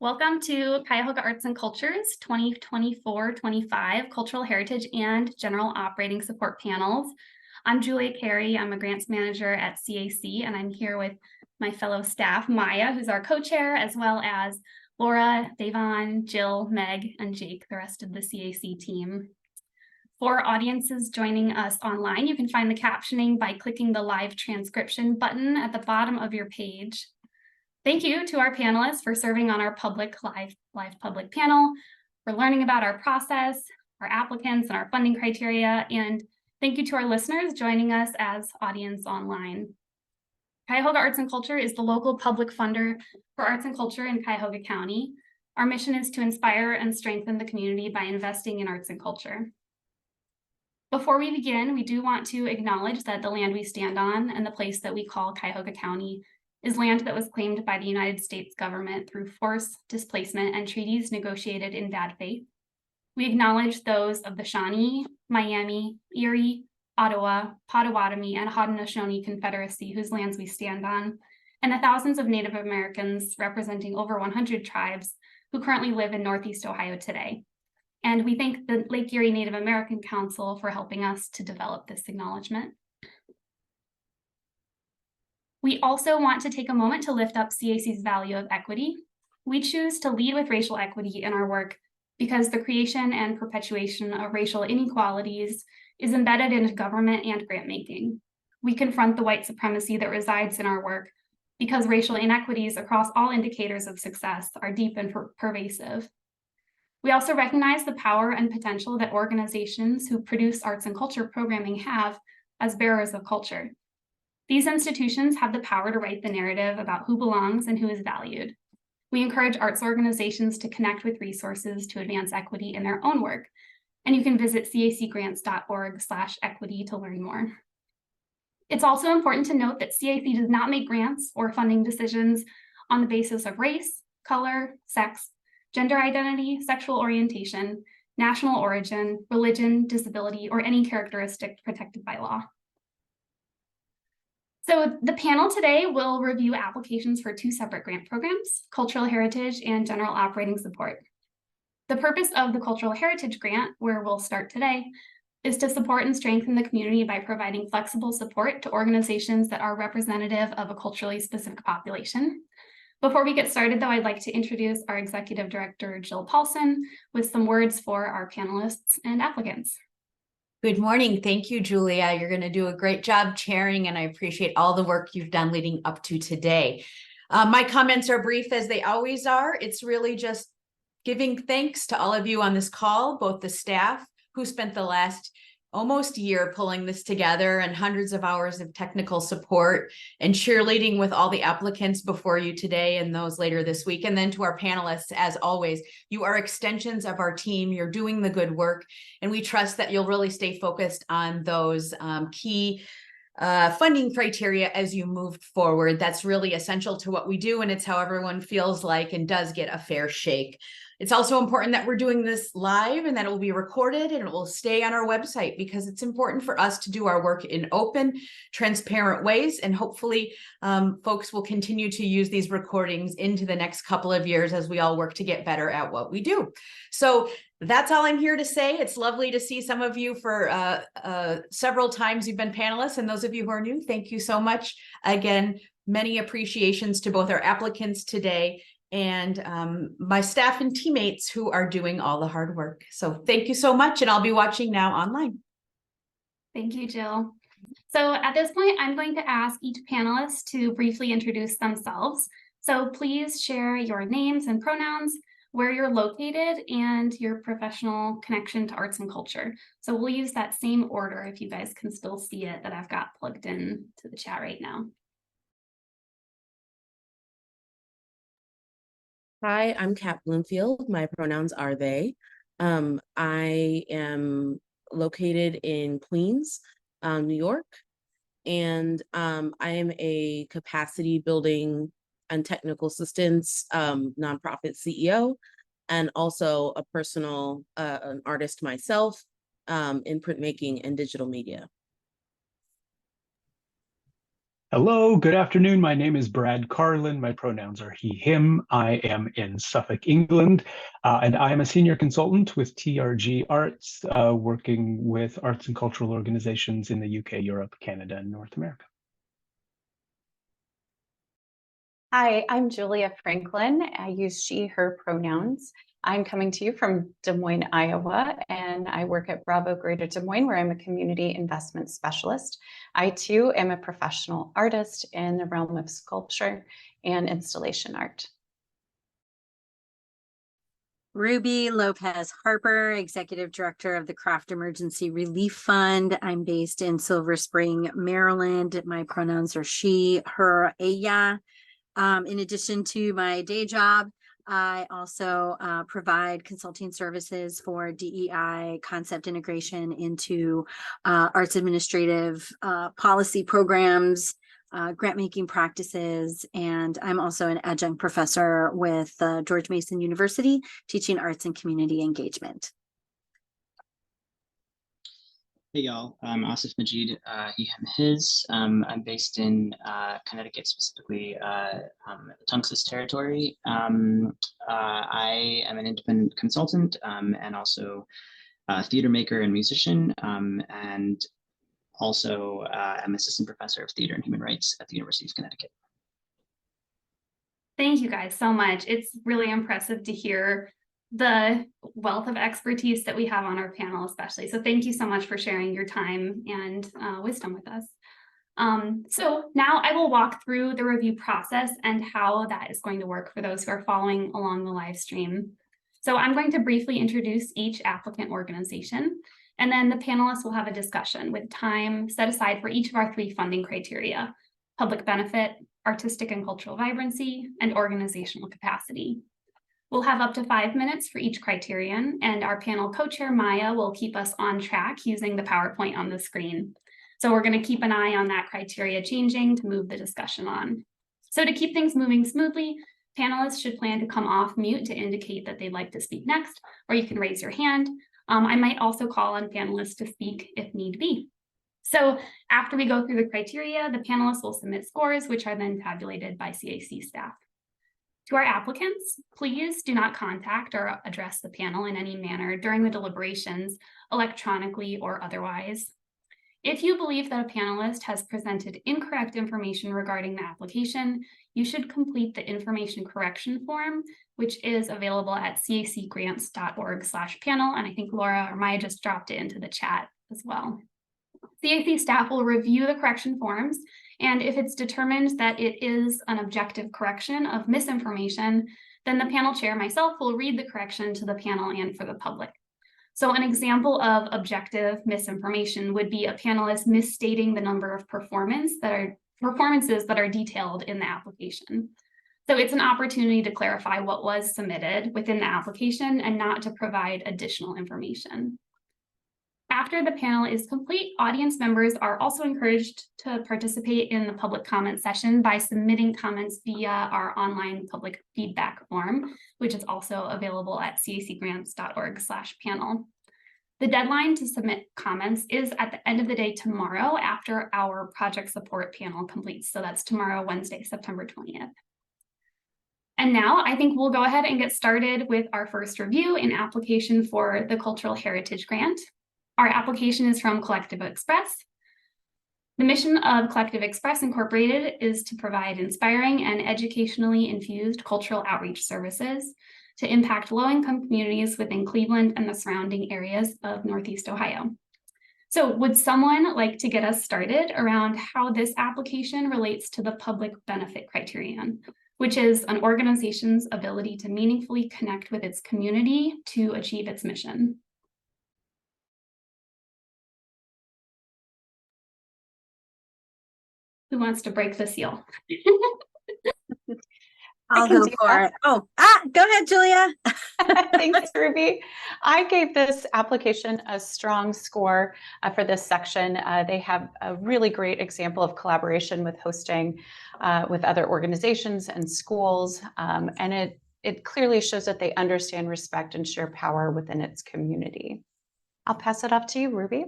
Welcome to Cuyahoga Arts and Culture's 2024-25 Cultural Heritage and General Operating Support Panels. I'm Julia Carey. I'm a grants manager at CAC, and I'm here with my fellow staff, Maya, who's our co-chair, as well as Laura, Davon, Jill, Meg, and Jake, the rest of the CAC team. For audiences joining us online, you can find the captioning by clicking the live transcription button at the bottom of your page. Thank you to our panelists for serving on our live public panel, for learning about our process, our applicants, and our funding criteria. And thank you to our listeners joining us as audience online. Cuyahoga Arts and Culture is the local public funder for arts and culture in Cuyahoga County. Our mission is to inspire and strengthen the community by investing in arts and culture. Before we begin, we do want to acknowledge that the land we stand on and the place that we call Cuyahoga County is land that was claimed by the United States government through force, displacement, and treaties negotiated in bad faith. We acknowledge those of the Shawnee, Miami, Erie, Ottawa, Potawatomi, and Haudenosaunee Confederacy whose lands we stand on, and the thousands of Native Americans representing over 100 tribes who currently live in Northeast Ohio today. And we thank the Lake Erie Native American Council for helping us to develop this acknowledgement. We also want to take a moment to lift up CAC's value of equity. We choose to lead with racial equity in our work because the creation and perpetuation of racial inequalities is embedded in government and grant making. We confront the white supremacy that resides in our work because racial inequities across all indicators of success are deep and pervasive. We also recognize the power and potential that organizations who produce arts and culture programming have as bearers of culture. These institutions have the power to write the narrative about who belongs and who is valued. We encourage arts organizations to connect with resources to advance equity in their own work, and you can visit cacgrants.org/equity to learn more. It's also important to note that CAC does not make grants or funding decisions on the basis of race, color, sex, gender identity, sexual orientation, national origin, religion, disability, or any characteristic protected by law. So the panel today will review applications for two separate grant programs, Cultural Heritage and General Operating Support. The purpose of the Cultural Heritage Grant, where we'll start today, is to support and strengthen the community by providing flexible support to organizations that are representative of a culturally specific population. Before we get started, though, I'd like to introduce our Executive Director, Jill Paulson, with some words for our panelists and applicants. Good morning. Thank you, Julia. You're going to do a great job chairing, and I appreciate all the work you've done leading up to today. My comments are brief as they always are. It's really just giving thanks to all of you on this call, both the staff who spent the last almost year pulling this together and hundreds of hours of technical support and cheerleading with all the applicants before you today and those later this week. And then to our panelists, as always, you are extensions of our team. You're doing the good work, and we trust that you'll really stay focused on those key funding criteria as you move forward. That's really essential to what we do, and it's how everyone feels like and does get a fair shake. It's also important that we're doing this live and that it will be recorded and it will stay on our website because it's important for us to do our work in open, transparent ways. And hopefully folks will continue to use these recordings into the next couple of years as we all work to get better at what we do. So that's all I'm here to say. It's lovely to see some of you for several times you've been panelists, and those of you who are new, thank you so much. Again, many appreciations to both our applicants today and my staff and teammates who are doing all the hard work. So thank you so much, and I'll be watching now online. Thank you, Jill. So at this point, I'm going to ask each panelist to briefly introduce themselves. So please share your names and pronouns, where you're located, and your professional connection to arts and culture. So we'll use that same order if you guys can still see it that I've got plugged in to the chat right now. Hi, I'm Kat Bloomfield. My pronouns are they. I am located in Queens, New York, and I am a capacity building and technical assistance nonprofit CEO, and also a personal an artist myself in printmaking and digital media. Hello, good afternoon. My name is Brad Carlin. My pronouns are he, him. I am in Suffolk, England, and I am a senior consultant with TRG Arts, working with arts and cultural organizations in the UK, Europe, Canada, and North America. Hi, I'm Julia Franklin. I use she, her pronouns. I'm coming to you from Des Moines, Iowa, and I work at Bravo Greater Des Moines, where I'm a community investment specialist. I too am a professional artist in the realm of sculpture and installation art. Ruby Lopez Harper, Executive Director of the Craft Emergency Relief Fund. I'm based in Silver Spring, Maryland. My pronouns are she, her, ella. In addition to my day job, I also provide consulting services for DEI concept integration into arts administrative policy programs, grant making practices, and I'm also an adjunct professor with George Mason University, teaching arts and community engagement. Hey y'all, I'm Asif Majid, he, him, his. I'm based in Connecticut, specifically the Tungus territory. I am an independent consultant and also a theater maker and musician, and also am assistant professor of theater and human rights at the University of Connecticut. Thank you guys so much. It's really impressive to hear the wealth of expertise that we have on our panel, especially. So thank you so much for sharing your time and wisdom with us. So now I will walk through the review process and how that is going to work for those who are following along the live stream. So I'm going to briefly introduce each applicant organization, and then the panelists will have a discussion with time set aside for each of our 3 funding criteria: public benefit, artistic and cultural vibrancy, and organizational capacity. We'll have up to 5 minutes for each criterion, and our panel co-chair Maya will keep us on track using the PowerPoint on the screen. So we're going to keep an eye on that criteria changing to move the discussion on. So to keep things moving smoothly, panelists should plan to come off mute to indicate that they'd like to speak next, or you can raise your hand. I might also call on panelists to speak if need be. So after we go through the criteria, the panelists will submit scores, which are then tabulated by CAC staff. To our applicants, please do not contact or address the panel in any manner during the deliberations, electronically or otherwise. If you believe that a panelist has presented incorrect information regarding the application, you should complete the information correction form, which is available at cacgrants.org/panel. And I think Laura or Maya just dropped it into the chat as well. CAC staff will review the correction forms, and if it's determined that it is an objective correction of misinformation, then the panel chair, myself, will read the correction to the panel and for the public. So an example of objective misinformation would be a panelist misstating the number of performances that are detailed in the application. So it's an opportunity to clarify what was submitted within the application and not to provide additional information. After the panel is complete, audience members are also encouraged to participate in the public comment session by submitting comments via our online public feedback form, which is also available at cacgrants.org/panel. The deadline to submit comments is at the end of the day tomorrow after our project support panel completes. So that's tomorrow, Wednesday, September 20th. And now I think we'll go ahead and get started with our first review in application for the Cultural Heritage Grant. Our application is from CollectivExpress. The mission of CollectivExpress Incorporated is to provide inspiring and educationally infused cultural outreach services to impact low-income communities within Cleveland and the surrounding areas of Northeast Ohio. So would someone like to get us started around how this application relates to the public benefit criterion, which is an organization's ability to meaningfully connect with its community to achieve its mission? Who wants to break the seal? I'll go for it. Oh, go ahead, Julia. Thanks, Ruby. I gave this application a strong score for this section. They have a really great example of collaboration with hosting with other organizations and schools. And it clearly shows that they understand, respect, and share power within its community. I'll pass it off to you, Ruby.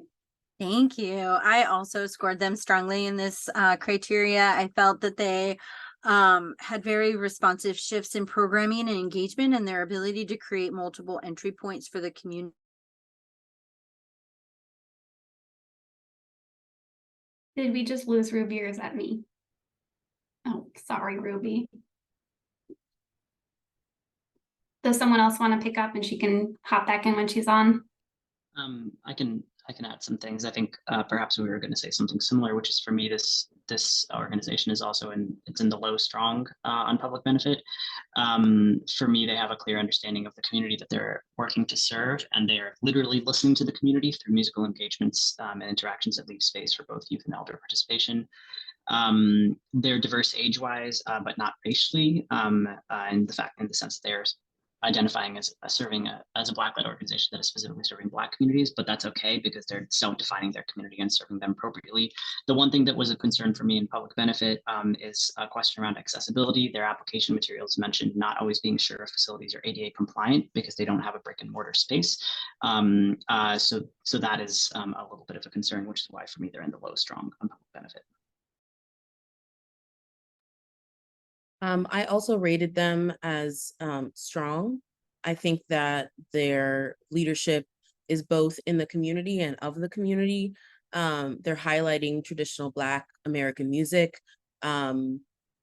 Thank you. I also scored them strongly in this criteria. I felt that they had very responsive shifts in programming and engagement and their ability to create multiple entry points for the community. Did we just lose Ruby or is that me? Oh, sorry, Ruby. Does someone else want to pick up and she can hop back in when she's on? I can add some things. I think perhaps we were going to say something similar, which is for me, this organization is also it's in the low strong on public benefit. For me, they have a clear understanding of the community that they're working to serve, and they're literally listening to the community through musical engagements and interactions that leave space for both youth and elder participation. They're diverse age-wise, but not racially, and in the sense that they're identifying as as a Black-led organization that is specifically serving Black communities, but that's okay because they're self-defining their community and serving them appropriately. The one thing that was a concern for me in public benefit is a question around accessibility. Their application materials mentioned not always being sure if facilities are ADA compliant because they don't have a brick and mortar space. So that is a little bit of a concern, which is why for me they're in the low strong on public benefit. I also rated them as strong. I think that their leadership is both in the community and of the community. They're highlighting traditional Black American music, and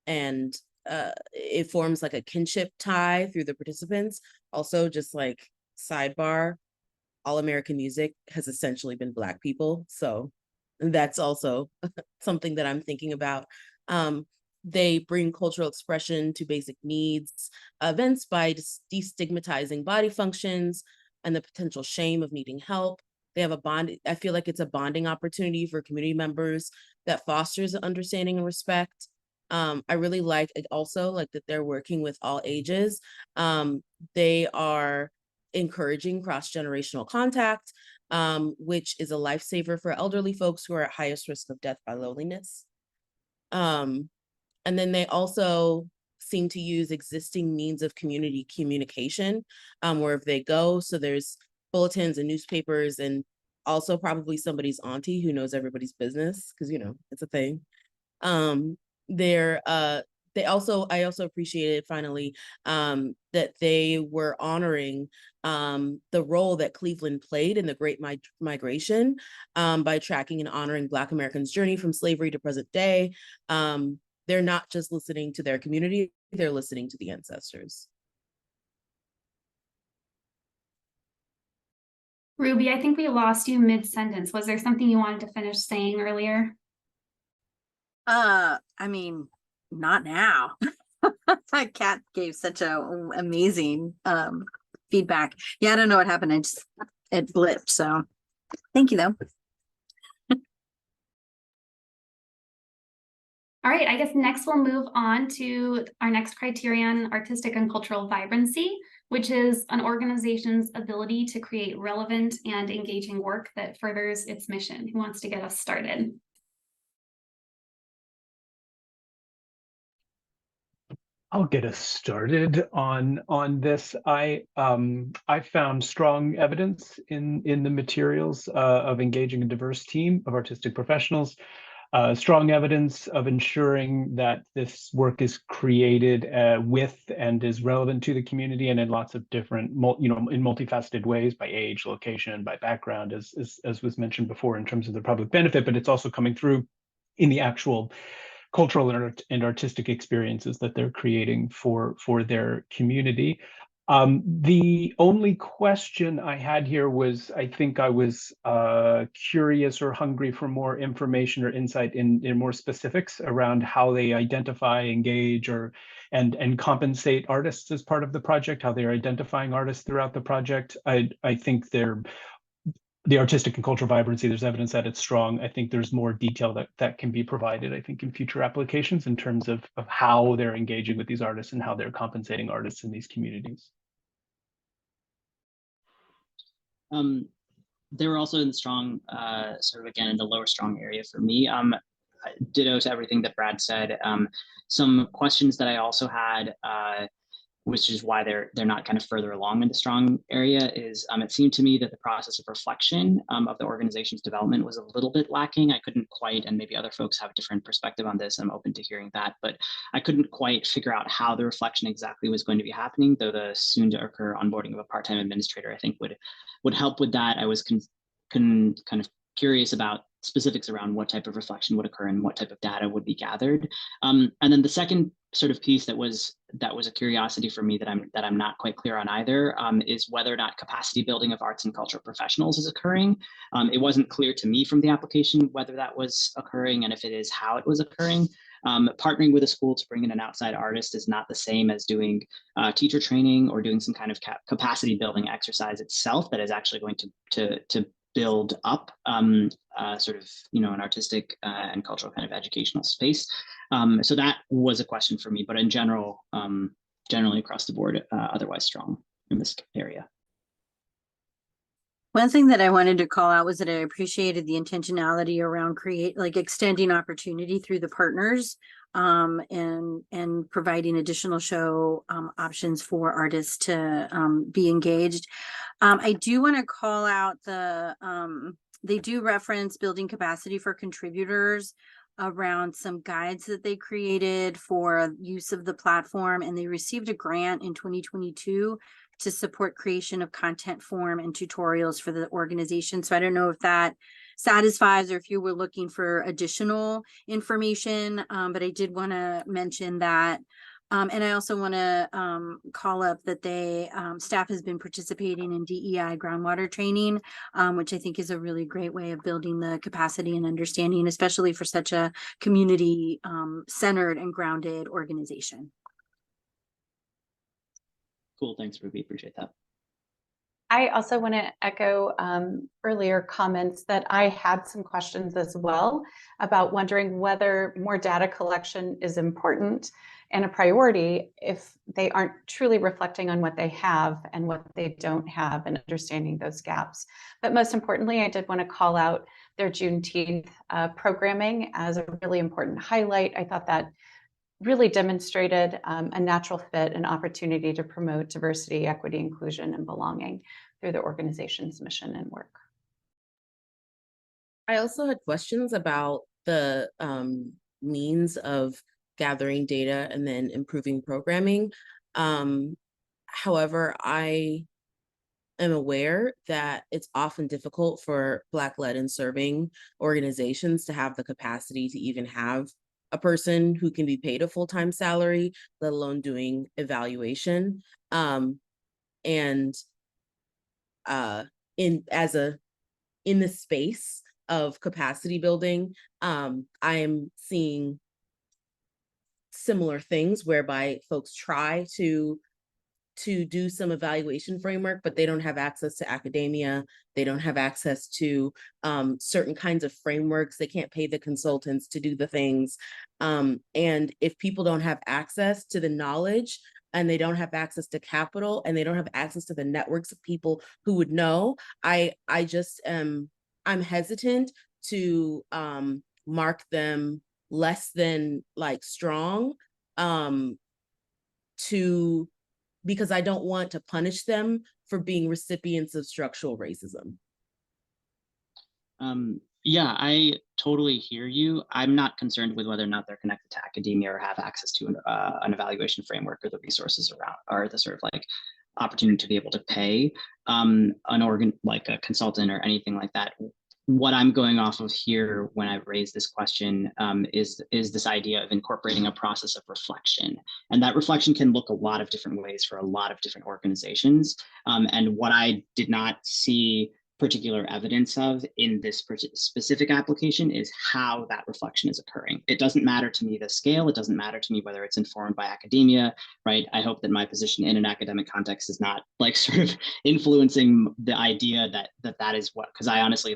it forms like a kinship tie through the participants. Also, just like sidebar, all American music has essentially been Black people. So that's also something that I'm thinking about. They bring cultural expression to basic needs events by destigmatizing body functions and the potential shame of needing help. They have a bond. I feel like it's a bonding opportunity for community members that fosters understanding and respect. I really like it also like that they're working with all ages. They are encouraging cross-generational contact, which is a lifesaver for elderly folks who are at highest risk of death by loneliness. And then they also seem to use existing means of community communication wherever they go. So there's bulletins and newspapers and also probably somebody's auntie who knows everybody's business because, you know, it's a thing. I also appreciated finally that they were honoring the role that Cleveland played in the Great Migration by tracking and honoring Black Americans' journey from slavery to present day. They're not just listening to their community, they're listening to the ancestors. Ruby, I think we lost you mid-sentence. Was there something you wanted to finish saying earlier? I mean, not now. Kat gave such a amazing feedback. Yeah, I don't know what happened. It blipped. So thank you though. All right, I guess next we'll move on to our next criterion, artistic and cultural vibrancy, which is an organization's ability to create relevant and engaging work that furthers its mission. Who wants to get us started? I'll get us started on this. I found strong evidence in the materials of engaging a diverse team of artistic professionals. Strong evidence of ensuring that this work is created with and is relevant to the community and in lots of different, in multifaceted ways by age, location, by background, as was mentioned before in terms of the public benefit, but it's also coming through in the actual cultural and artistic experiences that they're creating for their community. The only question I had here was, I think I was curious or hungry for more information or insight in more specifics around how they identify, engage, and compensate artists as part of the project, how they're identifying artists throughout the project. I think the artistic and cultural vibrancy, there's evidence that it's strong. I think there's more detail that can be provided, I think, in future applications in terms of how they're engaging with these artists and how they're compensating artists in these communities. They were also in the strong, sort of again in the lower strong area for me. Ditto to everything that Brad said. Some questions that I also had which is why they're not kind of further along in the strong area, is it seemed to me that the process of reflection of the organization's development was a little bit lacking. I couldn't quite, and maybe other folks have a different perspective on this, I'm open to hearing that, but I couldn't quite figure out how the reflection exactly was going to be happening, though the soon to occur onboarding of a part-time administrator, I think would help with that. I was kind of curious about specifics around what type of reflection would occur and what type of data would be gathered. And then the second sort of piece that was a curiosity for me that I'm not quite clear on either, is whether or not capacity building of arts and cultural professionals is occurring. It wasn't clear to me from the application whether that was occurring, and if it is, how it was occurring. Partnering with a school to bring in an outside artist is not the same as doing teacher training or doing some kind of capacity building exercise itself that is actually going to build up sort of, an artistic and cultural kind of educational space. So that was a question for me, but in general, generally across the board, otherwise strong in this area. One thing that I wanted to call out was that I appreciated the intentionality around extending opportunity through the partners, and providing additional show options for artists to be engaged. I do want to call out they do reference building capacity for contributors around some guides that they created for use of the platform, and they received a grant in 2022 to support creation of content form and tutorials for the organization. So I don't know if that satisfies or if you were looking for additional information, but I did want to mention that. And I also want to call up that staff has been participating in DEI groundwater training, which I think is a really great way of building the capacity and understanding, especially for such a community centered and grounded organization. Cool, thanks, Ruby, appreciate that. I also want to echo earlier comments that I had some questions as well about wondering whether more data collection is important and a priority if they aren't truly reflecting on what they have and what they don't have and understanding those gaps. But most importantly, I did want to call out their Juneteenth programming as a really important highlight. I thought that really demonstrated a natural fit and opportunity to promote diversity, equity, inclusion, and belonging through the organization's mission and work. I also had questions about the means of gathering data and then improving programming. However, I am aware that it's often difficult for Black-led and serving organizations to have the capacity to even have a person who can be paid a full-time salary, let alone doing evaluation. In the space of capacity building, I am seeing similar things whereby folks try to do some evaluation framework, but they don't have access to academia. They don't have access to certain kinds of frameworks. They can't pay the consultants to do the things. And if people don't have access to the knowledge, and they don't have access to capital, and they don't have access to the networks of people who would know, I'm hesitant to mark them less than strong because I don't want to punish them for being recipients of structural racism. Yeah, I totally hear you. I'm not concerned with whether or not they're connected to academia or have access to an evaluation framework or the resources around, or the sort of opportunity to be able to pay an organ like a consultant or anything like that. What I'm going off of here when I raise this question is this idea of incorporating a process of reflection. And that reflection can look a lot of different ways for a lot of different organizations. And what I did not see particular evidence of in this specific application is how that reflection is occurring. It doesn't matter to me the scale. It doesn't matter to me whether it's informed by academia, right? I hope that my position in an academic context is not sort of influencing the idea that is what, because I honestly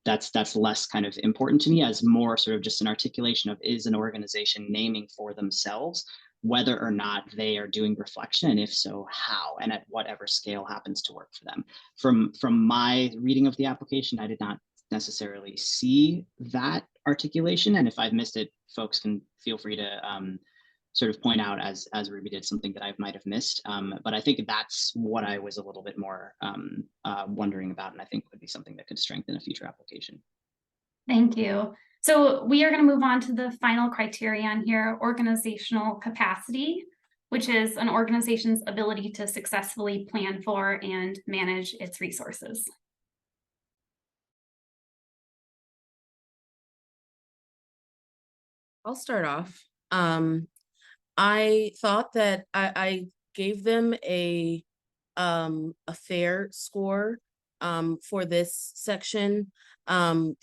that's less kind of important to me, as more sort of just an articulation of, is an organization naming for themselves whether or not they are doing reflection, and if so, how, and at whatever scale happens to work for them. From my reading of the application, I did not necessarily see that articulation, and if I've missed it, folks can feel free to sort of point out, as Ruby did, something that I might have missed. But I think that's what I was a little bit more wondering about, and I think would be something that could strengthen a future application. Thank you. So we are going to move on to the final criterion here, organizational capacity, which is an organization's ability to successfully plan for and manage its resources. I'll start off. I thought that I gave them a fair score for this section. I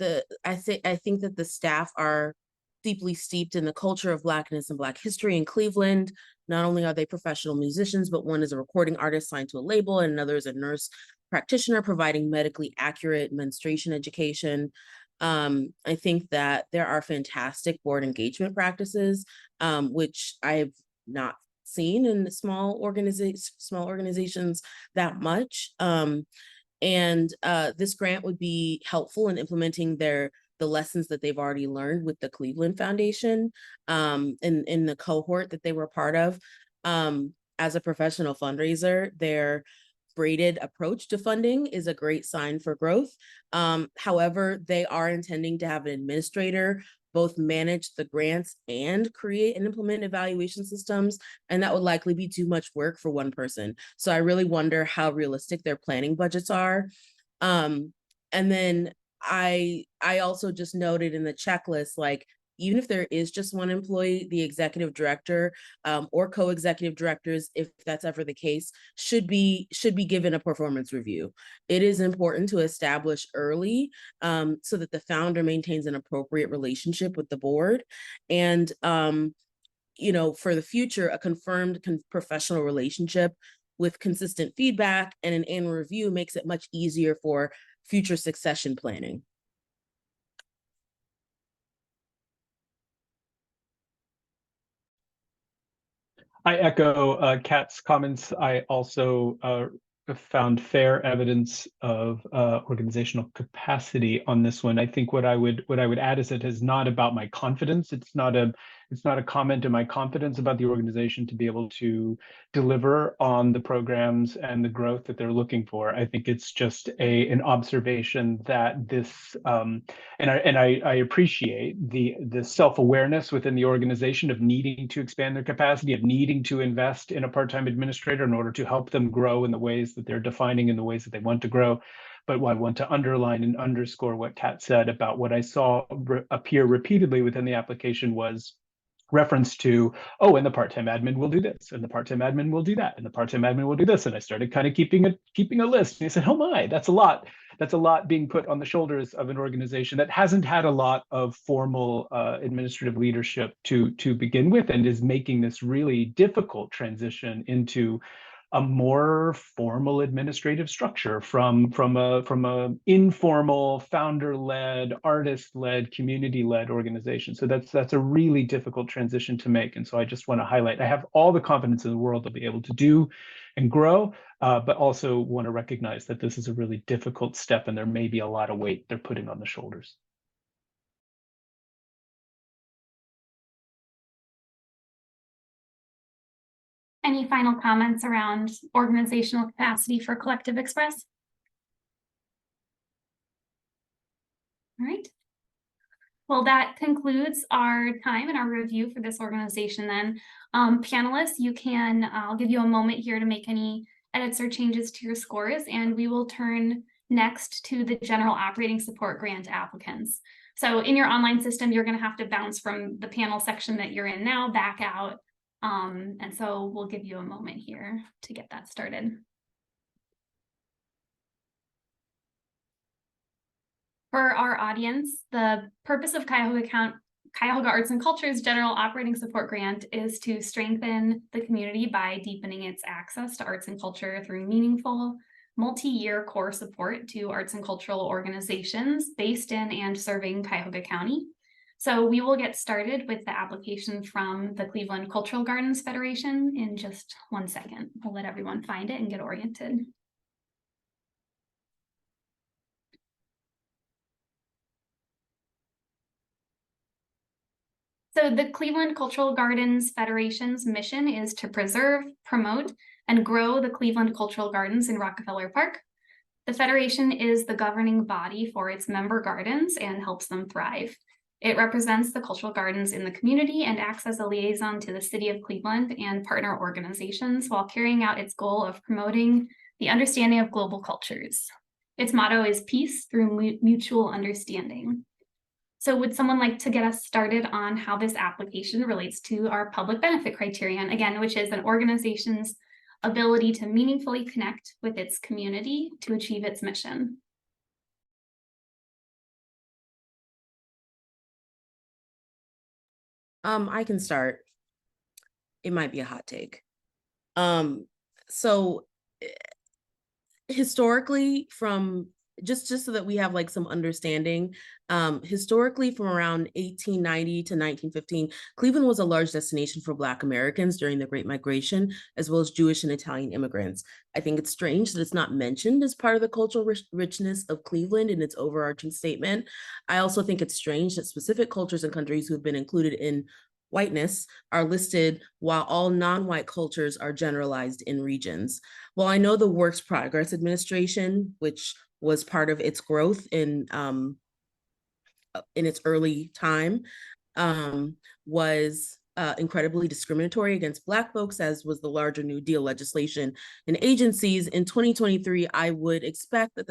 think that the staff are deeply steeped in the culture of Blackness and Black history in Cleveland. Not only are they professional musicians, but one is a recording artist signed to a label, and another is a nurse practitioner providing medically accurate menstruation education. I think that there are fantastic board engagement practices, which I have not seen in small organizations that much. And this grant would be helpful in implementing the lessons that they've already learned with the Cleveland Foundation in the cohort that they were part of. As a professional fundraiser, their braided approach to funding is a great sign for growth. However, they are intending to have an administrator both manage the grants and create and implement evaluation systems, and that would likely be too much work for one person. So I really wonder how realistic their planning budgets are. And then I also just noted in the checklist, like, even if there is just one employee, the executive director or co-executive directors, if that's ever the case, should be given a performance review. It is important to establish early so that the founder maintains an appropriate relationship with the board. And, for the future, a confirmed professional relationship with consistent feedback and an annual review makes it much easier for future succession planning. I echo Kat's comments. I also found fair evidence of organizational capacity on this one. I think what I would add is it is not about my confidence. It's not a comment in my confidence about the organization to be able to deliver on the programs and the growth that they're looking for. I think it's just an observation that this and I appreciate the self-awareness within the organization of needing to expand their capacity, of needing to invest in a part-time administrator in order to help them grow in the ways that they're defining in the ways that they want to grow. But I want to underline and underscore what Kat said about what I saw appear repeatedly within the application was reference to, oh, and the part-time admin will do this, and the part-time admin will do that, and the part-time admin will do this. And I started kind of keeping a list. And I said, oh my, that's a lot. That's a lot being put on the shoulders of an organization that hasn't had a lot of formal administrative leadership to begin with, and is making this really difficult transition into a more formal administrative structure from a informal founder-led, artist-led, community-led organization. So that's a really difficult transition to make. And so I just want to highlight, I have all the confidence in the world to be able to do and grow, but also want to recognize that this is a really difficult step, and there may be a lot of weight they're putting on the shoulders. Any final comments around organizational capacity for CollectivExpress? All right. Well, that concludes our time and our review for this organization then. Panelists, I'll give you a moment here to make any edits or changes to your scores, and we will turn next to the general operating support grant applicants. So in your online system, you're going to have to bounce from the panel section that you're in now back out. And so we'll give you a moment here to get that started. For our audience, the purpose of Cuyahoga Arts and Culture's General Operating Support Grant is to strengthen the community by deepening its access to arts and culture through meaningful, multi-year core support to arts and cultural organizations based in and serving Cuyahoga County. So we will get started with the application from the Cleveland Cultural Gardens Federation in just 1 second. We'll let everyone find it and get oriented. So the Cleveland Cultural Gardens Federation's mission is to preserve, promote, and grow the Cleveland Cultural Gardens in Rockefeller Park. The Federation is the governing body for its member gardens and helps them thrive. It represents the cultural gardens in the community and acts as a liaison to the city of Cleveland and partner organizations while carrying out its goal of promoting the understanding of global cultures. Its motto is peace through mutual understanding. So would someone like to get us started on how this application relates to our public benefit criterion, again, which is an organization's ability to meaningfully connect with its community to achieve its mission? I can start. It might be a hot take. So historically, from just so that we have like some understanding, historically from around 1890 to 1915, Cleveland was a large destination for Black Americans during the Great Migration, as well as Jewish and Italian immigrants. I think it's strange that it's not mentioned as part of the cultural richness of Cleveland in its overarching statement. I also think it's strange that specific cultures and countries who have been included in whiteness are listed while all non-white cultures are generalized in regions. Well, I know the Works Progress Administration, which was part of its growth in its early time, was incredibly discriminatory against Black folks, as was the larger New Deal legislation and agencies. In 2023, I would expect that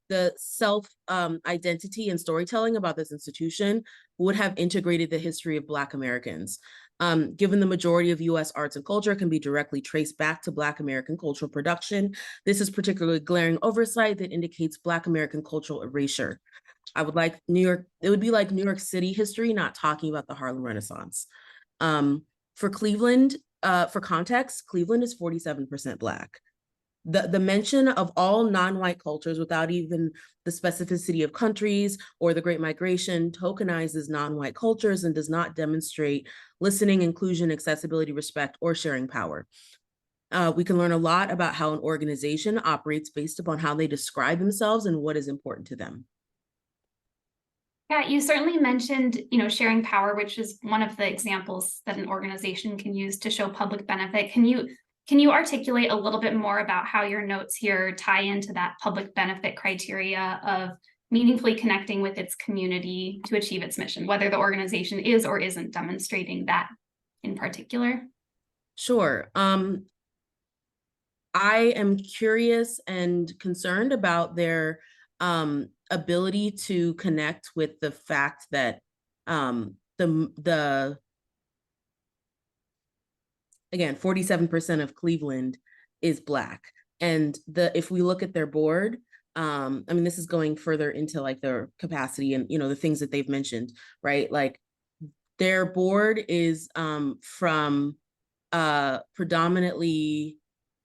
the self-identity and storytelling about this institution would have integrated the history of Black Americans. Given the majority of US arts and culture can be directly traced back to Black American cultural production, this is particularly glaring oversight that indicates Black American cultural erasure. I would like it would be like New York City history, not talking about the Harlem Renaissance. For Cleveland, for context, Cleveland is 47% Black. The mention of all non-white cultures without even the specificity of countries or the Great Migration tokenizes non-white cultures and does not demonstrate listening, inclusion, accessibility, respect, or sharing power. We can learn a lot about how an organization operates based upon how they describe themselves and what is important to them. Yeah, you certainly mentioned, sharing power, which is one of the examples that an organization can use to show public benefit. Can you articulate a little bit more about how your notes here tie into that public benefit criteria of meaningfully connecting with its community to achieve its mission, whether the organization is or isn't demonstrating that in particular? Sure. I am curious and concerned about their ability to connect with the fact that again, 47% of Cleveland is Black. And if we look at their board, I mean, this is going further into like their capacity and, the things that they've mentioned, right? Like their board is from predominantly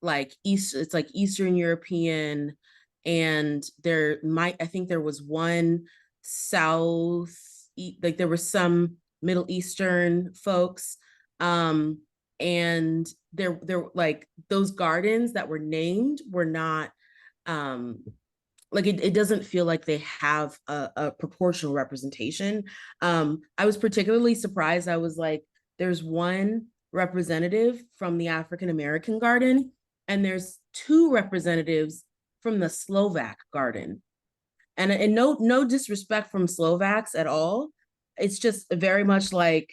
like it's like Eastern European, and I think there was one like there were some Middle Eastern folks, and there like those gardens that were named were not like it doesn't feel like they have a proportional representation. I was particularly surprised. I was like, there's one representative from the African American garden, and there's two representatives from the Slovak garden. And no disrespect from Slovaks at all. It's just very much like,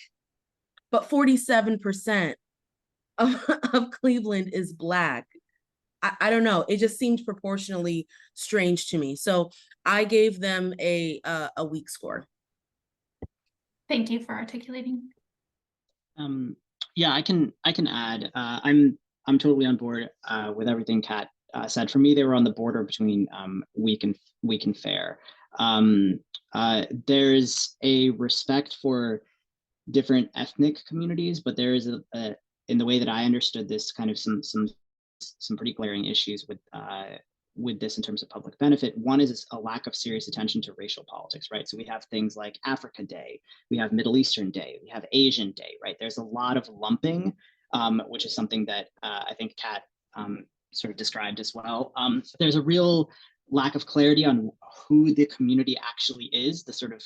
but 47% of Cleveland is Black. I don't know. It just seemed proportionally strange to me. So I gave them a weak score. Thank you for articulating. Yeah, I can add. I'm totally on board with everything Kat said. For me, they were on the border between weak and fair. There's a respect for different ethnic communities, but there is in the way that I understood this, kind of some pretty glaring issues with this in terms of public benefit. One is a lack of serious attention to racial politics, right? So we have things like Africa Day, we have Middle Eastern Day, we have Asian Day, right? There's a lot of lumping, which is something that I think Kat sort of described as well. There's a real lack of clarity on who the community actually is, the sort of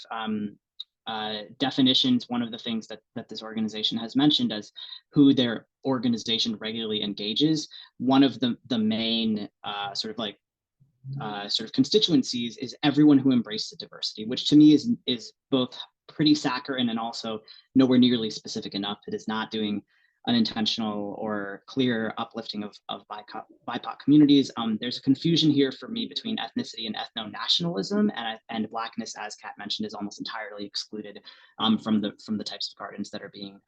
definitions, one of the things that this organization has mentioned as who their organization regularly engages, one of the main sort of constituencies is everyone who embraces diversity, which to me is both pretty saccharine and also nowhere nearly specific enough. It is not doing an intentional or clear uplifting of BIPOC communities. There's a confusion here for me between ethnicity and ethno-nationalism, and Blackness, as Kat mentioned, is almost entirely excluded from the types of gardens that are being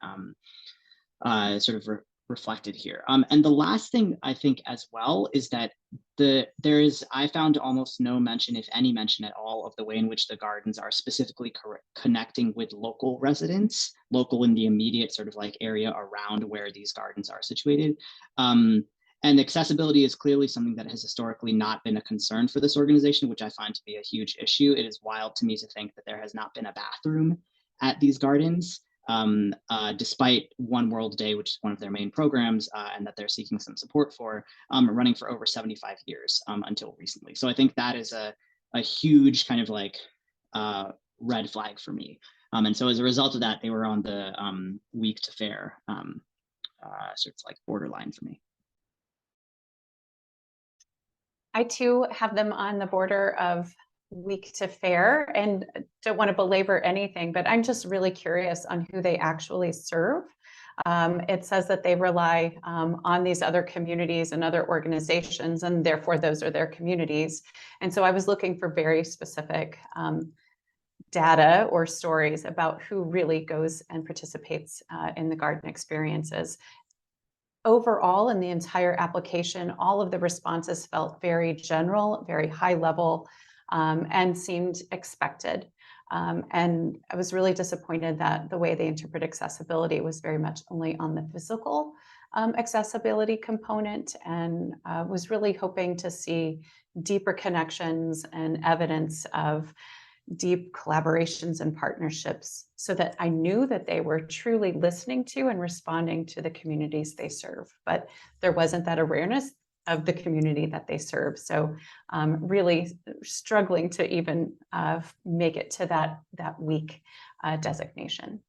reflected here. And the last thing I think as well is that I found almost no mention, if any mention at all, of the way in which the gardens are specifically connecting with local residents, local in the immediate sort of like area around where these gardens are situated. And accessibility is clearly something that has historically not been a concern for this organization, which I find to be a huge issue. It is wild to me to think that there has not been a bathroom at these gardens, despite One World Day, which is one of their main programs, and that they're seeking some support for, running for over 75 years until recently. So I think that is a huge kind of like red flag for me. And so as a result of that, they were on the weak to fair sort of like borderline for me. I too have them on the border of weak to fair, and don't want to belabor anything, but I'm just really curious on who they actually serve. It says that they rely on these other communities and other organizations, and therefore those are their communities. And so I was looking for very specific data or stories about who really goes and participates in the garden experiences. Overall, in the entire application, all of the responses felt very general, very high level, and seemed expected. And I was really disappointed that the way they interpret accessibility was very much only on the physical accessibility component, and was really hoping to see deeper connections and evidence of deep collaborations and partnerships, so that I knew that they were truly listening to and responding to the communities they serve. But there wasn't that awareness of the community that they serve. So really struggling to even make it to that weak designation.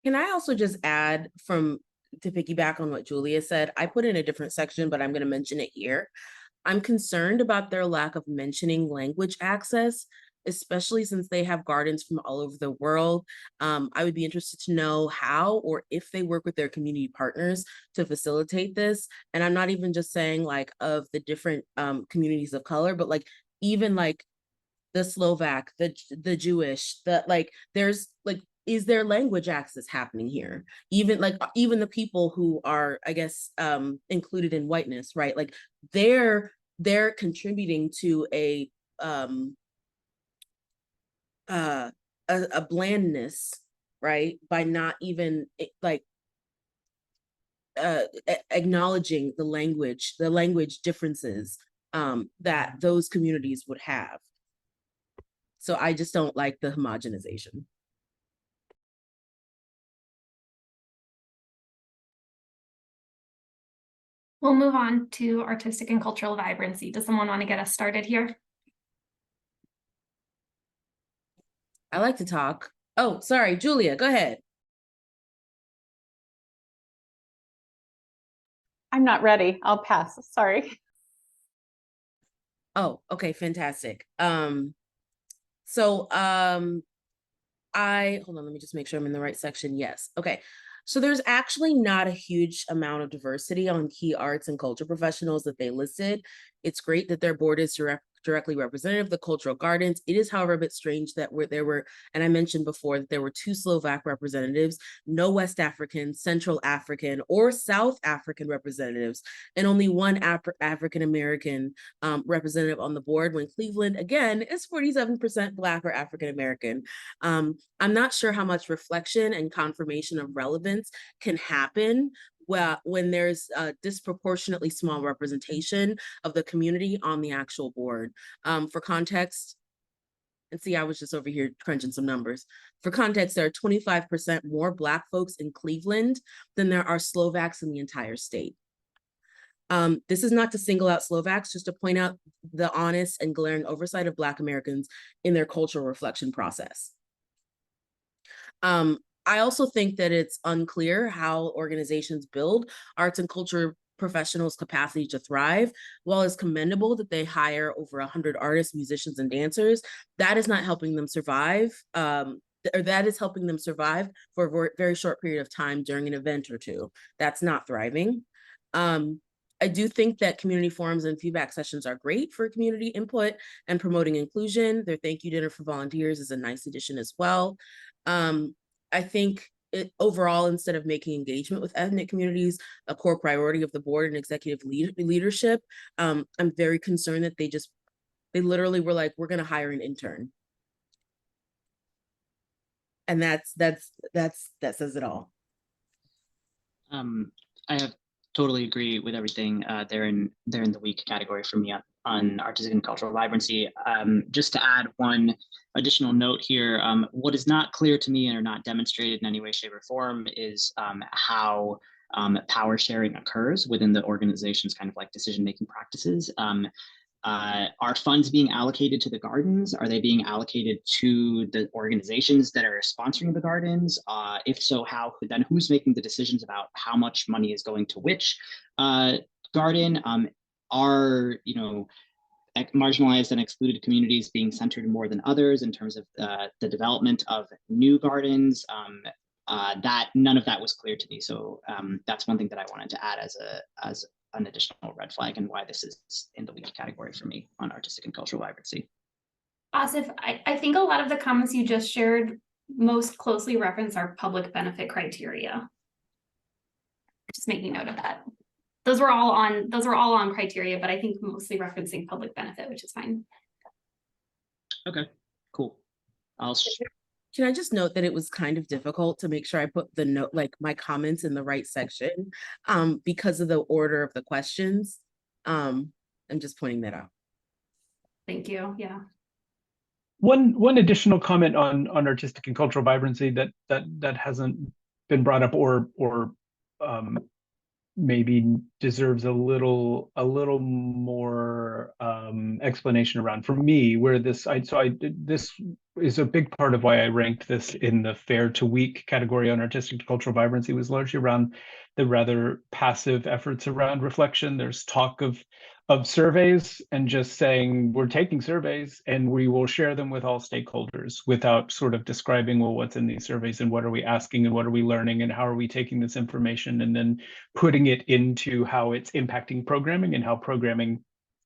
Can I also just add, to piggyback on what Julia said, I put in a different section, but I'm going to mention it here. I'm concerned about their lack of mentioning language access, especially since they have gardens from all over the world. I would be interested to know how or if they work with their community partners to facilitate this. And I'm not even just saying like of the different communities of color, but like even like the Slovak, the Jewish, there's like, is there language access happening here? Even the people who are, I guess, included in whiteness, right? Like they're contributing to a blandness, right? By not even acknowledging the language differences that those communities would have. So I just don't like the homogenization. We'll move on to artistic and cultural vibrancy. Does someone want to get us started here? I like to talk. Oh, sorry, Julia, go ahead. I'm not ready. I'll pass. Sorry. Oh, okay, fantastic. Hold on, let me just make sure I'm in the right section. Yes. Okay. So there's actually not a huge amount of diversity on key arts and culture professionals that they listed. It's great that their board is directly representative of the cultural gardens. It is, however, a bit strange that there were, and I mentioned before that there were 2 Slovak representatives, no West African, Central African, or South African representatives, and only 1 African American representative on the board, when Cleveland, again, is 47% Black or African American. I'm not sure how much reflection and confirmation of relevance can happen when there's a disproportionately small representation of the community on the actual board. For context, and see, I was just over here crunching some numbers. For context, there are 25% more Black folks in Cleveland than there are Slovaks in the entire state. This is not to single out Slovaks, just to point out the honest and glaring oversight of Black Americans in their cultural reflection process. I also think that it's unclear how organizations build arts and culture professionals' capacity to thrive. While it's commendable that they hire over 100 artists, musicians, and dancers, that is not helping them survive. Or that is helping them survive for a very short period of time during an event or two. That's not thriving. I do think that community forums and feedback sessions are great for community input and promoting inclusion. Their thank you dinner for volunteers is a nice addition as well. I think overall, instead of making engagement with ethnic communities a core priority of the board and executive leadership, I'm very concerned that they literally were like, we're going to hire an intern. And that says it all. I have totally agree with everything. They're in the weak category for me on artistic and cultural vibrancy. Just to add one additional note here, what is not clear to me and are not demonstrated in any way, shape, or form is how power sharing occurs within the organization's kind of like decision-making practices. Are funds being allocated to the gardens? Are they being allocated to the organizations that are sponsoring the gardens? If so, how? Then who's making the decisions about how much money is going to which garden? Are marginalized and excluded communities being centered more than others in terms of the development of new gardens? That none of that was clear to me. So that's one thing that I wanted to add as an additional red flag and why this is in the weak category for me on artistic and cultural vibrancy. Asif, I think a lot of the comments you just shared most closely reference our public benefit criteria. Just making note of that. Those were all on criteria, but I think mostly referencing public benefit, which is fine. Okay, cool. Can I just note that it was kind of difficult to make sure I put the note, like my comments in the right section, because of the order of the questions. I'm just pointing that out. Thank you. Yeah. One additional comment on artistic and cultural vibrancy that hasn't been brought up or maybe deserves a little more explanation around. For me, where this is a big part of why I ranked this in the fair to weak category on artistic and cultural vibrancy, was largely around the rather passive efforts around reflection. There's talk of surveys and just saying we're taking surveys and we will share them with all stakeholders without sort of describing, well, what's in these surveys and what are we asking and what are we learning and how are we taking this information and then putting it into how it's impacting programming and how programming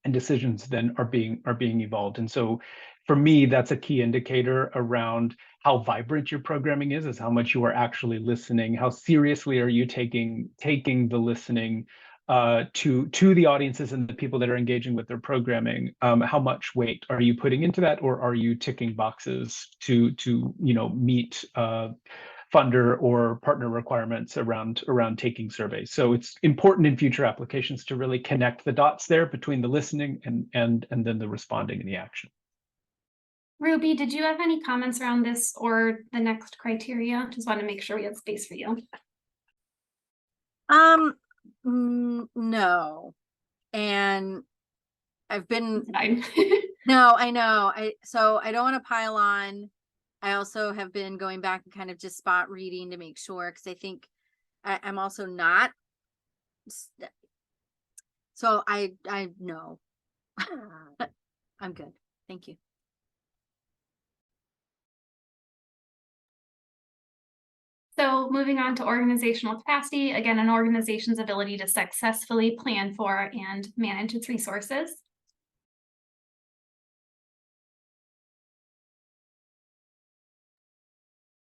and decisions then are being evolved. And so for me, that's a key indicator around how vibrant your programming is how much you are actually listening, how seriously are you taking the listening to the audiences and the people that are engaging with their programming. How much weight are you putting into that, or are you ticking boxes to meet funder or partner requirements around taking surveys? So it's important in future applications to really connect the dots there between the listening and then the responding and the action. Ruby, did you have any comments around this or the next criteria? Just want to make sure we had space for you. No, and I've been Fine. no, I know. So I don't want to pile on. I also have been going back and kind of just spot reading to make sure, because I think I'm also not. So I know. I'm good. Thank you. So moving on to organizational capacity, again, an organization's ability to successfully plan for and manage its resources.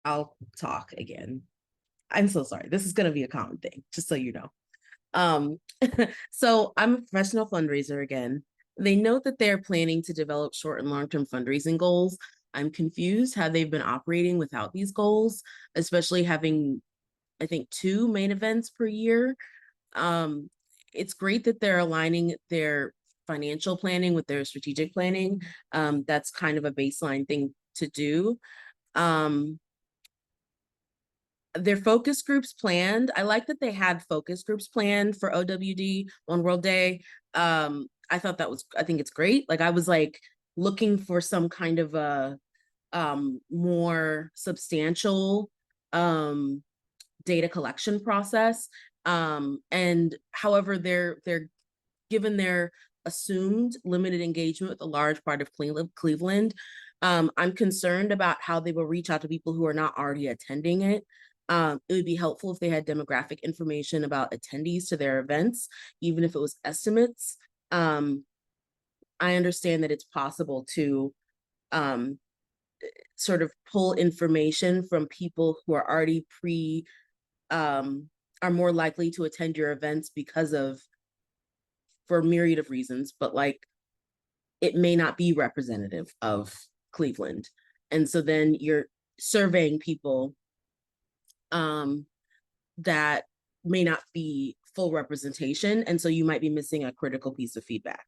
I'll talk again. I'm so sorry. This is going to be a common thing, just so you know. So I'm a professional fundraiser again. They note that they're planning to develop short and long-term fundraising goals. I'm confused how they've been operating without these goals, especially having, I think, 2 main events per year. It's great that they're aligning their financial planning with their strategic planning. That's kind of a baseline thing to do. Their focus groups planned. I like that they had focus groups planned for OWD, One World Day. I think it's great. Like I was like looking for some kind of a more substantial data collection process. And however, they're given their assumed limited engagement with a large part of Cleveland, I'm concerned about how they will reach out to people who are not already attending it. It would be helpful if they had demographic information about attendees to their events, even if it was estimates. I understand that it's possible to sort of pull information from people who are already are more likely to attend your events for a myriad of reasons, but like it may not be representative of Cleveland. And so then you're surveying people that may not be full representation. And so you might be missing a critical piece of feedback.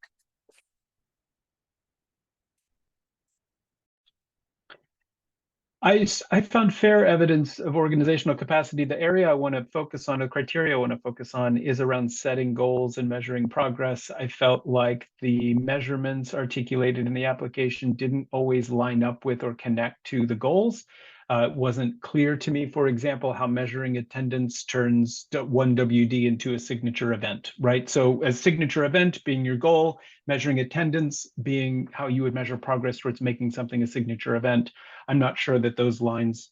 I found fair evidence of organizational capacity. The area I want to focus on, the criteria I want to focus on, is around setting goals and measuring progress. I felt like the measurements articulated in the application didn't always line up with or connect to the goals. It wasn't clear to me, for example, how measuring attendance turns one WD into a signature event, right? So a signature event being your goal, measuring attendance being how you would measure progress towards making something a signature event. I'm not sure that those lines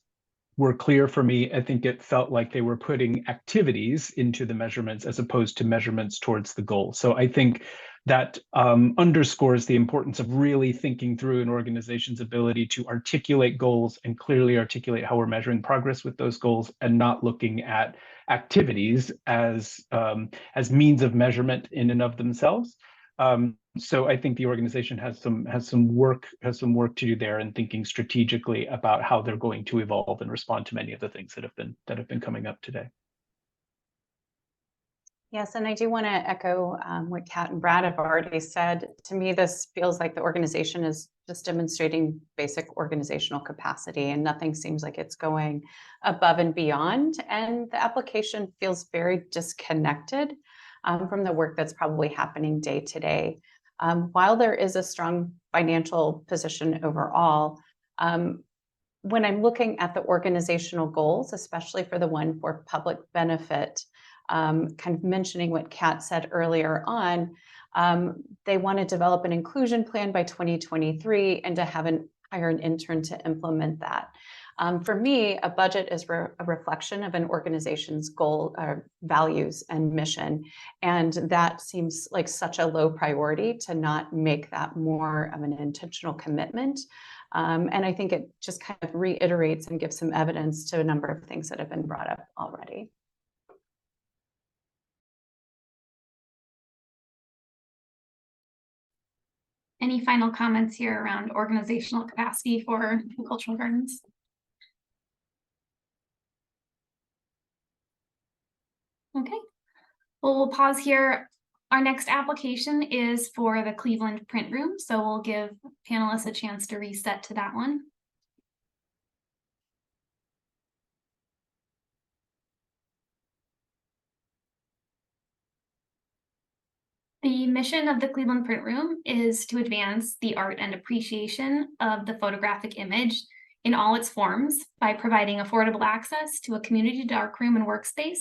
were clear for me. I think it felt like they were putting activities into the measurements as opposed to measurements towards the goal. So I think that underscores the importance of really thinking through an organization's ability to articulate goals and clearly articulate how we're measuring progress with those goals, and not looking at activities as means of measurement in and of themselves. So I think the organization has some work to do there in thinking strategically about how they're going to evolve and respond to many of the things that have been coming up today. Yes, and I do want to echo what Kat and Brad have already said. To me, this feels like the organization is just demonstrating basic organizational capacity, and nothing seems like it's going above and beyond. And the application feels very disconnected from the work that's probably happening day to day. While there is a strong financial position overall, when I'm looking at the organizational goals, especially for the one for public benefit, kind of mentioning what Kat said earlier on, they want to develop an inclusion plan by 2023 and to hire an intern to implement that. For me, a budget is a reflection of an organization's goal, values, and mission. And that seems like such a low priority to not make that more of an intentional commitment. And I think it just kind of reiterates and gives some evidence to a number of things that have been brought up already. Any final comments here around organizational capacity for cultural gardens? Okay, well, we'll pause here. Our next application is for the Cleveland print room, so we'll give panelists a chance to reset to that one. The mission of the Cleveland Print Room is to advance the art and appreciation of the photographic image in all its forms by providing affordable access to a community darkroom and workspace,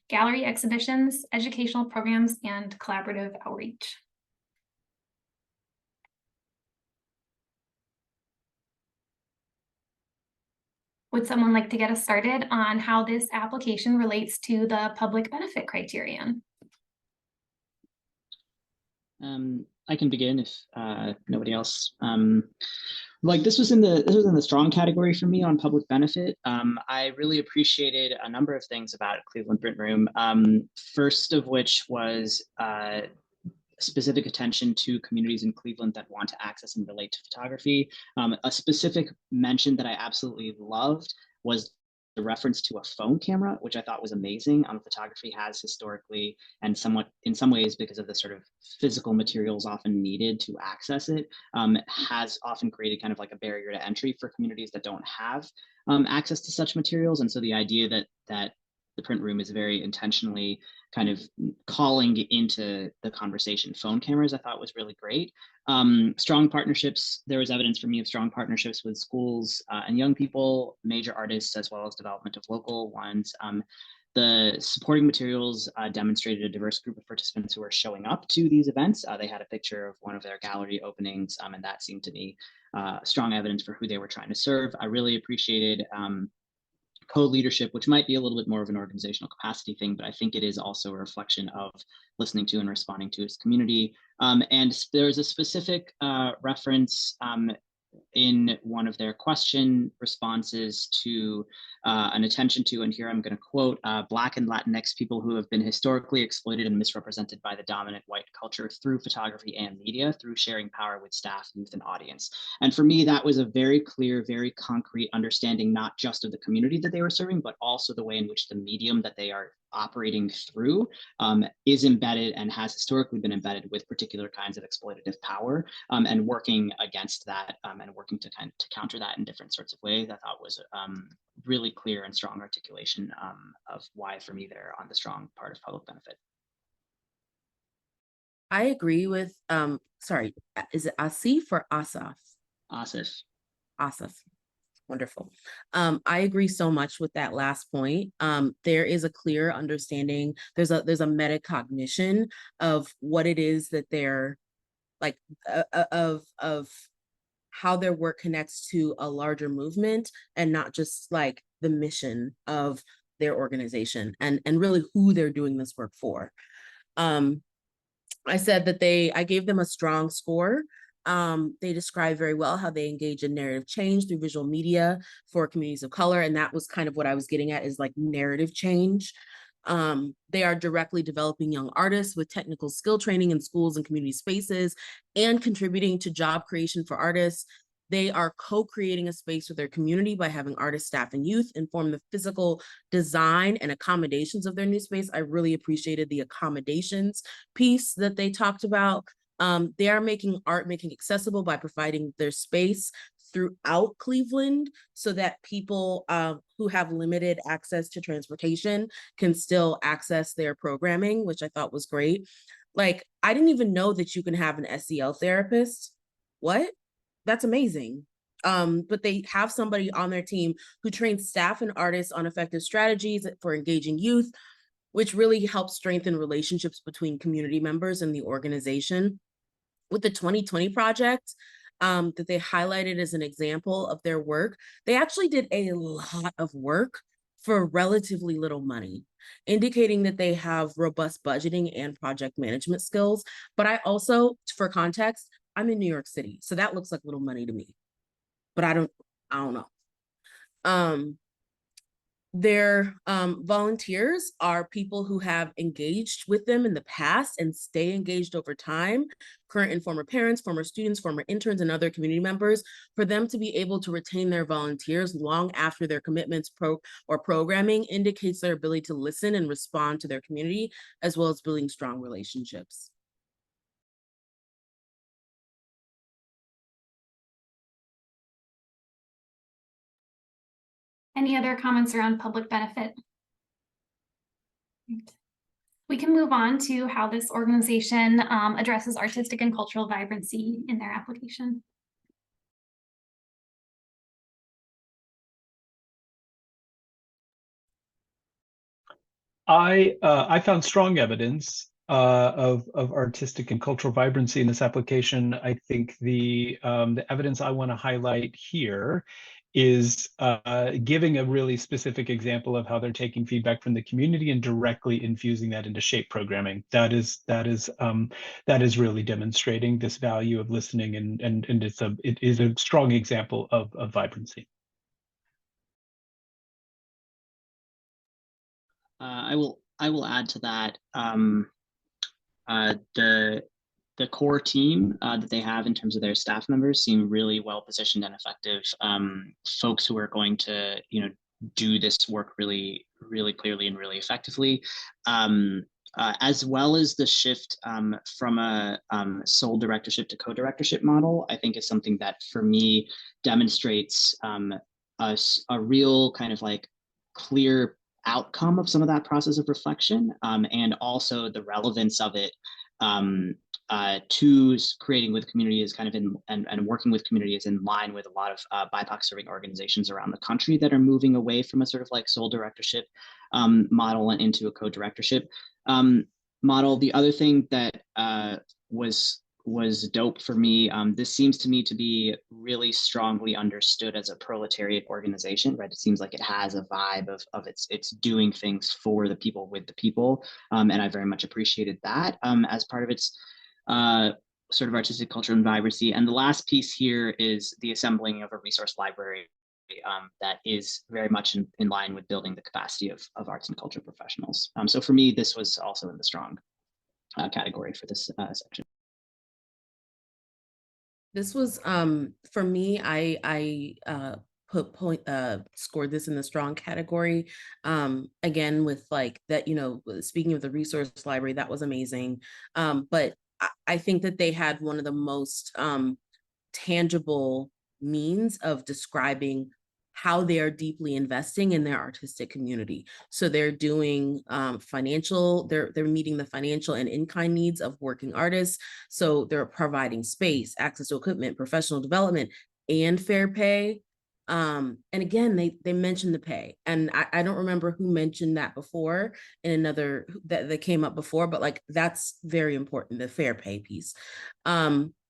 gallery exhibitions, educational programs, and collaborative outreach. Would someone like to get us started on how this application relates to the public benefit criterion? I can begin if nobody else. Like this was in the strong category for me on public benefit. I really appreciated a number of things about Cleveland Print Room. First of which was specific attention to communities in Cleveland that want to access and relate to photography. A specific mention that I absolutely loved was the reference to a phone camera, which I thought was amazing. Photography has historically, and somewhat in some ways because of the sort of physical materials often needed to access it, has often created kind of like a barrier to entry for communities that don't have access to such materials. And so the idea that the print room is very intentionally kind of calling into the conversation. Phone cameras, I thought, was really great. Strong partnerships. There was evidence for me of strong partnerships with schools and young people, major artists, as well as development of local ones. The supporting materials demonstrated a diverse group of participants who were showing up to these events. They had a picture of one of their gallery openings, and that seemed to me strong evidence for who they were trying to serve. I really appreciated co-leadership, which might be a little bit more of an organizational capacity thing, but I think it is also a reflection of listening to and responding to its community. And there's a specific reference in one of their question responses to an attention to, and here I'm going to quote, Black and Latinx people who have been historically exploited and misrepresented by the dominant white culture through photography and media, through sharing power with staff, youth, and audience. And for me, that was a very clear, very concrete understanding, not just of the community that they were serving, but also the way in which the medium that they are operating through is embedded and has historically been embedded with particular kinds of exploitative power, and working against that and working to counter that in different sorts of ways, I thought was really clear and strong articulation of why, for me, they're on the strong part of public benefit. I agree with, sorry, is it Asif or Asaf? Asif. Asaf. Wonderful. I agree so much with that last point. There is a clear understanding. There's a metacognition of what it is that they're like, of how their work connects to a larger movement and not just like the mission of their organization and really who they're doing this work for. I said that I gave them a strong score. They describe very well how they engage in narrative change through visual media for communities of color. And that was kind of what I was getting at, is like narrative change. They are directly developing young artists with technical skill training in schools and community spaces and contributing to job creation for artists. They are co-creating a space with their community by having artists, staff, and youth inform the physical design and accommodations of their new space. I really appreciated the accommodations piece that they talked about. They are making art accessible by providing their space throughout Cleveland so that people who have limited access to transportation can still access their programming, which I thought was great. Like, I didn't even know that you can have an SEL therapist. What? That's amazing. But they have somebody on their team who trains staff and artists on effective strategies for engaging youth, which really helps strengthen relationships between community members and the organization. With the 2020 project that they highlighted as an example of their work, they actually did a lot of work for relatively little money, indicating that they have robust budgeting and project management skills. But I also, for context, I'm in New York City, so that looks like little money to me, but I don't know. Their volunteers are people who have engaged with them in the past and stay engaged over time, current and former parents, former students, former interns, and other community members. For them to be able to retain their volunteers long after their commitments or programming indicates their ability to listen and respond to their community, as well as building strong relationships. Any other comments around public benefit? We can move on to how this organization addresses artistic and cultural vibrancy in their application. I found strong evidence of artistic and cultural vibrancy in this application. I think the evidence I want to highlight here is giving a really specific example of how they're taking feedback from the community and directly infusing that into shape programming. That is really demonstrating this value of listening, and it is a strong example of vibrancy. I will add to that the core team that they have in terms of their staff members seem really well positioned and effective. Folks who are going to do this work really clearly and really effectively. As well as the shift from a sole directorship to co-directorship model, I think is something that for me demonstrates a real kind of like clear outcome of some of that process of reflection, and also the relevance of it to creating with community is kind of in and working with community is in line with a lot of BIPOC serving organizations around the country that are moving away from a sort of like sole directorship model and into a co-directorship model. The other thing that was dope for me. This seems to me to be really strongly understood as a proletariat organization, right? It seems like it has a vibe of it's doing things for the people with the people, and I very much appreciated that as part of its sort of artistic culture and vibrancy. And the last piece here is the assembling of a resource library that is very much in line with building the capacity of arts and culture professionals. So for me, this was also in the strong category for this section. This was for me, I scored this in the strong category. Again, with like that, you know, speaking of the resource library, that was amazing. But I think that they had one of the most tangible means of describing how they are deeply investing in their artistic community. So they're doing they're meeting the financial and in-kind needs of working artists. So they're providing space, access to equipment, professional development, and fair pay. And again, they mentioned the pay. And I don't remember who mentioned that before in another that came up before, but like that's very important, the fair pay piece.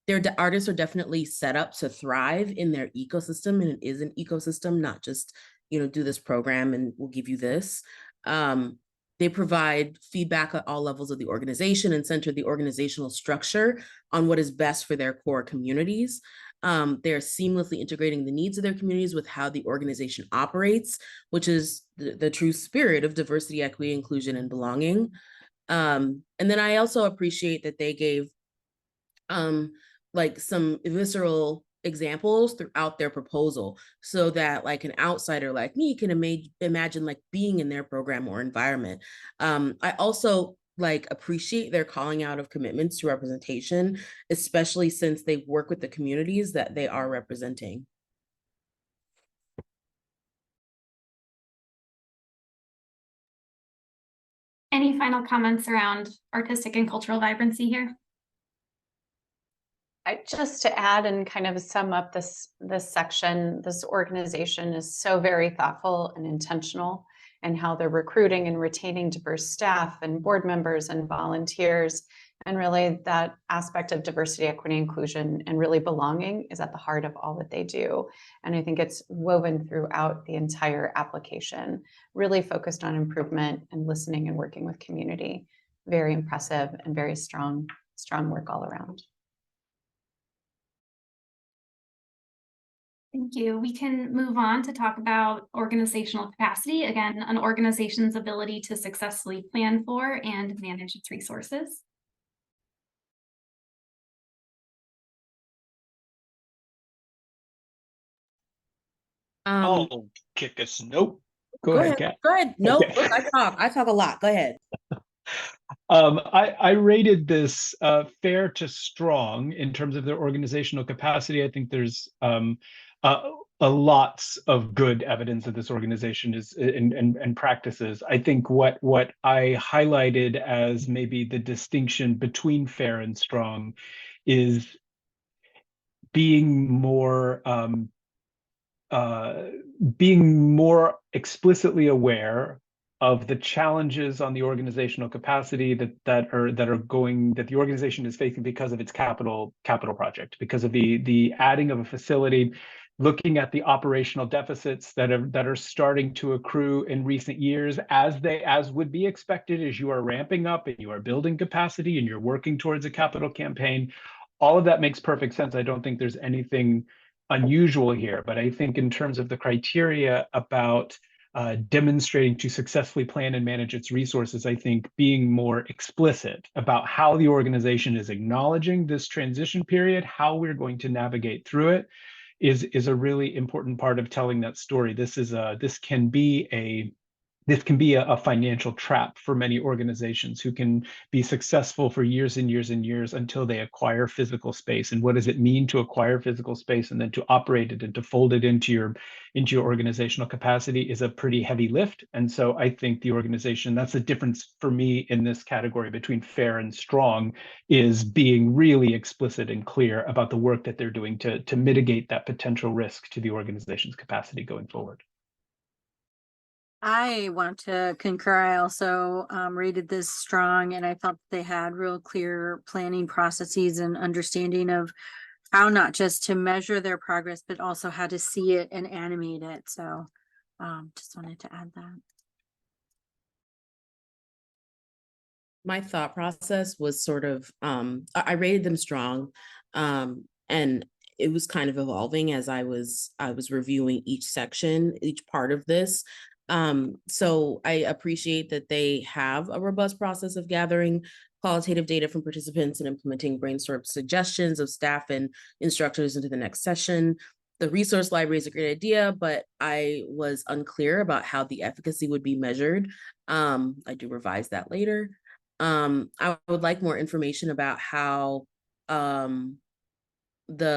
Their artists are definitely set up to thrive in their ecosystem, and it is an ecosystem, not just, you know, do this program and we'll give you this. They provide feedback at all levels of the organization and center the organizational structure on what is best for their core communities. They're seamlessly integrating the needs of their communities with how the organization operates, which is the true spirit of diversity, equity, inclusion, and belonging. And then I also appreciate that they gave like some visceral examples throughout their proposal so that like an outsider like me can imagine like being in their program or environment. I also like appreciate their calling out of commitments to representation, especially since they work with the communities that they are representing. Any final comments around artistic and cultural vibrancy here? Just to add and kind of sum up this section, this organization is so very thoughtful and intentional in how they're recruiting and retaining diverse staff and board members and volunteers. And really that aspect of diversity, equity, inclusion, and really belonging is at the heart of all that they do. And I think it's woven throughout the entire application, really focused on improvement and listening and working with community. Very impressive and very strong work all around. Thank you. We can move on to talk about organizational capacity. Again, an organization's ability to successfully plan for and manage its resources. I'll kick us. Nope. Go ahead, Kat. Go ahead. Nope. Okay. Look, I talk a lot. Go ahead. I rated this fair to strong in terms of their organizational capacity. I think there's a lots of good evidence that this organization is and practices. I think what I highlighted as maybe the distinction between fair and strong is being more explicitly aware of the challenges on the organizational capacity that the organization is facing because of its capital project, because of the adding of a facility, looking at the operational deficits that are starting to accrue in recent years, as would be expected as you are ramping up and you are building capacity and you're working towards a capital campaign. All of that makes perfect sense. I don't think there's anything unusual here, but I think in terms of the criteria about demonstrating to successfully plan and manage its resources, I think being more explicit about how the organization is acknowledging this transition period, how we're going to navigate through it, is a really important part of telling that story. This can be this can be a financial trap for many organizations who can be successful for years and years and years until they acquire physical space. And what does it mean to acquire physical space and then to operate it and to fold it into your organizational capacity is a pretty heavy lift. And so I think the organization, that's the difference for me in this category between fair and strong, is being really explicit and clear about the work that they're doing to mitigate that potential risk to the organization's capacity going forward. I want to concur. I also rated this strong, and I felt they had real clear planning processes and understanding of how not just to measure their progress, but also how to see it and animate it. So just wanted to add that. My thought process was sort of, I rated them strong, and it was kind of evolving as I was reviewing each section, each part of this. So I appreciate that they have a robust process of gathering qualitative data from participants and implementing brainstorm suggestions of staff and instructors into the next session. The resource library is a great idea, but I was unclear about how the efficacy would be measured. I do revise that later. I would like more information about how the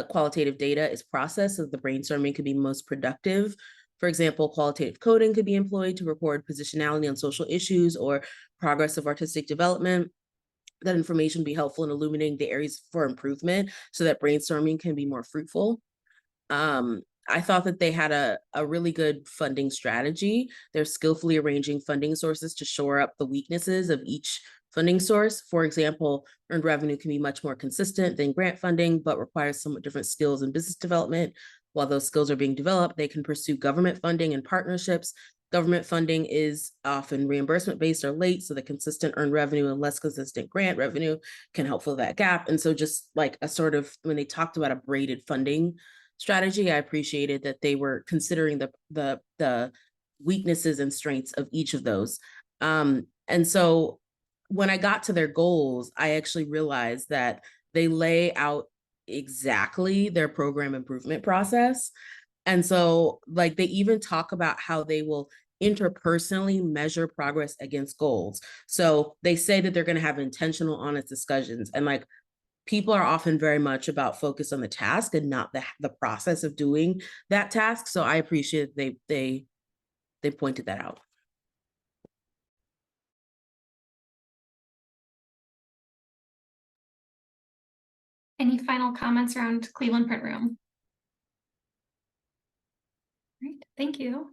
qualitative data is processed so that the brainstorming could be most productive. For example, qualitative coding could be employed to record positionality on social issues or progress of artistic development. That information be helpful in illuminating the areas for improvement so that brainstorming can be more fruitful. I thought that they had a really good funding strategy. They're skillfully arranging funding sources to shore up the weaknesses of each funding source. For example, earned revenue can be much more consistent than grant funding, but requires somewhat different skills in business development. While those skills are being developed, they can pursue government funding and partnerships. Government funding is often reimbursement based or late, so the consistent earned revenue and less consistent grant revenue can help fill that gap. And so just like a sort of, when they talked about a braided funding strategy, I appreciated that they were considering the weaknesses and strengths of each of those. And so when I got to their goals, I actually realized that they lay out exactly their program improvement process. And so like they even talk about how they will interpersonally measure progress against goals. So they say that they're going to have intentional, honest discussions. And like people are often very much about focus on the task and not the process of doing that task. So I appreciate they pointed that out. Any final comments around Cleveland Print Room? Great, thank you.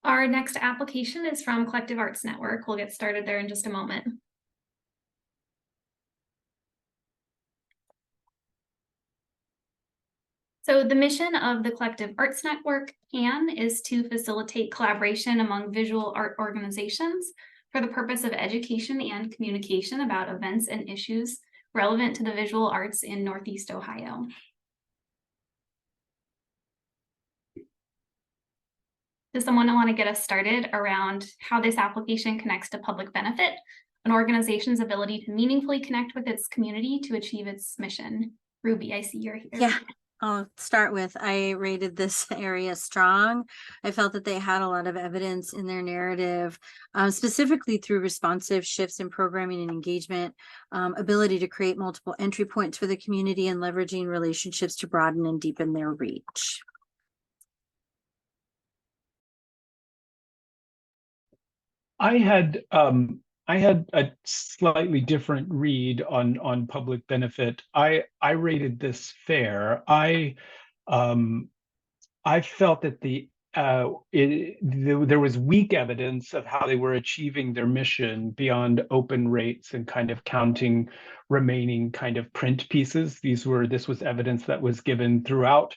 Our next application is from Collective Arts Network. We'll get started there in just a moment. So the mission of the Collective Arts Network, CAN, is to facilitate collaboration among visual art organizations for the purpose of education and communication about events and issues relevant to the visual arts in Northeast Ohio. Does someone want to get us started around how this application connects to public benefit, an organization's ability to meaningfully connect with its community to achieve its mission? Ruby, I see you're here. Yeah, I'll start with, I rated this area strong. I felt that they had a lot of evidence in their narrative, specifically through responsive shifts in programming and engagement, ability to create multiple entry points for the community, and leveraging relationships to broaden and deepen their reach. I had a slightly different read on public benefit. I rated this fair. I felt that there was weak evidence of how they were achieving their mission beyond open rates and kind of counting remaining kind of print pieces. This was evidence that was given throughout,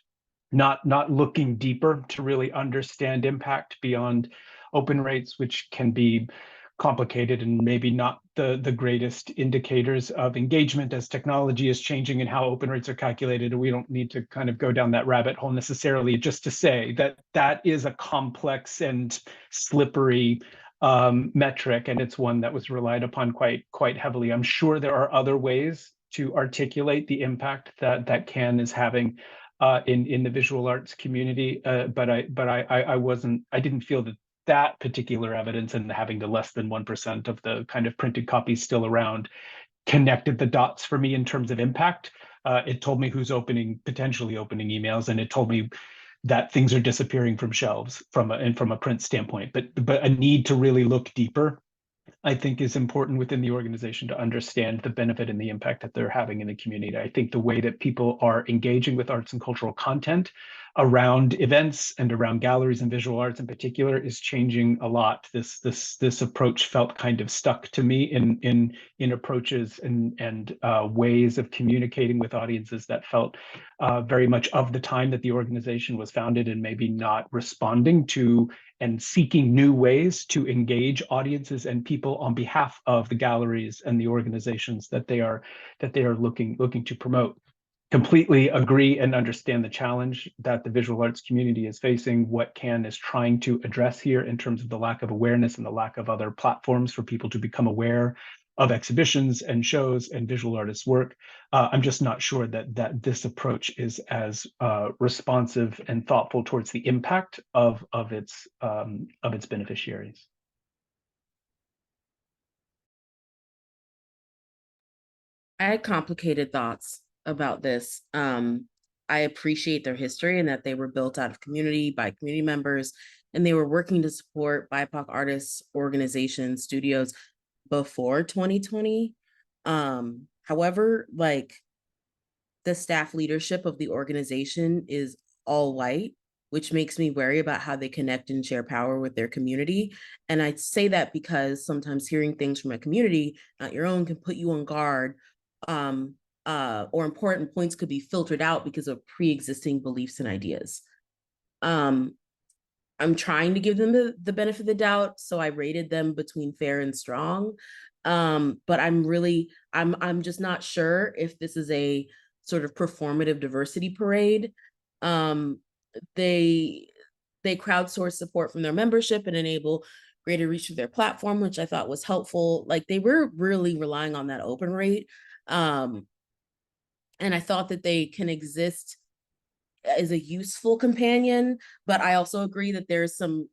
not looking deeper to really understand impact beyond open rates, which can be complicated and maybe not the greatest indicators of engagement as technology is changing and how open rates are calculated. And we don't need to kind of go down that rabbit hole necessarily, just to say that that is a complex and slippery metric, and it's one that was relied upon quite heavily. I'm sure there are other ways to articulate the impact that CAN is having in the visual arts community, but I didn't feel that that particular evidence and having the less than 1% of the kind of printed copies still around connected the dots for me in terms of impact. It told me who's potentially opening emails, and it told me that things are disappearing from shelves from a print standpoint. But a need to really look deeper, I think, is important within the organization to understand the benefit and the impact that they're having in the community. I think the way that people are engaging with arts and cultural content around events and around galleries and visual arts in particular is changing a lot. This approach felt kind of stuck to me in approaches and ways of communicating with audiences that felt very much of the time that the organization was founded, and maybe not responding to and seeking new ways to engage audiences and people on behalf of the galleries and the organizations that they are looking to promote. Completely agree and understand the challenge that the visual arts community is facing, what CAN is trying to address here in terms of the lack of awareness and the lack of other platforms for people to become aware of exhibitions and shows and visual artists' work. I'm just not sure that this approach is as responsive and thoughtful towards the impact of its beneficiaries. I had complicated thoughts about this. I appreciate their history and that they were built out of community by community members, and they were working to support BIPOC artists, organizations, studios before 2020. However, like, the staff leadership of the organization is all white, which makes me wary about how they connect and share power with their community. And I say that because sometimes hearing things from a community, not your own, can put you on guard, or important points could be filtered out because of pre-existing beliefs and ideas. I'm trying to give them the benefit of the doubt, so I rated them between fair and strong. But I'm just not sure if this is a sort of performative diversity parade. They crowdsource support from their membership and enable greater reach of their platform, which I thought was helpful. Like, they were really relying on that open rate. And I thought that they can exist as a useful companion, but I also agree that there's some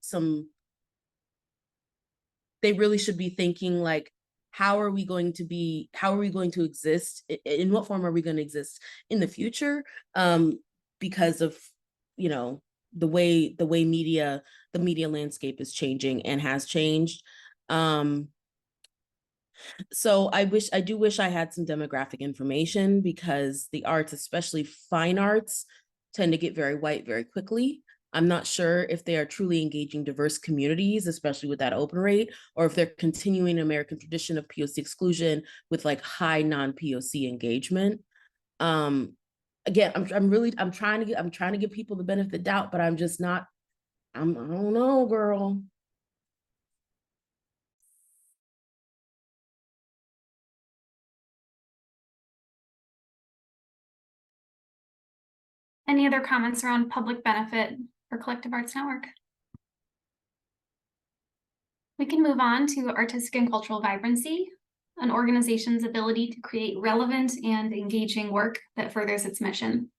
they really should be thinking, like, how are we going to exist? In what form are we going to exist in the future? Because of, the way the media landscape is changing and has changed. So I do wish I had some demographic information, because the arts, especially fine arts, tend to get very white very quickly. I'm not sure if they are truly engaging diverse communities, especially with that open rate, or if they're continuing an American tradition of POC exclusion with like high non-POC engagement. Again, I'm trying to give people the benefit of the doubt, but I don't know, girl. Any other comments around public benefit for Collective Arts Network? We can move on to artistic and cultural vibrancy, an organization's ability to create relevant and engaging work that furthers its mission.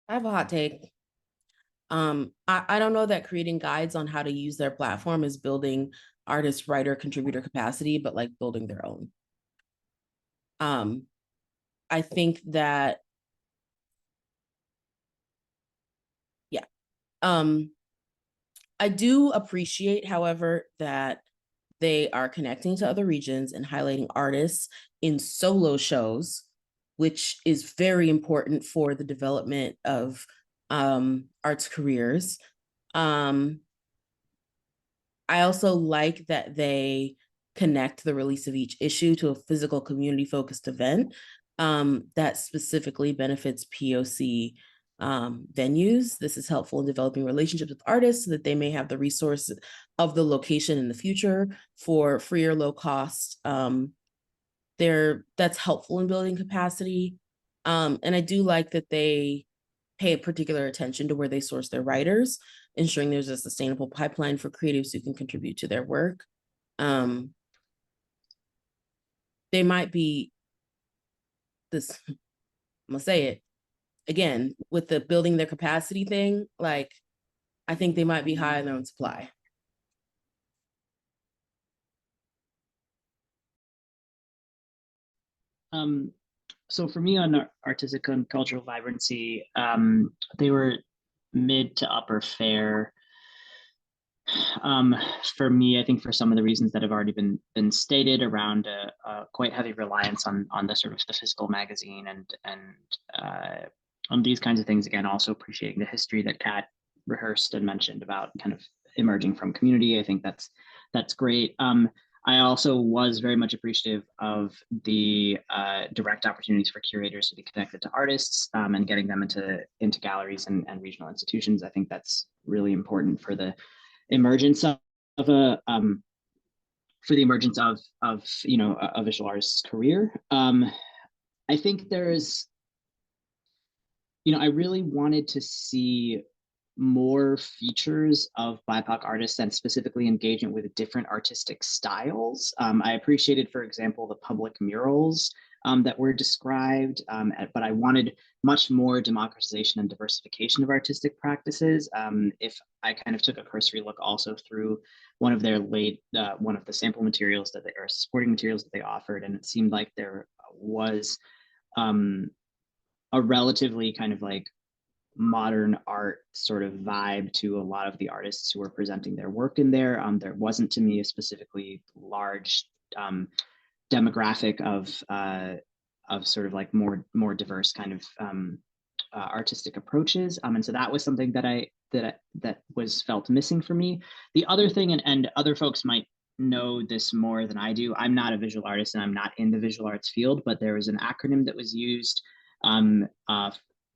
I have a hot take. I don't know that creating guides on how to use their platform is building artist, writer, contributor capacity, but like building their own. I think that, yeah. I do appreciate, however, that they are connecting to other regions and highlighting artists in solo shows, which is very important for the development of arts careers. I also like that they connect the release of each issue to a physical community-focused event that specifically benefits POC venues. This is helpful in developing relationships with artists so that they may have the resource of the location in the future for free or low cost. That's helpful in building capacity. And I do like that they pay particular attention to where they source their writers, ensuring there's a sustainable pipeline for creatives who can contribute to their work. They might be I'm gonna say it again with the building their capacity thing. Like, I think they might be high in their own supply. So for me on artistic and cultural vibrancy, they were mid to upper fair. For me, I think for some of the reasons that have already been stated around a quite heavy reliance on the sort of the physical magazine and on these kinds of things. Again, also appreciating the history that Kat rehearsed and mentioned about kind of emerging from community. I think that's great. I also was very much appreciative of the direct opportunities for curators to be connected to artists and getting them into galleries and regional institutions. I think that's really important for the emergence of a for the emergence of a visual artist's career. I think there's, I really wanted to see more features of BIPOC artists and specifically engagement with different artistic styles. I appreciated, for example, the public murals that were described, but I wanted much more democratization and diversification of artistic practices. If I kind of took a cursory look also through one of the sample materials or supporting materials that they offered, and it seemed like there was a relatively kind of like modern art sort of vibe to a lot of the artists who were presenting their work in there. There wasn't, to me, a specifically large demographic of sort of like more diverse kind of artistic approaches, and so that was something that was felt missing for me. The other thing, and other folks might know this more than I do. I'm not a visual artist and I'm not in the visual arts field, but there was an acronym that was used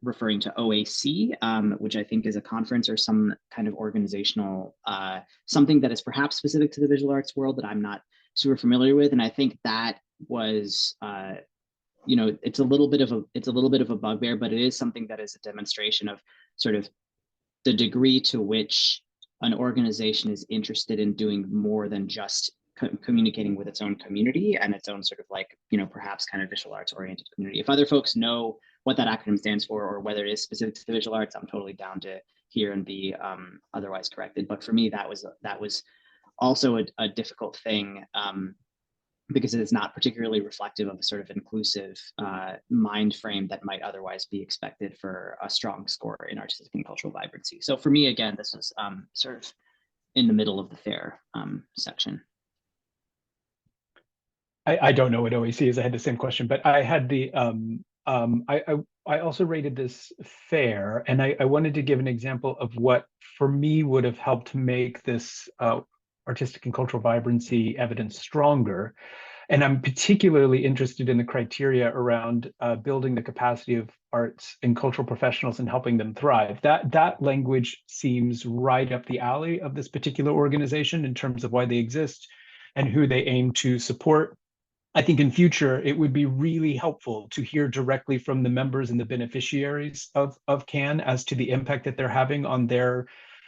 referring to OAC, which I think is a conference or some kind of organizational, something that is perhaps specific to the visual arts world that I'm not super familiar with. And I think that was, it's a little bit of a bugbear, but it is something that is a demonstration of sort of the degree to which an organization is interested in doing more than just communicating with its own community and its own sort of like, perhaps kind of visual arts oriented community. If other folks know what that acronym stands for or whether it is specific to the visual arts, I'm totally down to hear and be otherwise corrected. But for me, that was also a difficult thing because it is not particularly reflective of a sort of inclusive mind frame that might otherwise be expected for a strong score in artistic and cultural vibrancy. So for me, again, this was sort of in the middle of the fair section. I don't know what OAC is. I had the same question, but I had the I also rated this fair, and I wanted to give an example of what for me would have helped make this artistic and cultural vibrancy evidence stronger. And I'm particularly interested in the criteria around building the capacity of arts and cultural professionals and helping them thrive. That language seems right up the alley of this particular organization in terms of why they exist and who they aim to support. I think in future, it would be really helpful to hear directly from the members and the beneficiaries of CAN as to the impact that they're having on their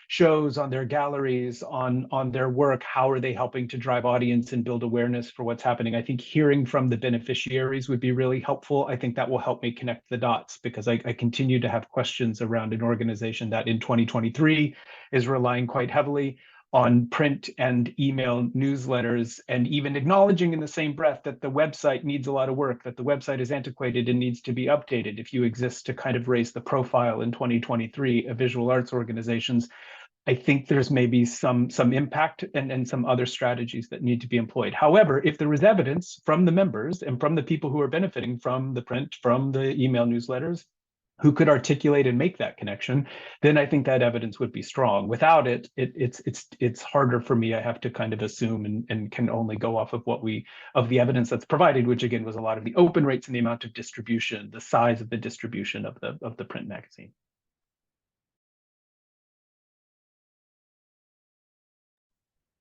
shows, on their galleries, on their work. How are they helping to drive audience and build awareness for what's happening? I think hearing from the beneficiaries would be really helpful. I think that will help me connect the dots because I continue to have questions around an organization that in 2023 is relying quite heavily on print and email newsletters, and even acknowledging in the same breath that the website needs a lot of work, that the website is antiquated and needs to be updated. If you exist to kind of raise the profile in 2023 of visual arts organizations, I think there's maybe some impact and some other strategies that need to be employed. However, if there is evidence from the members and from the people who are benefiting from the print, from the email newsletters, who could articulate and make that connection, then I think that evidence would be strong. Without it, it's harder for me. I have to kind of assume and can only go off of the evidence that's provided, which again was a lot of the open rates and the amount of distribution, the size of the distribution of the print magazine.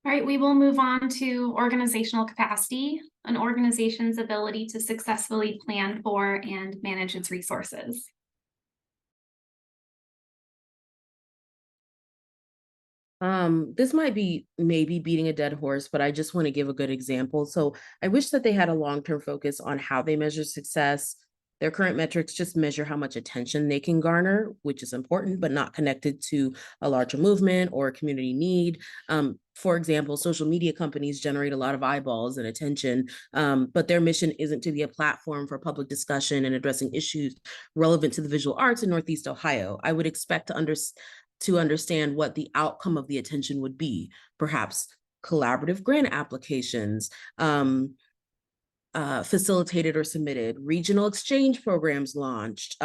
All right, we will move on to organizational capacity, an organization's ability to successfully plan for and manage its resources. This might be maybe beating a dead horse, but I just want to give a good example. So I wish that they had a long-term focus on how they measure success, Their current metrics just measure how much attention they can garner, which is important, but not connected to a larger movement or a community need. For example, social media companies generate a lot of eyeballs and attention, but their mission isn't to be a platform for public discussion and addressing issues relevant to the visual arts in Northeast Ohio. I would expect to understand what the outcome of the attention would be, perhaps collaborative grant applications, facilitated or submitted, regional exchange programs launched,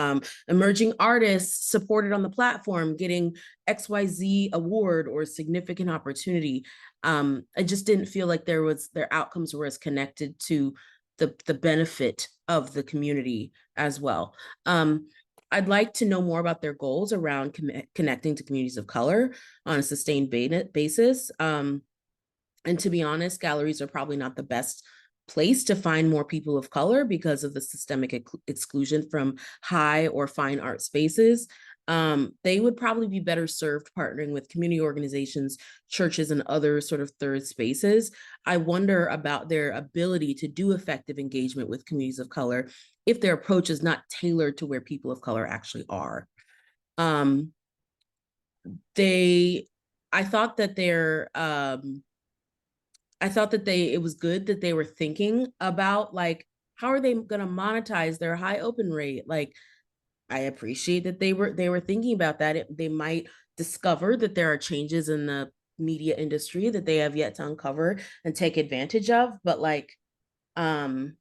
emerging artists supported on the platform getting XYZ award or significant opportunity. I just didn't feel like their outcomes were as connected to the benefit of the community as well. I'd like to know more about their goals around connecting to communities of color on a sustained basis. And to be honest, galleries are probably not the best place to find more people of color because of the systemic exclusion from high or fine art spaces. They would probably be better served partnering with community organizations, churches, and other sort of third spaces. I wonder about their ability to do effective engagement with communities of color if their approach is not tailored to where people of color actually are. It was good that they were thinking about, like, how are they going to monetize their high open rate? Like, I appreciate that they were thinking about that. They might discover that there are changes in the media industry that they have yet to uncover and take advantage of. But like, again,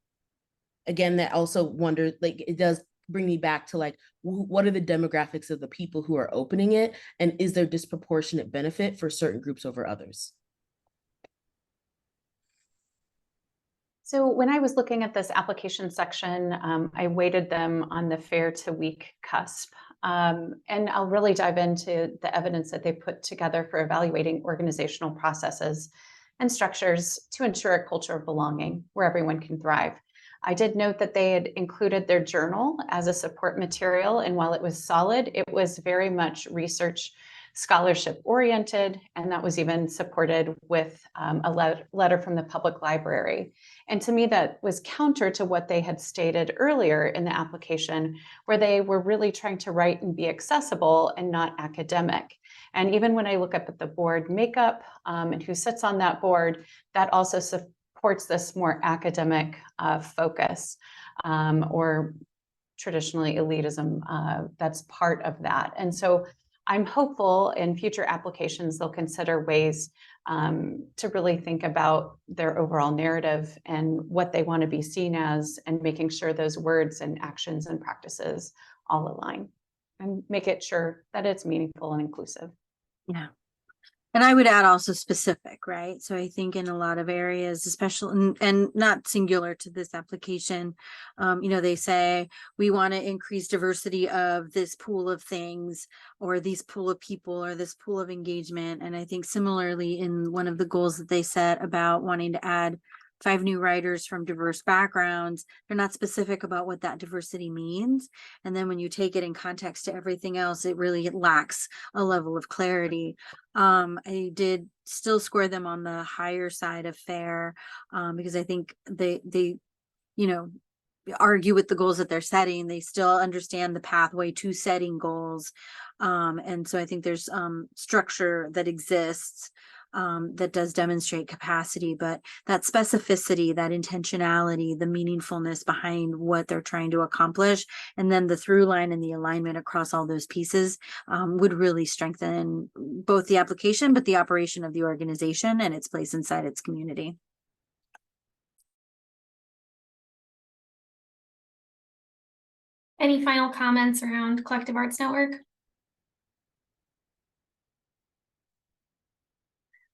that also wonders, like, it does bring me back to like, what are the demographics of the people who are opening it? And is there disproportionate benefit for certain groups over others? So when I was looking at this application section, I weighted them on the fair to weak cusp. And I'll really dive into the evidence that they put together for evaluating organizational processes and structures to ensure a culture of belonging where everyone can thrive. I did note that they had included their journal as a support material, and while it was solid, it was very much research scholarship oriented, and that was even supported with a letter from the public library. And to me, that was counter to what they had stated earlier in the application, where they were really trying to write and be accessible and not academic. And even when I look up at the board makeup and who sits on that board, that also supports this more academic focus or traditionally elitism that's part of that. And so I'm hopeful in future applications they'll consider ways to really think about their overall narrative and what they want to be seen as, and making sure those words and actions and practices all align, and make it sure that it's meaningful and inclusive. Yeah. And I would add also specific, right? So I think in a lot of areas, especially and not singular to this application, they say we want to increase diversity of this pool of things or these pool of people or this pool of engagement. And I think similarly in one of the goals that they set about wanting to add 5 new writers from diverse backgrounds, they're not specific about what that diversity means. And then when you take it in context to everything else, it really lacks a level of clarity. I did still score them on the higher side of fair because I think they argue with the goals that they're setting. They still understand the pathway to setting goals. And so I think there's structure that exists that does demonstrate capacity, but that specificity, that intentionality, the meaningfulness behind what they're trying to accomplish, and then the through line and the alignment across all those pieces would really strengthen both the application, but the operation of the organization and its place inside its community. Any final comments around Collective Arts Network?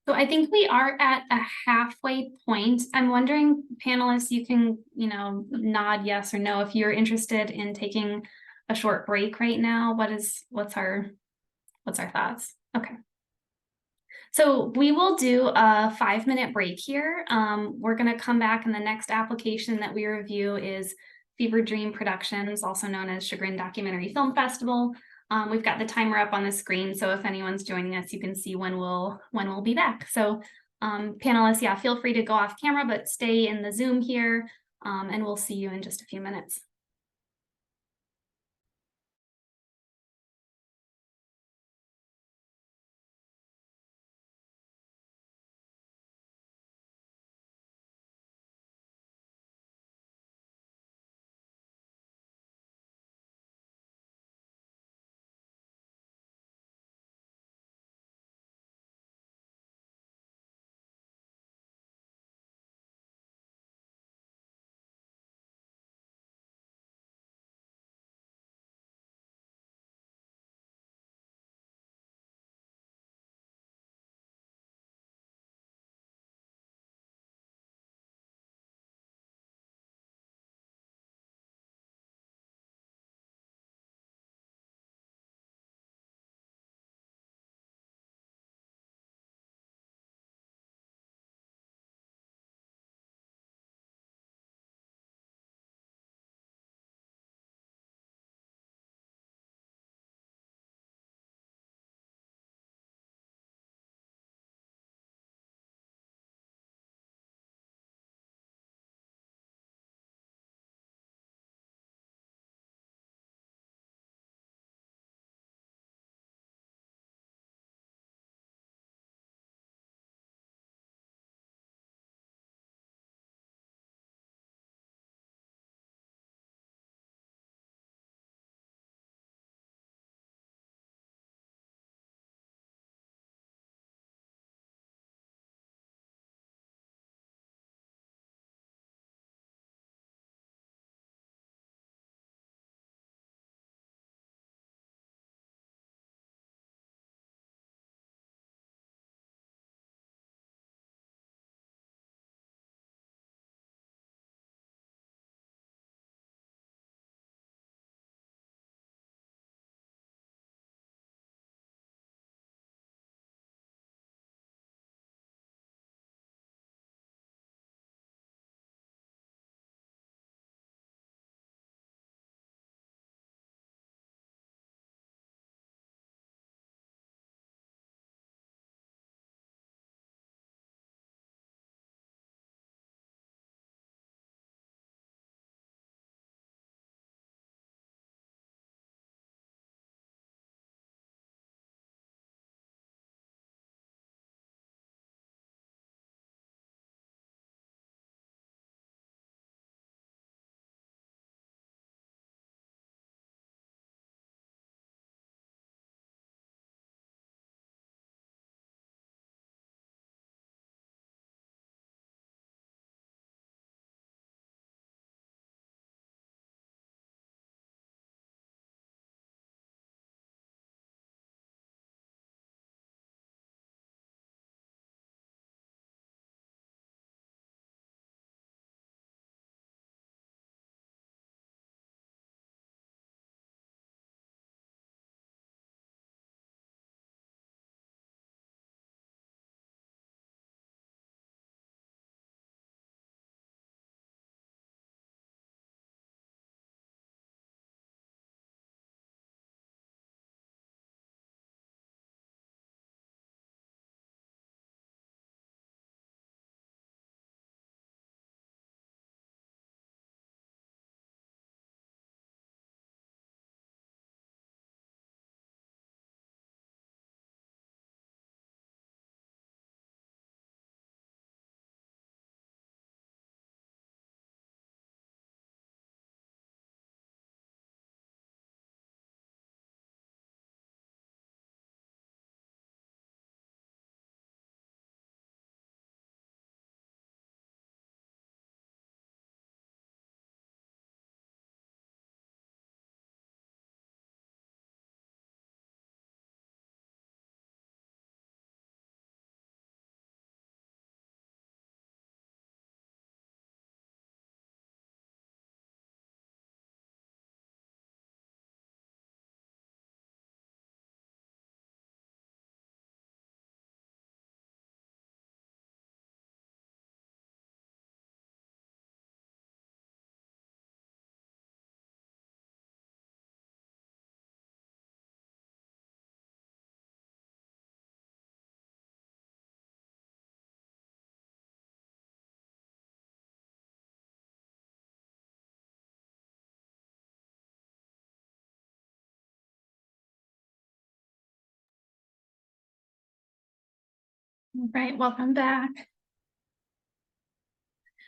So I think we are at a halfway point. I'm wondering, panelists, you can, nod yes or no if you're interested in taking a short break right now. What's our thoughts? Okay. So we will do a 5-minute break here. We're going to come back, and the next application that we review is Fever Dream Productions, also known as Chagrin Documentary Film Festival. We've got the timer up on the screen, so if anyone's joining us, you can see when we'll be back. So panelists, yeah, feel free to go off camera, but stay in the Zoom here, and we'll see you in just a few minutes. All right, welcome back.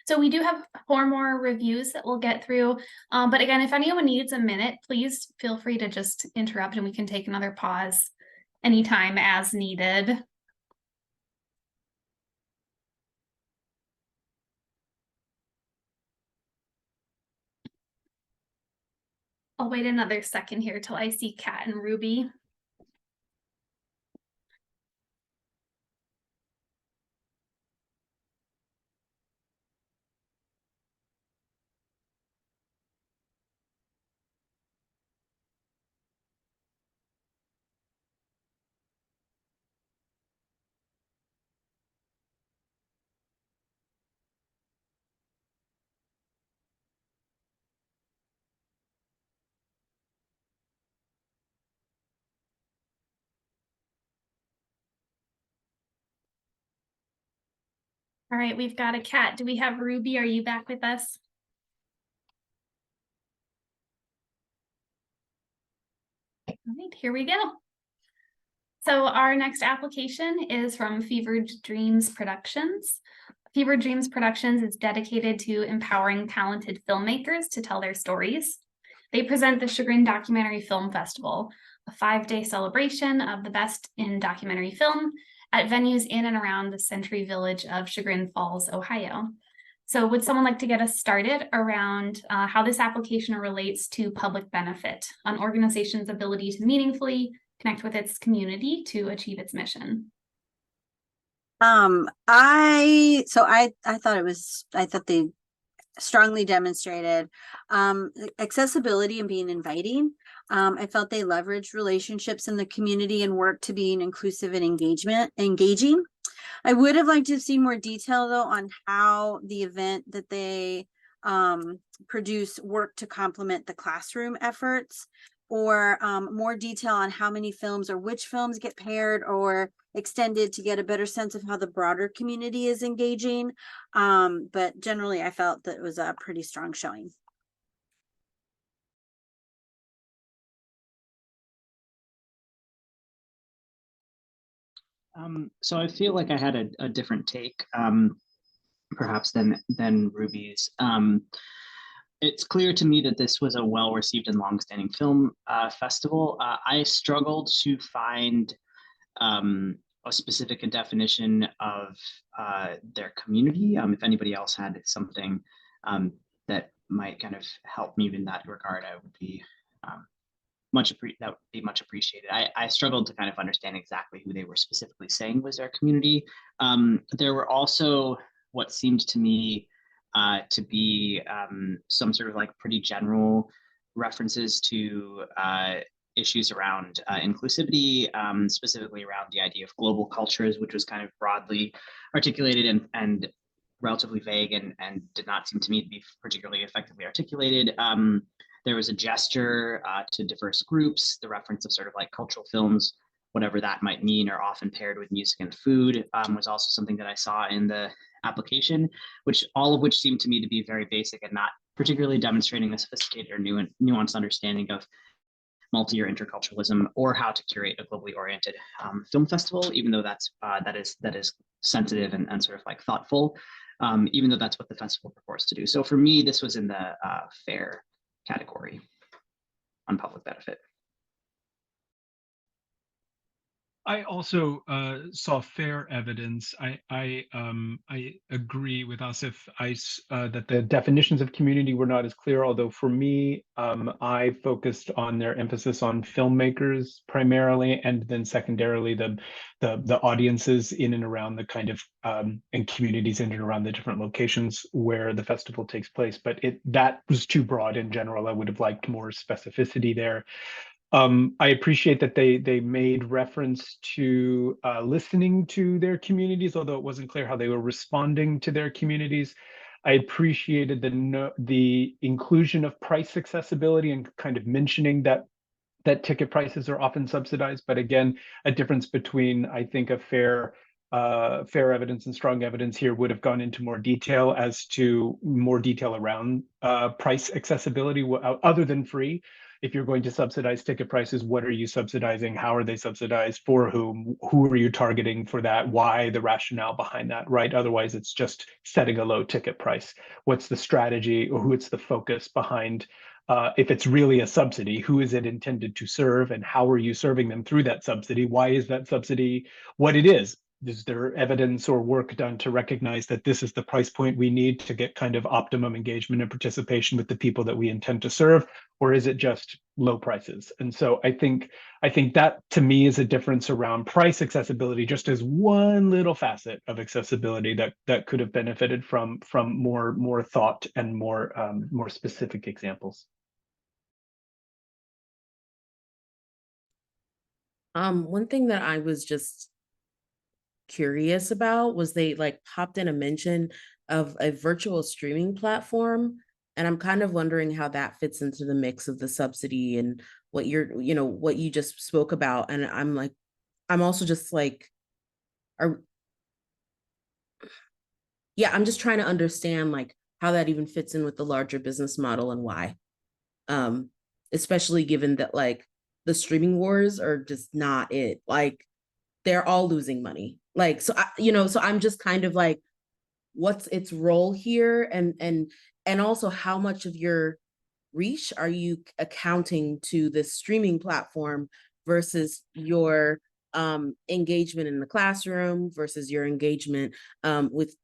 So we do have 4 more reviews that we'll get through. But again, if anyone needs a minute, please feel free to just interrupt and we can take another pause anytime as needed. I'll wait another second here till I see Kat and Ruby. All right, we've got a Kat. Do we have Ruby? Are you back with us? All right, here we go. So our next application is from Fevered Dreams Productions. Fevered Dreams Productions is dedicated to empowering talented filmmakers to tell their stories. They present the Chagrin Documentary Film Festival, a 5-day celebration of the best in documentary film at venues in and around the Century Village of Chagrin Falls, Ohio. So would someone like to get us started around how this application relates to public benefit, an organization's ability to meaningfully connect with its community to achieve its mission? I thought they strongly demonstrated accessibility and being inviting. I felt they leveraged relationships in the community and worked to being inclusive and engaging. I would have liked to have seen more detail though on how the event that they produce work to complement the classroom efforts, or more detail on how many films or which films get paired or extended to get a better sense of how the broader community is engaging. But generally, I felt that it was a pretty strong showing. So I feel like I had a different take, perhaps than Ruby's. It's clear to me that this was a well-received and long-standing film festival. I struggled to find a specific definition of their community. If anybody else had something that might kind of help me in that regard, I would be that would be much appreciated. I struggled to kind of understand exactly who they were specifically saying was their community. There were also what seemed to me to be some sort of like pretty general references to issues around inclusivity, specifically around the idea of global cultures, which was kind of broadly articulated and relatively vague and did not seem to me to be particularly effectively articulated. There was a gesture to diverse groups. The reference of sort of like cultural films, whatever that might mean, are often paired with music and food, was also something that I saw in the application, all of which seemed to me to be very basic and not particularly demonstrating a sophisticated or nuanced understanding of multi-year interculturalism or how to curate a globally oriented film festival, even though that is sensitive and sort of like thoughtful, even though that's what the festival purports to do. So for me, this was in the fair category on public benefit. I also saw fair evidence. I agree with Asif that the definitions of community were not as clear. Although for me, I focused on their emphasis on filmmakers primarily, and then secondarily the audiences in and around the kind of and communities in and around the different locations where the festival takes place. But that was too broad in general. I would have liked more specificity there. I appreciate that they made reference to listening to their communities, although it wasn't clear how they were responding to their communities. I appreciated the inclusion of price accessibility and kind of mentioning that ticket prices are often subsidized. But again, a difference between, I think, a fair evidence and strong evidence here would have gone into more detail as to more detail around price accessibility other than free. if you're going to subsidize ticket prices, what are you subsidizing? How are they subsidized? For whom? Who are you targeting for that? Why the rationale behind that, right? Otherwise, it's just setting a low ticket price. What's the strategy, or what's the focus behind? If it's really a subsidy, who is it intended to serve, and how are you serving them through that subsidy? Why is that subsidy what it is? Is there evidence or work done to recognize that this is the price point we need to get kind of optimum engagement and participation with the people that we intend to serve? Or is it just low prices? And so I think that, to me, is a difference around price accessibility, just as one little facet of accessibility that could have benefited from more thought and more specific examples. One thing that I was just curious about was they like popped in a mention of a virtual streaming platform, and I'm kind of wondering how that fits into the mix of the subsidy and what what you just spoke about. And I'm also just like, I'm just trying to understand like how that even fits in with the larger business model and why. Especially given that like the streaming wars are just not it. Like they're all losing money. Like, so so I'm just kind of like, what's its role here? And also how much of your reach are you accounting to this streaming platform versus your engagement in the classroom versus your engagement with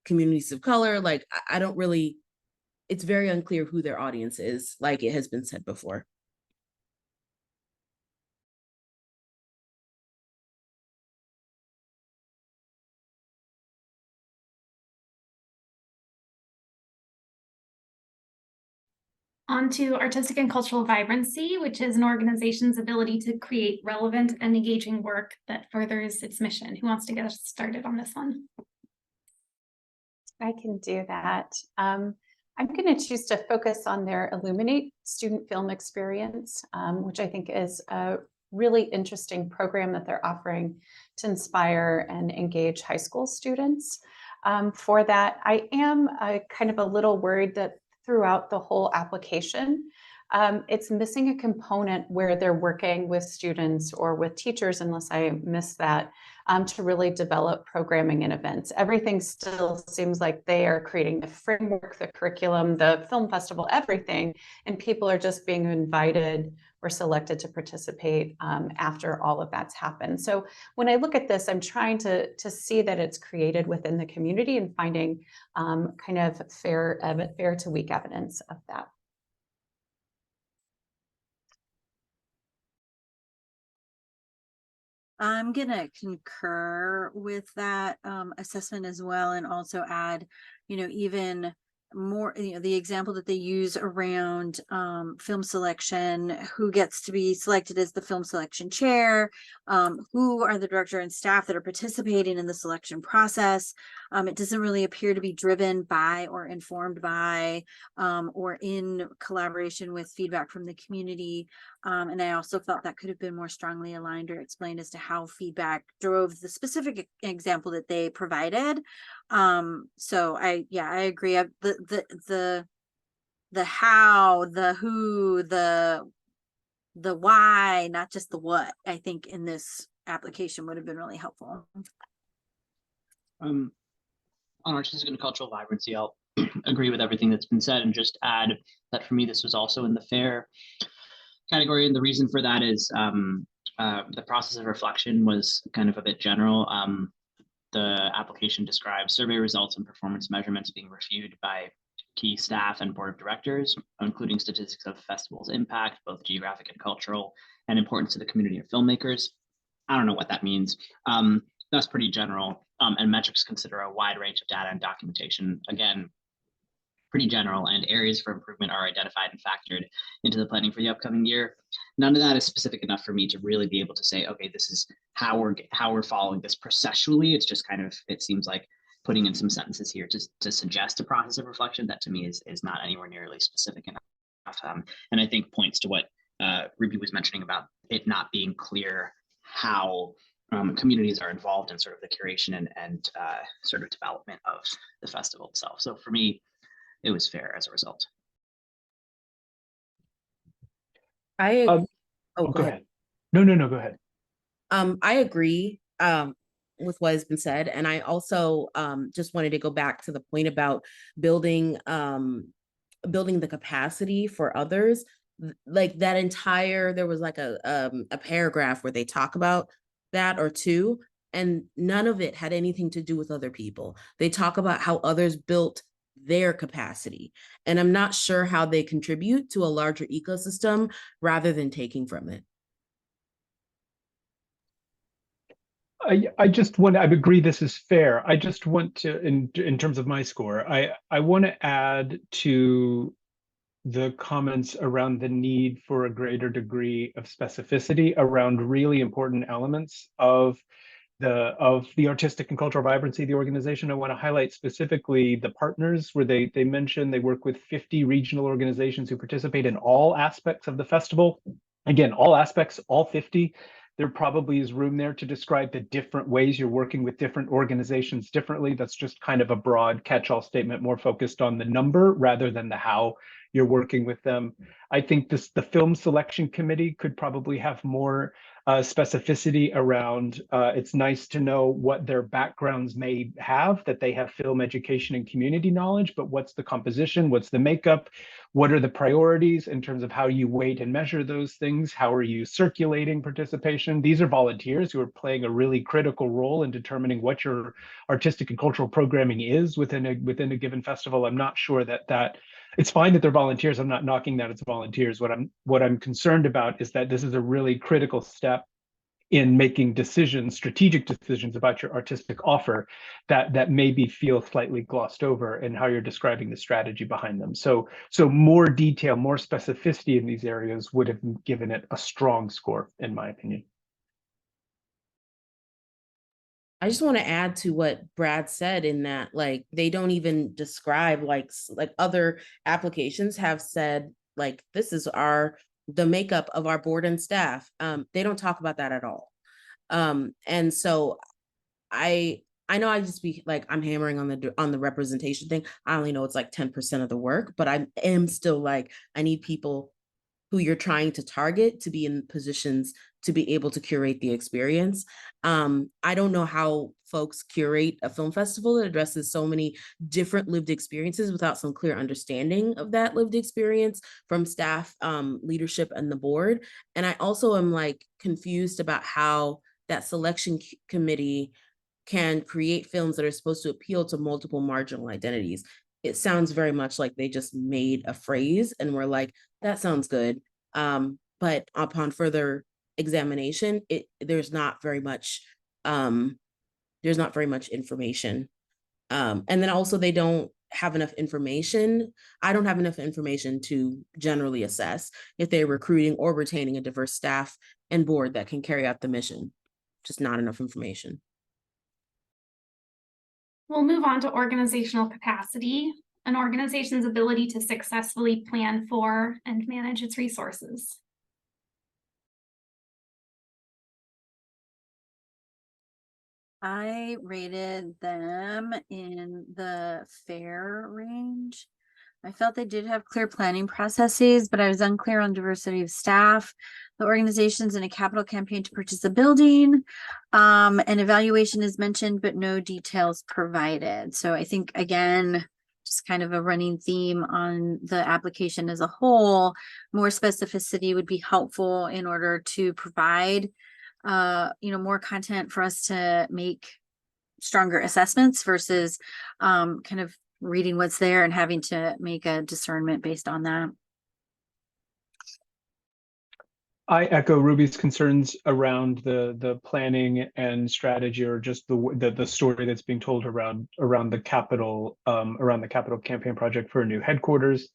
communities of color? Like, I don't really, it's very unclear who their audience is, like it has been said before. On to artistic and cultural vibrancy, which is an organization's ability to create relevant and engaging work that furthers its mission. Who wants to get us started on this one? I can do that. I'm going to choose to focus on their Illuminate student film experience, which I think is a really interesting program that they're offering to inspire and engage high school students. For that, I am kind of a little worried that throughout the whole application, it's missing a component where they're working with students or with teachers, unless I missed that, to really develop programming and events. Everything still seems like they are creating the framework, the curriculum, the film festival, everything, and people are just being invited or selected to participate after all of that's happened. So when I look at this, I'm trying to see that it's created within the community and finding kind of fair to weak evidence of that. I'm gonna concur with that assessment as well, and also add, even more, the example that they use around film selection, who gets to be selected as the film selection chair, who are the director and staff that are participating in the selection process. It doesn't really appear to be driven by or informed by or in collaboration with feedback from the community. And I also felt that could have been more strongly aligned or explained as to how feedback drove the specific example that they provided. So I agree. The how, the who, the why, not just the what, I think in this application would have been really helpful. On artistic and cultural vibrancy, I'll agree with everything that's been said and just add that for me, this was also in the fair category. And the reason for that is the process of reflection was kind of a bit general. The application describes survey results and performance measurements being reviewed by key staff and board of directors, including statistics of festivals' impact, both geographic and cultural, and importance to the community of filmmakers. I don't know what that means. That's pretty general. And metrics consider a wide range of data and documentation. Again, pretty general, and areas for improvement are identified and factored into the planning for the upcoming year. None of that is specific enough for me to really be able to say, okay, this is how we're following this processually. It's just kind of, it seems like putting in some sentences here to suggest a process of reflection that to me is not anywhere nearly specific enough. And I think points to what Ruby was mentioning about it not being clear how communities are involved in sort of the curation and sort of development of the festival itself. So for me, it was fair as a result. I, Um, oh, oh, go ahead. No, go ahead. I agree with what has been said, and I also just wanted to go back to the point about building building the capacity for others. Like that entire, there was like a paragraph where they talk about that or two, and none of it had anything to do with other people. They talk about how others built their capacity, and I'm not sure how they contribute to a larger ecosystem rather than taking from it. I just want, I agree this is fair. I just want to, in terms of my score, I want to add to the comments around the need for a greater degree of specificity around really important elements of the artistic and cultural vibrancy of the organization. I want to highlight specifically the partners, where they mention they work with 50 regional organizations who participate in all aspects of the festival. Again, all aspects, all 50. There probably is room there to describe the different ways you're working with different organizations differently. That's just kind of a broad catch-all statement, more focused on the number rather than the how you're working with them. I think the film selection committee could probably have more specificity around, it's nice to know what their backgrounds may have, that they have film education and community knowledge, but what's the composition, what's the makeup, what are the priorities in terms of how you weight and measure those things, how are you circulating participation? These are volunteers who are playing a really critical role in determining what your artistic and cultural programming is within a given festival. I'm not sure that it's fine that they're volunteers. I'm not knocking that it's volunteers. What I'm concerned about is that this is a really critical step in making decisions, strategic decisions about your artistic offer that maybe feel slightly glossed over in how you're describing the strategy behind them. So more detail, more specificity in these areas would have given it a strong score, in my opinion. I just want to add to what Brad said in that, like, they don't even describe like other applications have said, like, this is the makeup of our board and staff. They don't talk about that at all. And so I know I just be like, I'm hammering on the representation thing. I only know it's like 10% of the work, but I am still like, I need people who you're trying to target to be in positions to be able to curate the experience. I don't know how folks curate a film festival that addresses so many different lived experiences without some clear understanding of that lived experience from staff, leadership, and the board. And I also am like confused about how that selection committee can create films that are supposed to appeal to multiple marginal identities. It sounds very much like they just made a phrase and were like, that sounds good. But upon further examination, there's not very much information. And then also they don't have enough information. I don't have enough information to generally assess if they're recruiting or retaining a diverse staff and board that can carry out the mission. Just not enough information. We'll move on to organizational capacity, an organization's ability to successfully plan for and manage its resources. I rated them in the fair range. I felt they did have clear planning processes, but I was unclear on diversity of staff, the organizations in a capital campaign to purchase a building. An evaluation is mentioned, but no details provided. So I think, again, just kind of a running theme on the application as a whole, more specificity would be helpful in order to provide more content for us to make stronger assessments versus kind of reading what's there and having to make a discernment based on that. I echo Ruby's concerns around the planning and strategy, or just the story that's being told around the capital campaign project for a new headquarters.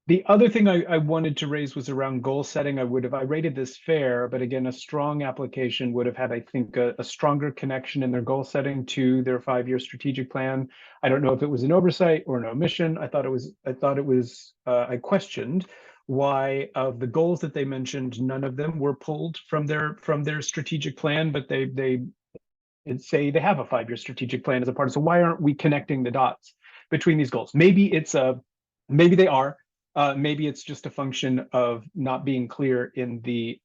The other thing I wanted to raise was around goal setting. I rated this fair, but again, a strong application would have had, I think, a stronger connection in their goal setting to their 5-year strategic plan. I don't know if it was an oversight or an omission. I questioned why of the goals that they mentioned, none of them were pulled from their strategic plan, but they say they have a 5-year strategic plan as a part of. So why aren't we connecting the dots between these goals? Maybe they are. maybe it's just a function of not being clear in the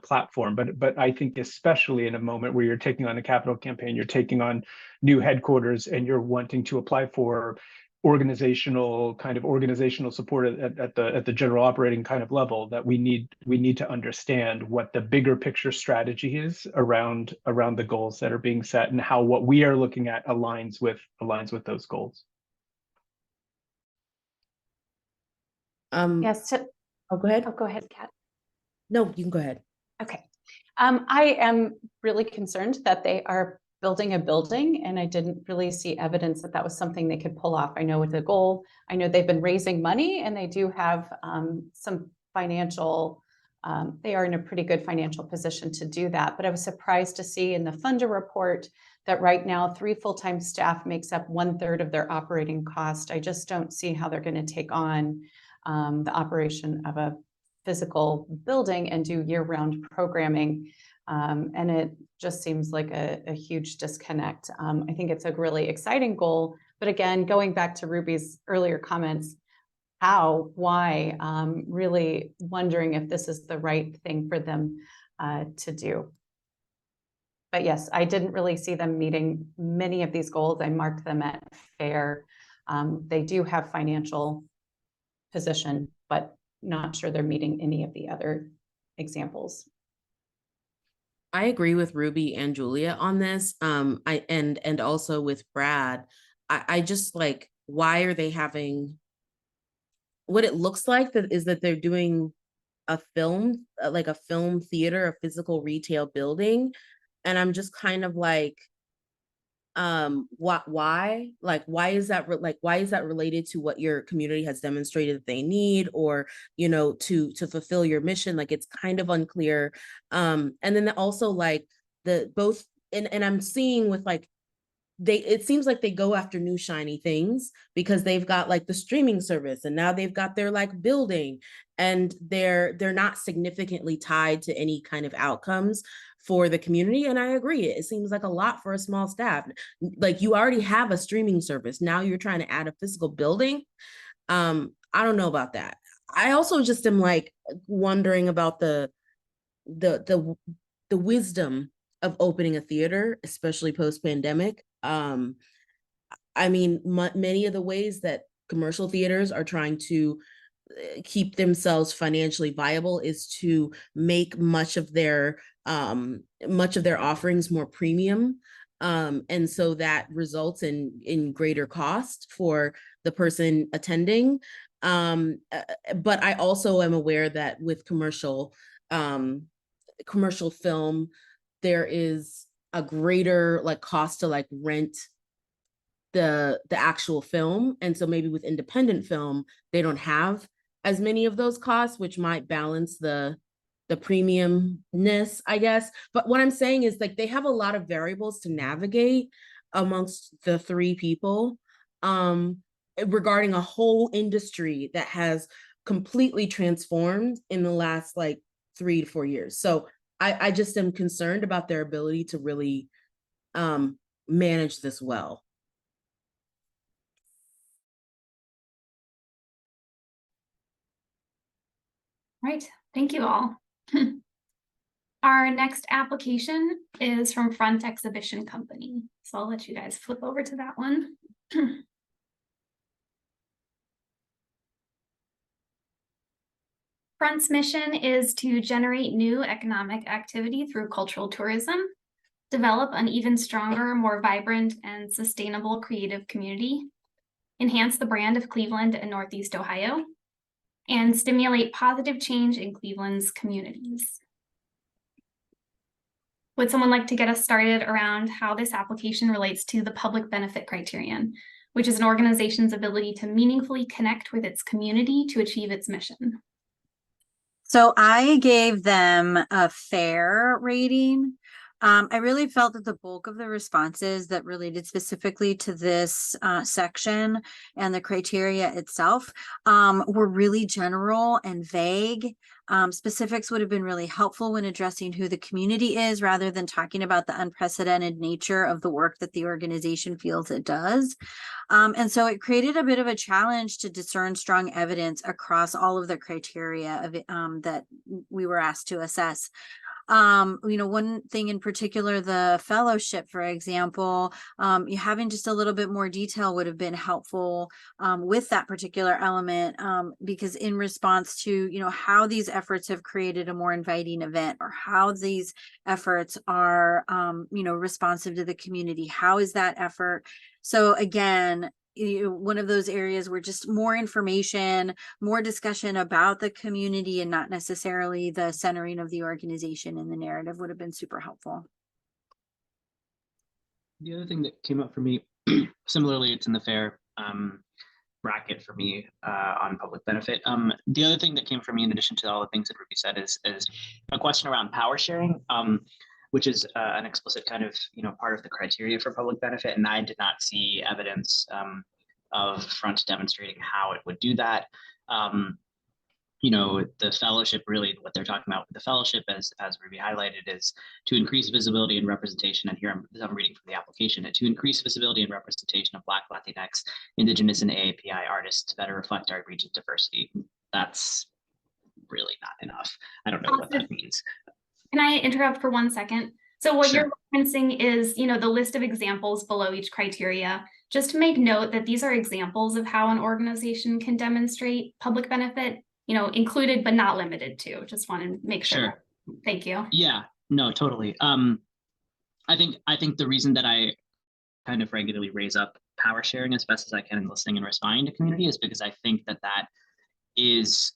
platform. But I think especially in a moment where you're taking on a capital campaign, you're taking on new headquarters, and you're wanting to apply for organizational support at the general operating kind of level, that we need to understand what the bigger picture strategy is around the goals that are being set, and how what we are looking at aligns with those goals. Yes. Oh, go ahead. Oh, go ahead, Kat. No, you can go ahead. Okay. I am really concerned that they are building a building, and I didn't really see evidence that that was something they could pull off. I know with the goal, I know they've been raising money, and they do have some financial, they are in a pretty good financial position to do that. But I was surprised to see in the funder report that right now 3 full-time staff makes up 1/3 of their operating cost. I just don't see how they're going to take on the operation of a physical building and do year-round programming. And it just seems like a huge disconnect. I think it's a really exciting goal, but again, going back to Ruby's earlier comments, how, why, really wondering if this is the right thing for them to do. But yes, I didn't really see them meeting many of these goals. I marked them at fair. They do have financial position, but not sure they're meeting any of the other examples. I agree with Ruby and Julia on this. And also with Brad. I just like, why are they having, what it looks like that they're doing a film, like a film theater, a physical retail building. And I'm just kind of like, why is that related to what your community has demonstrated that they need, or to fulfill your mission? Like, it's kind of unclear. And then also like and I'm seeing with like, it seems like they go after new shiny things because they've got like the streaming service, and now they've got their like building, and they're not significantly tied to any kind of outcomes for the community. And I agree, it seems like a lot for a small staff. Like, you already have a streaming service, now you're trying to add a physical building. I don't know about that. I also just am like wondering about the wisdom of opening a theater, especially post-pandemic. I mean, many of the ways that commercial theaters are trying to keep themselves financially viable is to make much of their offerings more premium. And so that results in greater cost for the person attending. But I also am aware that with commercial film, there is a greater like cost to like rent the actual film. And so maybe with independent film, they don't have as many of those costs, which might balance the premiumness, I guess. But what I'm saying is, like, they have a lot of variables to navigate amongst the 3 people, regarding a whole industry that has completely transformed in the last like 3 to 4 years. So I just am concerned about their ability to really manage this well. Right, thank you all. Our next application is from Front Exhibition Company. So I'll let you guys flip over to that one. Front's mission is to generate new economic activity through cultural tourism, develop an even stronger, more vibrant and sustainable creative community, enhance the brand of Cleveland and Northeast Ohio, and stimulate positive change in Cleveland's communities. Would someone like to get us started around how this application relates to the public benefit criterion, which is an organization's ability to meaningfully connect with its community to achieve its mission? So I gave them a fair rating. I really felt that the bulk of the responses that related specifically to this section and the criteria itself were really general and vague. Specifics would have been really helpful when addressing who the community is rather than talking about the unprecedented nature of the work that the organization feels it does. And so it created a bit of a challenge to discern strong evidence across all of the criteria of that we were asked to assess. One thing in particular, the fellowship, for example, having just a little bit more detail would have been helpful with that particular element, because in response to, how these efforts have created a more inviting event, or how these efforts are, responsive to the community. How is that effort? So again, one of those areas where just more information, more discussion about the community and not necessarily the centering of the organization in the narrative would have been super helpful. The other thing that came up for me, similarly, it's in the fair bracket for me on public benefit. The other thing that came for me, in addition to all the things that Ruby said, is a question around power sharing, which is an explicit kind of part of the criteria for public benefit, and I did not see evidence of Front demonstrating how it would do that. The fellowship, really what they're talking about with the fellowship, as Ruby highlighted, is to increase visibility and representation. And here I'm reading from the application, to increase visibility and representation of Black, Latinx, Indigenous, and AAPI artists to better reflect our region's diversity. That's really not enough. I don't know what that means. Can I interrupt for 1 second? So what Sure. you're referencing is, the list of examples below each criteria. Just to make note that these are examples of how an organization can demonstrate public benefit, included but not limited to. Just want to make sure. Sure. Thank you. Yeah, no, totally. I think the reason that I kind of regularly raise up power sharing as best as I can in listening and responding to community is because I think that is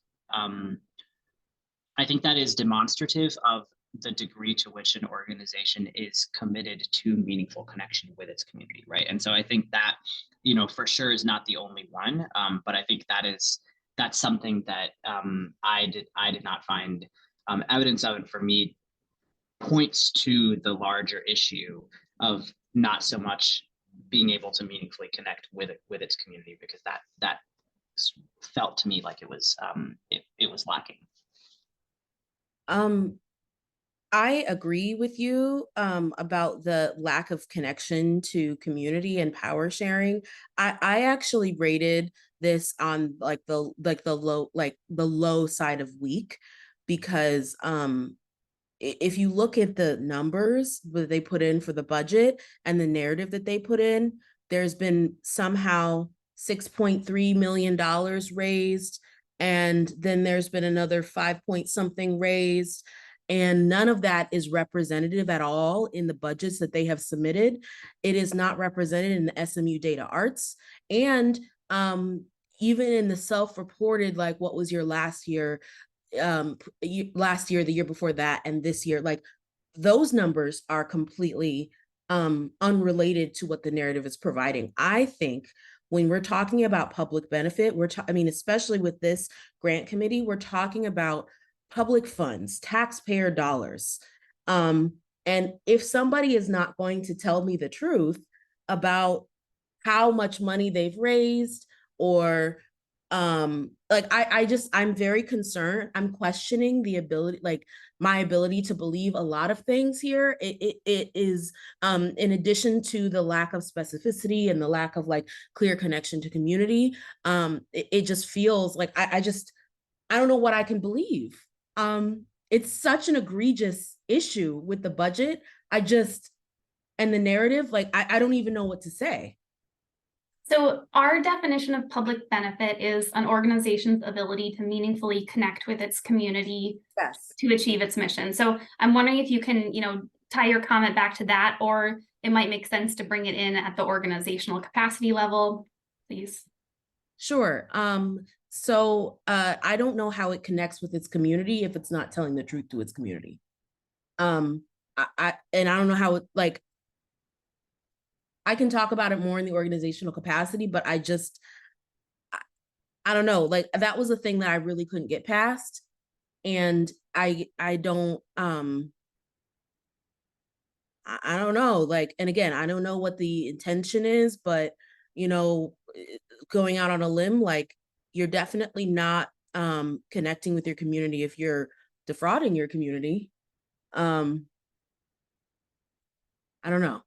demonstrative of the degree to which an organization is committed to meaningful connection with its community, right? And so I think that, for sure is not the only one, but I think that's something that I did not find evidence of, and for me points to the larger issue of not so much being able to meaningfully connect with its community, because that felt to me like it was lacking. I agree with you about the lack of connection to community and power sharing. I actually rated this on the low side of weak, because if you look at the numbers that they put in for the budget and the narrative that they put in, there's been somehow $6.3 million raised, and then there's been another 5 point something raised. And none of that is representative at all in the budgets that they have submitted. It is not represented in the SMU Data Arts. And even in the self-reported, like what was your last year, the year before that, and this year, like those numbers are completely unrelated to what the narrative is providing. I think when we're talking about public benefit, especially with this grant committee, we're talking about public funds, taxpayer dollars. And if somebody is not going to tell me the truth about how much money they've raised, or I'm very concerned. I'm questioning the ability, my ability to believe a lot of things here. It is in addition to the lack of specificity and the lack of clear connection to community. It just feels like I don't know what I can believe. It's such an egregious issue with the budget. And the narrative, I don't even know what to say. So our definition of public benefit is an organization's ability to meaningfully connect with its community, Yes, to achieve its mission. So I'm wondering if you can, tie your comment back to that, or it might make sense to bring it in at the organizational capacity level, please. Sure. So I don't know how it connects with its community if it's not telling the truth to its community. I don't know how it, I can talk about it more in the organizational capacity, but I don't know, that was a thing that I really couldn't get past. And I don't, I don't know, like, and again, I don't know what the intention is, but going out on a limb, like, you're definitely not connecting with your community if you're defrauding your community. I don't know.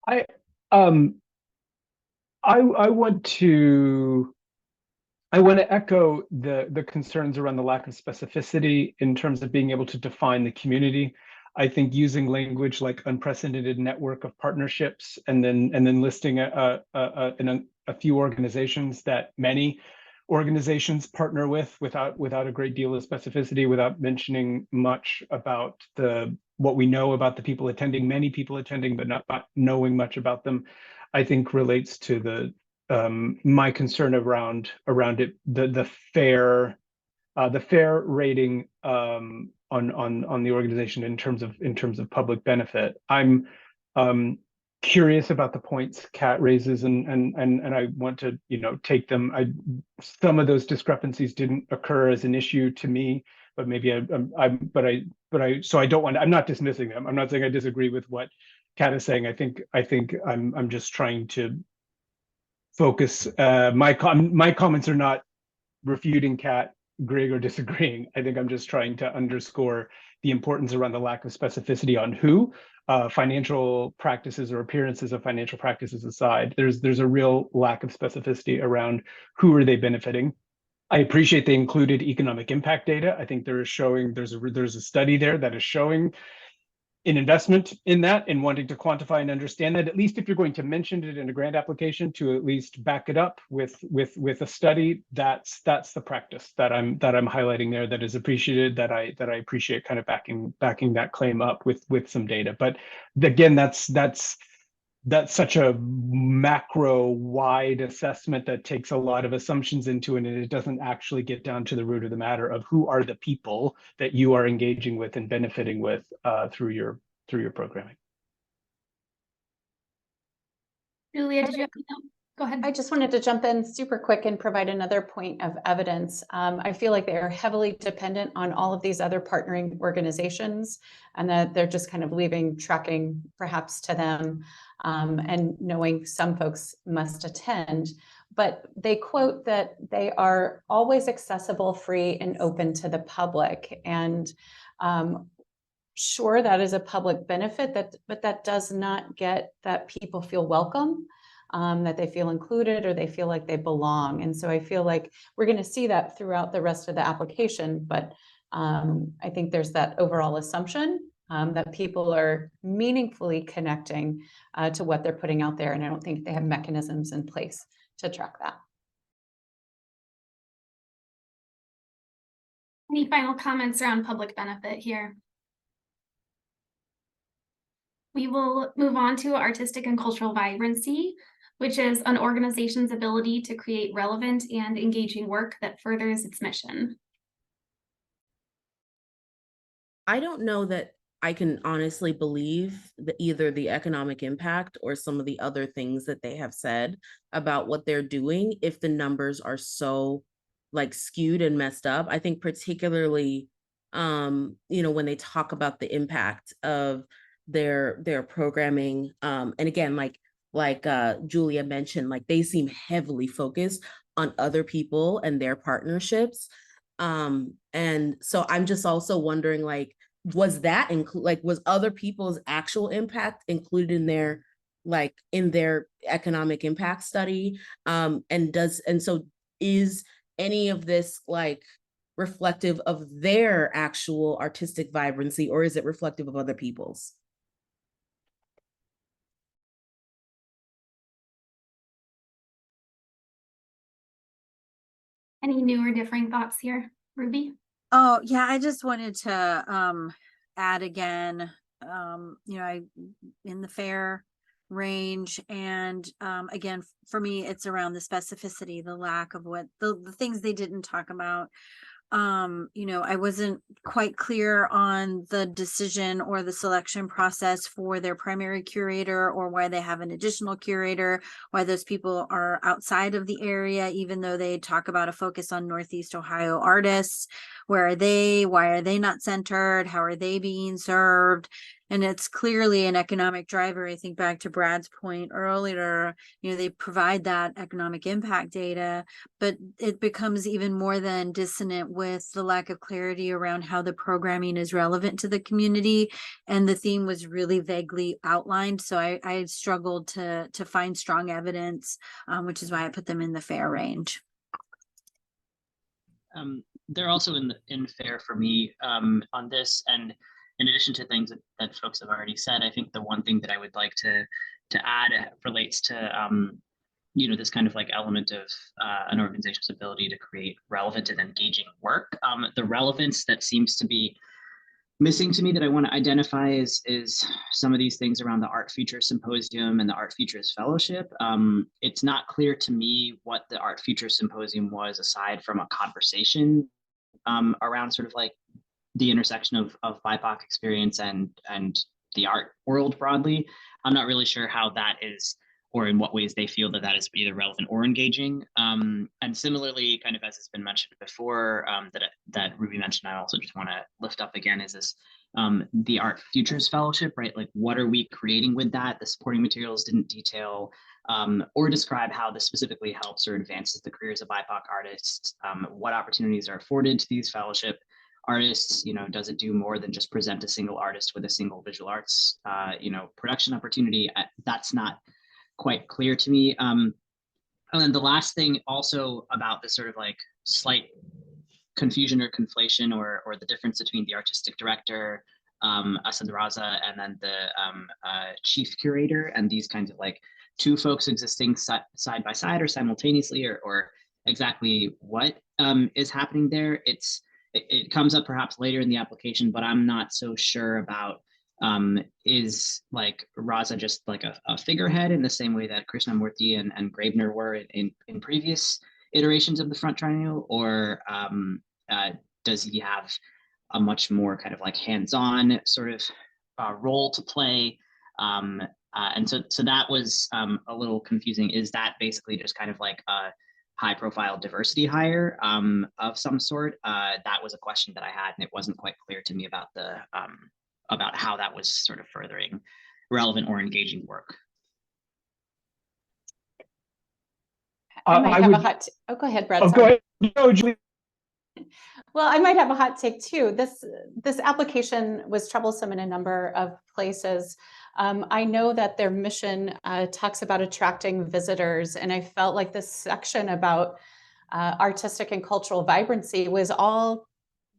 I um I want to echo the concerns around the lack of specificity in terms of being able to define the community. I think using language like unprecedented network of partnerships and then listing a few organizations that many organizations partner with without a great deal of specificity, without mentioning much about what we know about the people attending, many people attending, but not knowing much about them, I think relates to my concern around it, the fair rating on the organization in terms of public benefit. I'm curious about the points Kat raises, and I want to take them. Some of those discrepancies didn't occur as an issue to me, but maybe so I don't want. I'm not dismissing them. I'm not saying I disagree with what Kat is saying. I think I'm just trying to focus. My comments are not refuting Kat, agreeing or disagreeing. I think I'm just trying to underscore the importance around the lack of specificity on who, financial practices or appearances of financial practices aside. There's a real lack of specificity around who are they benefiting. I appreciate they included economic impact data. I think there's a study there that is showing an investment in that and wanting to quantify and understand that, at least if you're going to mention it in a grant application, to at least back it up with a study. That's the practice that I'm highlighting there, that is appreciated, that I appreciate kind of backing that claim up with some data. But again, that's such a macro wide assessment that takes a lot of assumptions into it, and it doesn't actually get down to the root of the matter of who are the people that you are engaging with and benefiting with through your programming. Julia, did you have go ahead? I just wanted to jump in super quick and provide another point of evidence. I feel like they are heavily dependent on all of these other partnering organizations, and that they're just kind of leaving tracking perhaps to them, and knowing some folks must attend. But they quote that they are always accessible, free, and open to the public. And sure, that is a public benefit, but that does not get that people feel welcome, that they feel included, or they feel like they belong. And so I feel like we're going to see that throughout the rest of the application. But I think there's that overall assumption that people are meaningfully connecting to what they're putting out there. And I don't think they have mechanisms in place to track that. Any final comments around public benefit here? We will move on to artistic and cultural vibrancy, which is an organization's ability to create relevant and engaging work that furthers its mission. I don't know that I can honestly believe that either the economic impact or some of the other things that they have said about what they're doing, if the numbers are so like skewed and messed up. I think particularly when they talk about the impact of their programming, and again, like Julia mentioned, like they seem heavily focused on other people and their partnerships. And so I'm just also wondering, like, was that was other people's actual impact included in their economic impact study? And so is any of this like reflective of their actual artistic vibrancy, or is it reflective of other people's? Any new or differing thoughts here, Ruby? Oh, yeah, I just wanted to add again, I in the fair range, and again, for me, it's around the specificity, the lack of what the things they didn't talk about. I wasn't quite clear on the decision or the selection process for their primary curator, or why they have an additional curator, why those people are outside of the area, even though they talk about a focus on Northeast Ohio artists. Where are they? Why are they not centered? How are they being served? And it's clearly an economic driver. I think back to Brad's point earlier, they provide that economic impact data, but it becomes even more than dissonant with the lack of clarity around how the programming is relevant to the community. And the theme was really vaguely outlined. So I struggled to find strong evidence, which is why I put them in the fair range. They're also in fair for me on this. And in addition to things that folks have already said, I think the one thing that I would like to add relates to this kind of like element of an organization's ability to create relevant and engaging work. The relevance that seems to be missing to me that I want to identify is some of these things around the Art Futures Symposium and the Art Futures Fellowship. It's not clear to me what the Art Futures Symposium was, aside from a conversation around sort of like the intersection of BIPOC experience and the art world broadly. I'm not really sure how that is, or in what ways they feel that is either relevant or engaging. And similarly, kind of as it's been mentioned before, that Ruby mentioned, I also just want to lift up again, is this the Art Futures Fellowship, right? Like, what are we creating with that? The supporting materials didn't detail or describe how this specifically helps or advances the careers of BIPOC artists. What opportunities are afforded to these fellowship artists? Does it do more than just present a single artist with a single visual arts production opportunity? That's not quite clear to me. And then the last thing also about this sort of like slight confusion or conflation or the difference between the artistic director, Asad Raza, and then the chief curator, and these kinds of like two folks existing side by side or simultaneously, or exactly what is happening there. It comes up perhaps later in the application, but I'm not so sure about is like Raza just like a figurehead in the same way that Krishnamurti and Graebner were in previous iterations of the Front Triennial, or does he have a much more kind of like hands-on sort of role to play? And so that was a little confusing. Is that basically just kind of like a high-profile diversity hire of some sort? That was a question that I had, and it wasn't quite clear to me about about how that was sort of furthering relevant or engaging work. I might have a hot. Oh, go ahead, Brad. Oh, go ahead. No, Julie. Well, I might have a hot take too. This application was troublesome in a number of places. I know that their mission talks about attracting visitors, and I felt like this section about artistic and cultural vibrancy was all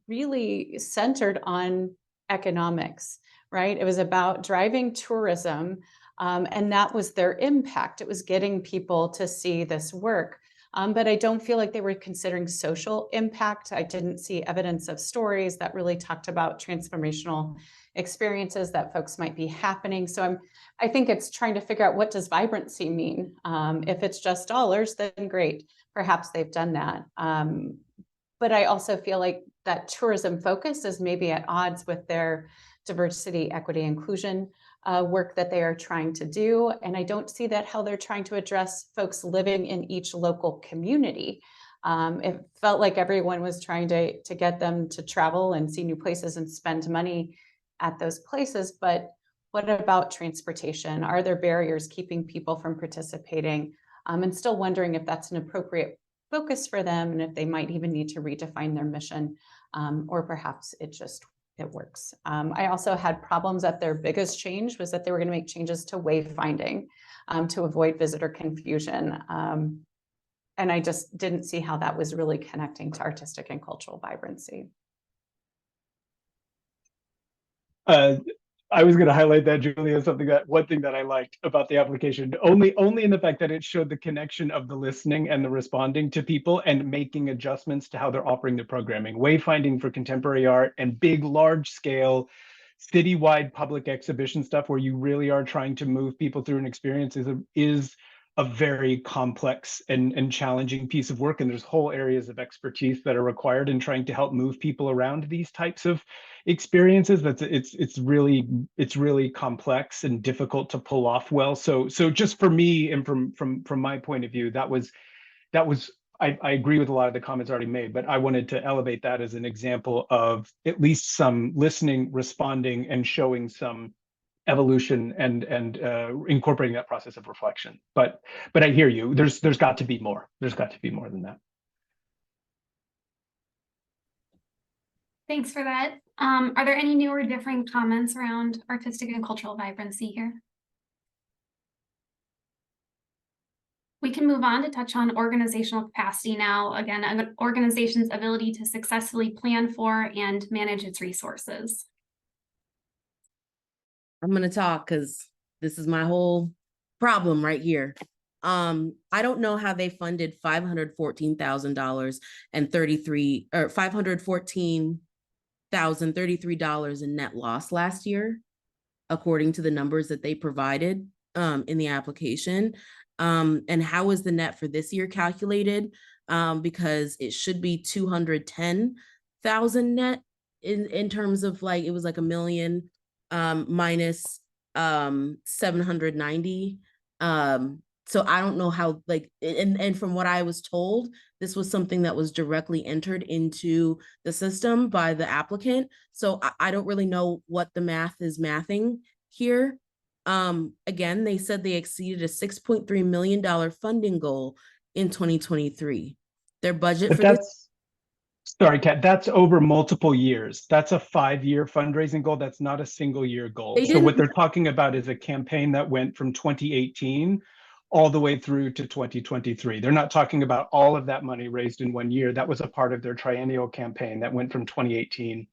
really centered on economics, right? It was about driving tourism, and that was their impact. It was getting people to see this work. But I don't feel like they were considering social impact. I didn't see evidence of stories that really talked about transformational experiences that folks might be happening. So I think it's trying to figure out, what does vibrancy mean? If it's just dollars, then great. Perhaps they've done that. But I also feel like that tourism focus is maybe at odds with their diversity, equity, inclusion work that they are trying to do. And I don't see that how they're trying to address folks living in each local community. It felt like everyone was trying to get them to travel and see new places and spend money at those places. But what about transportation? Are there barriers keeping people from participating? And still wondering if that's an appropriate focus for them, and if they might even need to redefine their mission, or perhaps it works. I also had problems that their biggest change was that they were going to make changes to wayfinding to avoid visitor confusion. And I just didn't see how that was really connecting to artistic and cultural vibrancy. I was going to highlight that, Julia, one thing that I liked about the application, only in the fact that it showed the connection of the listening and the responding to people and making adjustments to how they're offering the programming. Wayfinding for contemporary art and big, large scale, citywide public exhibition stuff where you really are trying to move people through an experience is a very complex and challenging piece of work. And there's whole areas of expertise that are required in trying to help move people around these types of experiences. It's really complex and difficult to pull off well. So just for me, and from my point of view, that was I agree with a lot of the comments already made, but I wanted to elevate that as an example of at least some listening, responding, and showing some evolution and incorporating that process of reflection. But I hear you. There's got to be more. There's got to be more than that. Thanks for that. Are there any new or differing comments around artistic and cultural vibrancy here? We can move on to touch on organizational capacity now. Again, an organization's ability to successfully plan for and manage its resources. I'm going to talk because this is my whole problem right here. I don't know how they funded $514,000 and $514,033 in net loss last year, according to the numbers that they provided in the application. And how is the net for this year calculated? Because it should be 210,000 net in terms of like, it was like $1 million minus 790. So I don't know how, like, and from what I was told, this was something that was directly entered into the system by the applicant. So I don't really know what the math is mathing here. Again, they said they exceeded a $6.3 million funding goal in 2023. Their budget But for that's, sorry, Kat, that's over multiple years. That's a 5-year fundraising goal. That's not a single year goal. So what they're talking about is a campaign that went from 2018 all the way through to 2023. They're not talking about all of that money raised in 1 year. That was a part of their triennial campaign that went from 2018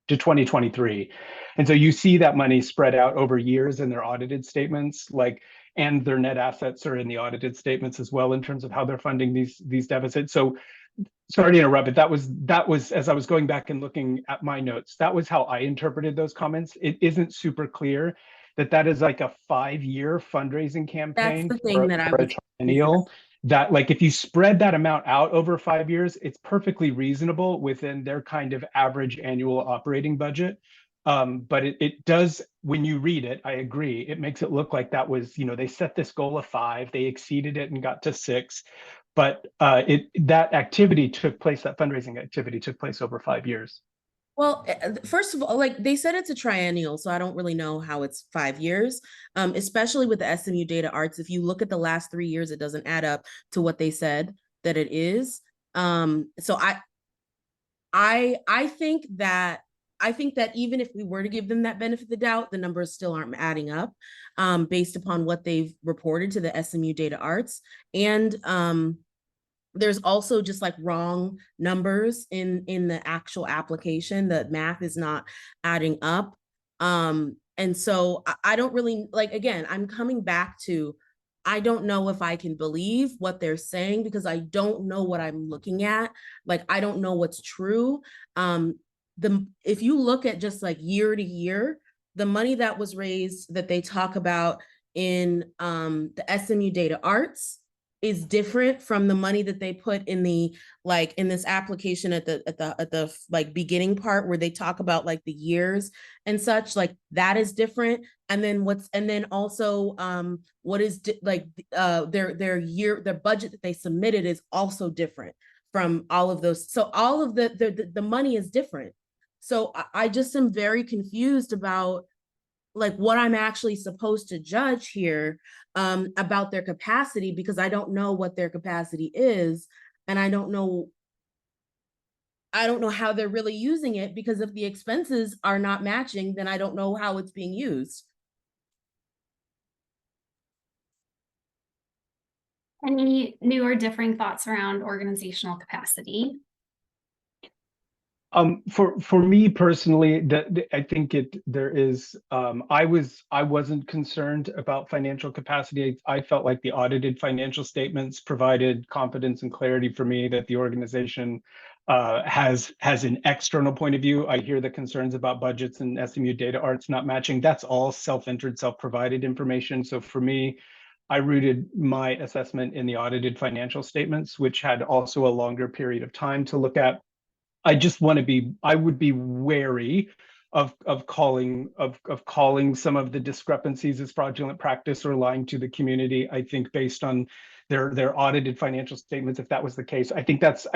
to 2023. And so you see that money spread out over years in their audited statements, like, and their net assets are in the audited statements as well in terms of how they're funding these deficits. So sorry to interrupt, but that was as I was going back and looking at my notes, that was how I interpreted those comments. It isn't super clear that is like a 5-year fundraising campaign. That's the thing that I was triennial. That, like, if you spread that amount out over 5 years, it's perfectly reasonable within their kind of average annual operating budget. But it does, when you read it, I agree, it makes it look like that was, they set this goal of 5, they exceeded it and got to 6. But that activity took place, that fundraising activity took place over 5 years. Well, first of all, like they said, it's a triennial, so I don't really know how it's 5 years, especially with the SMU Data Arts. If you look at the last 3 years, it doesn't add up to what they said that it is. So I think that even if we were to give them that benefit of the doubt, the numbers still aren't adding up based upon what they've reported to the SMU Data Arts. And there's also just like wrong numbers in the actual application. The math is not adding up. And so I don't really, like, again, I'm coming back to, I don't know if I can believe what they're saying because I don't know what I'm looking at. Like, I don't know what's true. If you look at just like year to year, the money that was raised that they talk about in the SMU Data Arts is different from the money that they put in the, like, in this application at the like beginning part where they talk about like the years and such, like that is different. And then also what is their budget that they submitted is also different from all of those. So all of the money is different. So I just am very confused about like what I'm actually supposed to judge here about their capacity, because I don't know what their capacity is. And I don't know how they're really using it, because if the expenses are not matching, then I don't know how it's being used. Any new or differing thoughts around organizational capacity? For me personally, I think there is, I wasn't concerned about financial capacity. I felt like the audited financial statements provided confidence and clarity for me that the organization has an external point of view. I hear the concerns about budgets and SMU Data Arts not matching. That's all self-entered, self-provided information. So for me, I rooted my assessment in the audited financial statements, which had also a longer period of time to look at. I would be wary of calling some of the discrepancies as fraudulent practice or lying to the community. I think based on their audited financial statements, if that was the case, I think that's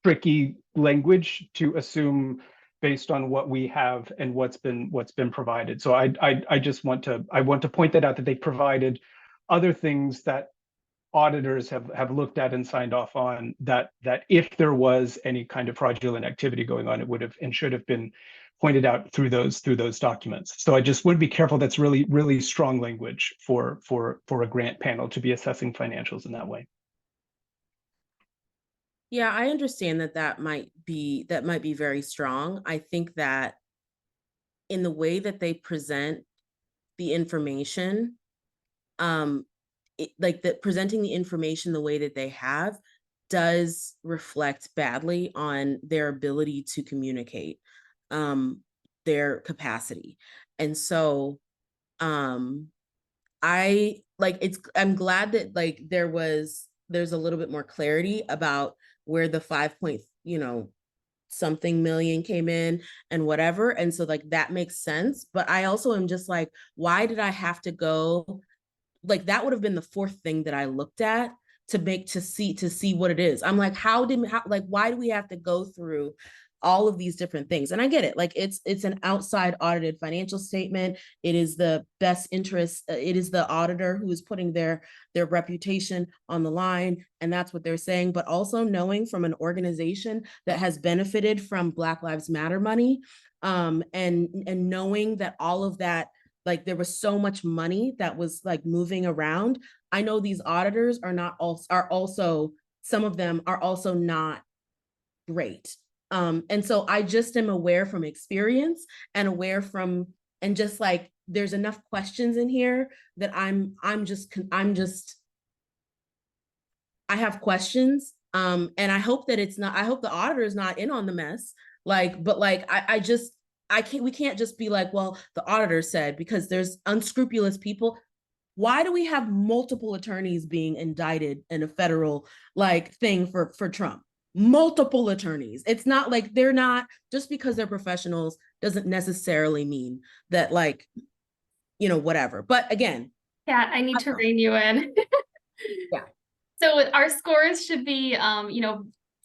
tricky language to assume based on what we have and what's been provided. So I just want to point that out, that they provided other things that auditors have looked at and signed off on, that if there was any kind of fraudulent activity going on, it would have and should have been pointed out through those documents. So I just would be careful. That's really strong language for a grant panel to be assessing financials in that way. Yeah, I understand that might be very strong. I think that in the way that they present the information, presenting the information the way that they have does reflect badly on their ability to communicate, their capacity. And so I'm glad that there's a little bit more clarity about where the 5 point, something million came in and whatever. And so that makes sense. But I also am just like, why did I have to go? That would have been the fourth thing that I looked at to see what it is. I'm like, why do we have to go through all of these different things? And I get it. It's an outside audited financial statement. It is the best interest. It is the auditor who is putting their reputation on the line. And that's what they're saying. But also knowing from an organization that has benefited from Black Lives Matter money, and knowing that all of that, there was so much money that was moving around. I know these auditors some of them are also not great. And so I just am aware from experience and just there's enough questions in here that I have questions. And I hope that I hope the auditor is not in on the mess. We can't just be like, well, the auditor said, because there's unscrupulous people. Why do we have multiple attorneys being indicted in a federal thing for Trump? Multiple attorneys. It's not they're not, just because they're professionals doesn't necessarily mean that whatever. But again. Yeah, I need to rein you in. Yeah. So our scores should be,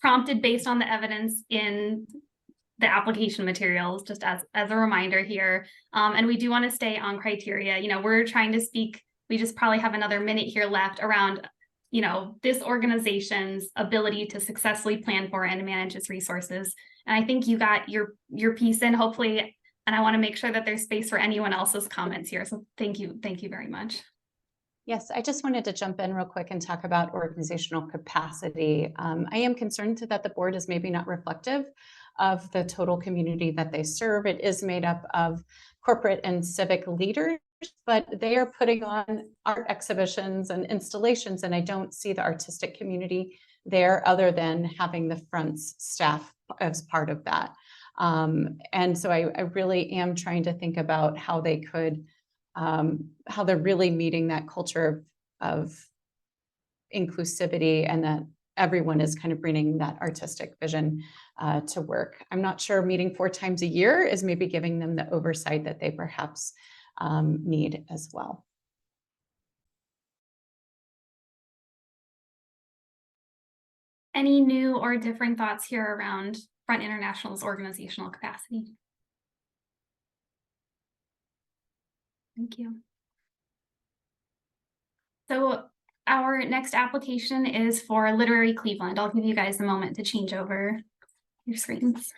prompted based on the evidence in the application materials, just as a reminder here. And we do want to stay on criteria. We're trying to speak, we just probably have another minute here left around, this organization's ability to successfully plan for and manage its resources. And I think you got your piece in, hopefully, and I want to make sure that there's space for anyone else's comments here. So thank you very much. Yes, I just wanted to jump in real quick and talk about organizational capacity. I am concerned that the board is maybe not reflective of the total community that they serve. It is made up of corporate and civic leaders, but they are putting on art exhibitions and installations, and I don't see the artistic community there other than having the front's staff as part of that. And so I really am trying to think about how they could, how they're really meeting that culture of inclusivity, and that everyone is kind of bringing that artistic vision to work. I'm not sure meeting 4 times a year is maybe giving them the oversight that they perhaps need as well. Any new or different thoughts here around Front International's organizational capacity? Thank you. So our next application is for Literary Cleveland. I'll give you guys a moment to change over your screens.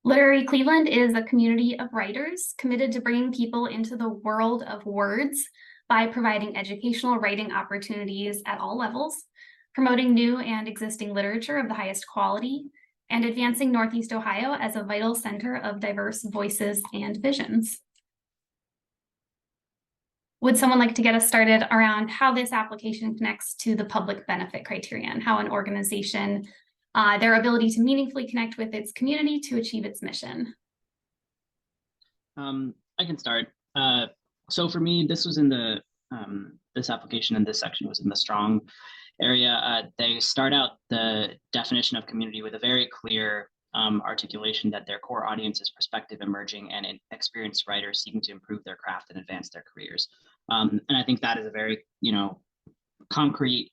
Literary Cleveland is a community of writers committed to bringing people into the world of words by providing educational writing opportunities at all levels, promoting new and existing literature of the highest quality, and advancing Northeast Ohio as a vital center of diverse voices and visions. Would someone like to get us started around how this application connects to the public benefit criterion, how an organization, their ability to meaningfully connect with its community to achieve its mission? I can start. So for me, this was in the this application and this section was in the strong area. They start out the definition of community with a very clear articulation that their core audience is prospective, emerging, and experienced writers seeking to improve their craft and advance their careers. And I think that is a very, concrete,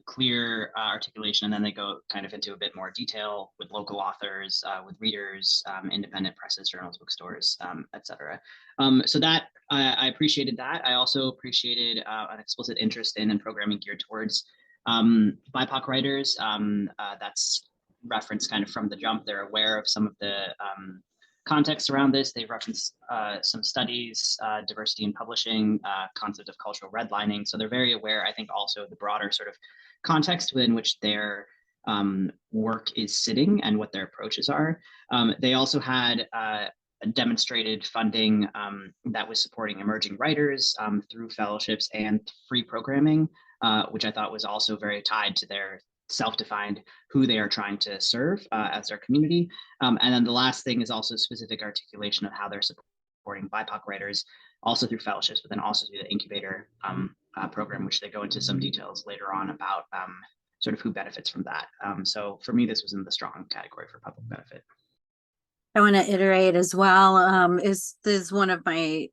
clear articulation. And then they go kind of into a bit more detail with local authors, with readers, independent presses, journals, bookstores, etc. So that I appreciated that. I also appreciated an explicit interest in and programming geared towards BIPOC writers. That's referenced kind of from the jump. They're aware of some of the context around this. They reference some studies, diversity in publishing, concept of cultural redlining. So they're very aware, I think, also the broader sort of context within which their work is sitting and what their approaches are. They also had demonstrated funding that was supporting emerging writers through fellowships and free programming, which I thought was also very tied to their self-defined who they are trying to serve as their community. And then the last thing is also specific articulation of how they're supporting BIPOC writers, also through fellowships, but then also through the incubator program, which they go into some details later on about sort of who benefits from that. So for me, this was in the strong category for public benefit. I want to iterate as well. This is one of my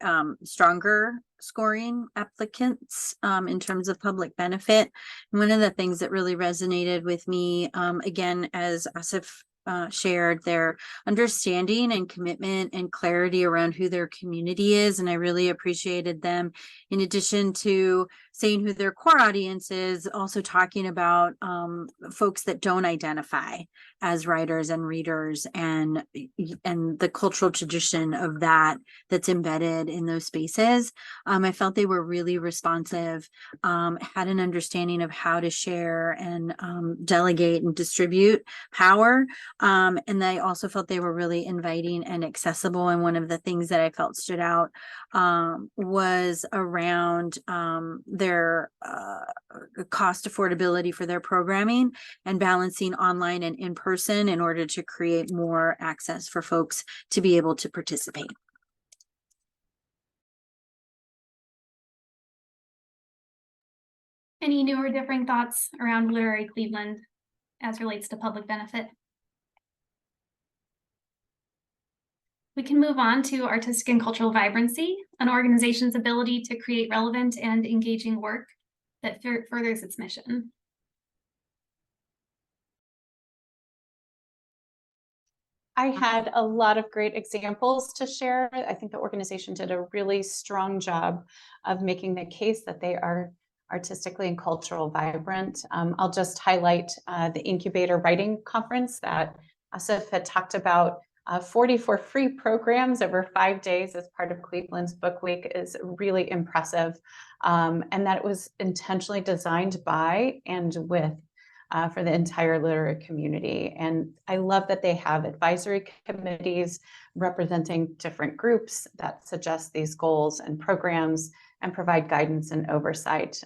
stronger scoring applicants in terms of public benefit. And one of the things that really resonated with me, again, as Asif shared, their understanding and commitment and clarity around who their community is. And I really appreciated them, in addition to saying who their core audience is, also talking about folks that don't identify as writers and readers, and the cultural tradition of that's embedded in those spaces. I felt they were really responsive, had an understanding of how to share and delegate and distribute power. And I also felt they were really inviting and accessible. And one of the things that I felt stood out was around their cost affordability for their programming and balancing online and in person in order to create more access for folks to be able to participate. Any new or differing thoughts around Literary Cleveland as relates to public benefit? We can move on to artistic and cultural vibrancy, an organization's ability to create relevant and engaging work that furthers its mission. I had a lot of great examples to share. I think the organization did a really strong job of making the case that they are artistically and cultural vibrant. I'll just highlight the Incubator Writing Conference that Asif had talked about. 44 free programs over 5 days as part of Cleveland's Book Week is really impressive. And that it was intentionally designed by and with for the entire literary community. And I love that they have advisory committees representing different groups that suggest these goals and programs and provide guidance and oversight.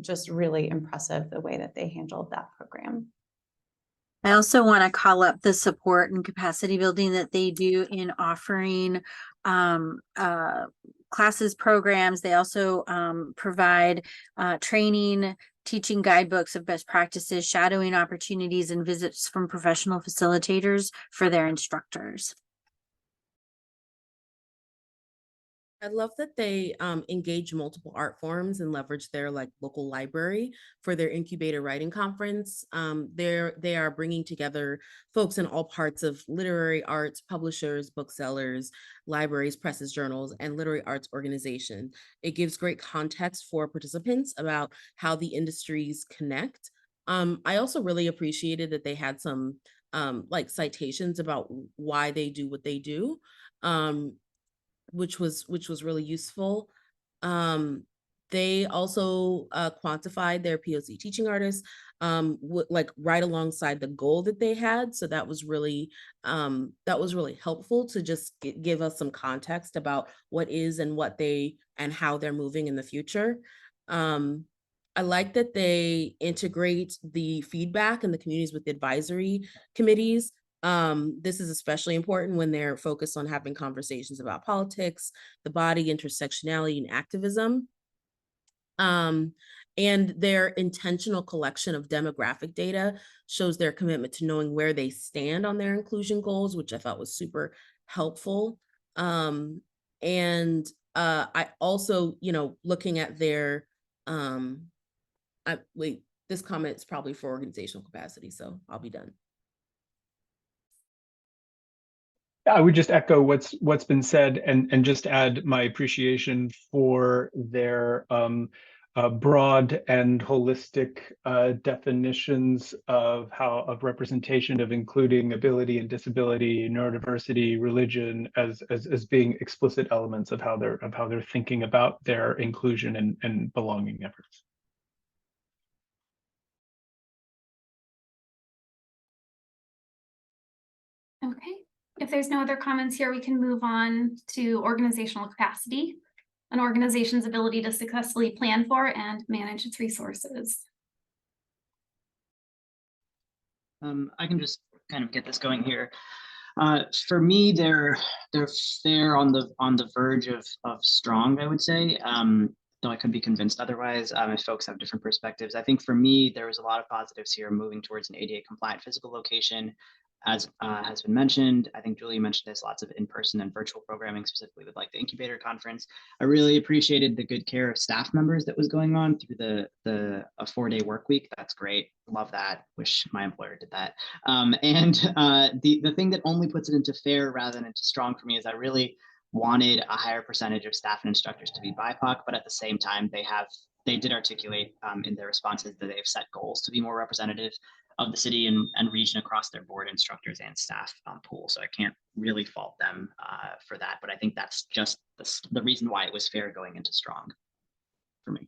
Just really impressive the way that they handled that program. I also want to call up the support and capacity building that they do in offering classes, programs. They also provide training, teaching guidebooks of best practices, shadowing opportunities, and visits from professional facilitators for their instructors. I love that they engage multiple art forms and leverage their local library for their Incubator Writing Conference. They are bringing together folks in all parts of literary arts, publishers, booksellers, libraries, presses, journals, and literary arts organization. It gives great context for participants about how the industries connect. I also really appreciated that they had some citations about why they do what they do. Which was really useful. They also quantified their POC teaching artists right alongside the goal that they had. So that was really helpful to just give us some context about what is and what they and how they're moving in the future. I like that they integrate the feedback and the communities with the advisory committees. This is especially important when they're focused on having conversations about politics, the body, intersectionality, and activism. And their intentional collection of demographic data shows their commitment to knowing where they stand on their inclusion goals, which I thought was super helpful. I also, looking at their, this comment is probably for organizational capacity, so I'll be done. I would just echo what's been said and just add my appreciation for their broad and holistic definitions of representation, of including ability and disability, neurodiversity, religion as being explicit elements of how they're thinking about their inclusion and belonging efforts. Okay. If there's no other comments here, we can move on to organizational capacity, an organization's ability to successfully plan for and manage its resources. I can just kind of get this going here. For me, they're on the verge of strong, I would say. Though I could be convinced otherwise if folks have different perspectives. I think for me, there was a lot of positives here moving towards an ADA compliant physical location. As has been mentioned, I think Julie mentioned this, lots of in-person and virtual programming, specifically with like the incubator conference. I really appreciated the good care of staff members that was going on through a 4-day work week. That's great. Love that. Wish my employer did that. The thing that only puts it into fair rather than into strong for me is I really wanted a higher percentage of staff and instructors to be BIPOC, but at the same time, they did articulate in their responses that they have set goals to be more representative of the city and region across their board instructors and staff pool. So I can't really fault them for that, but I think that's just the reason why it was fair going into strong for me.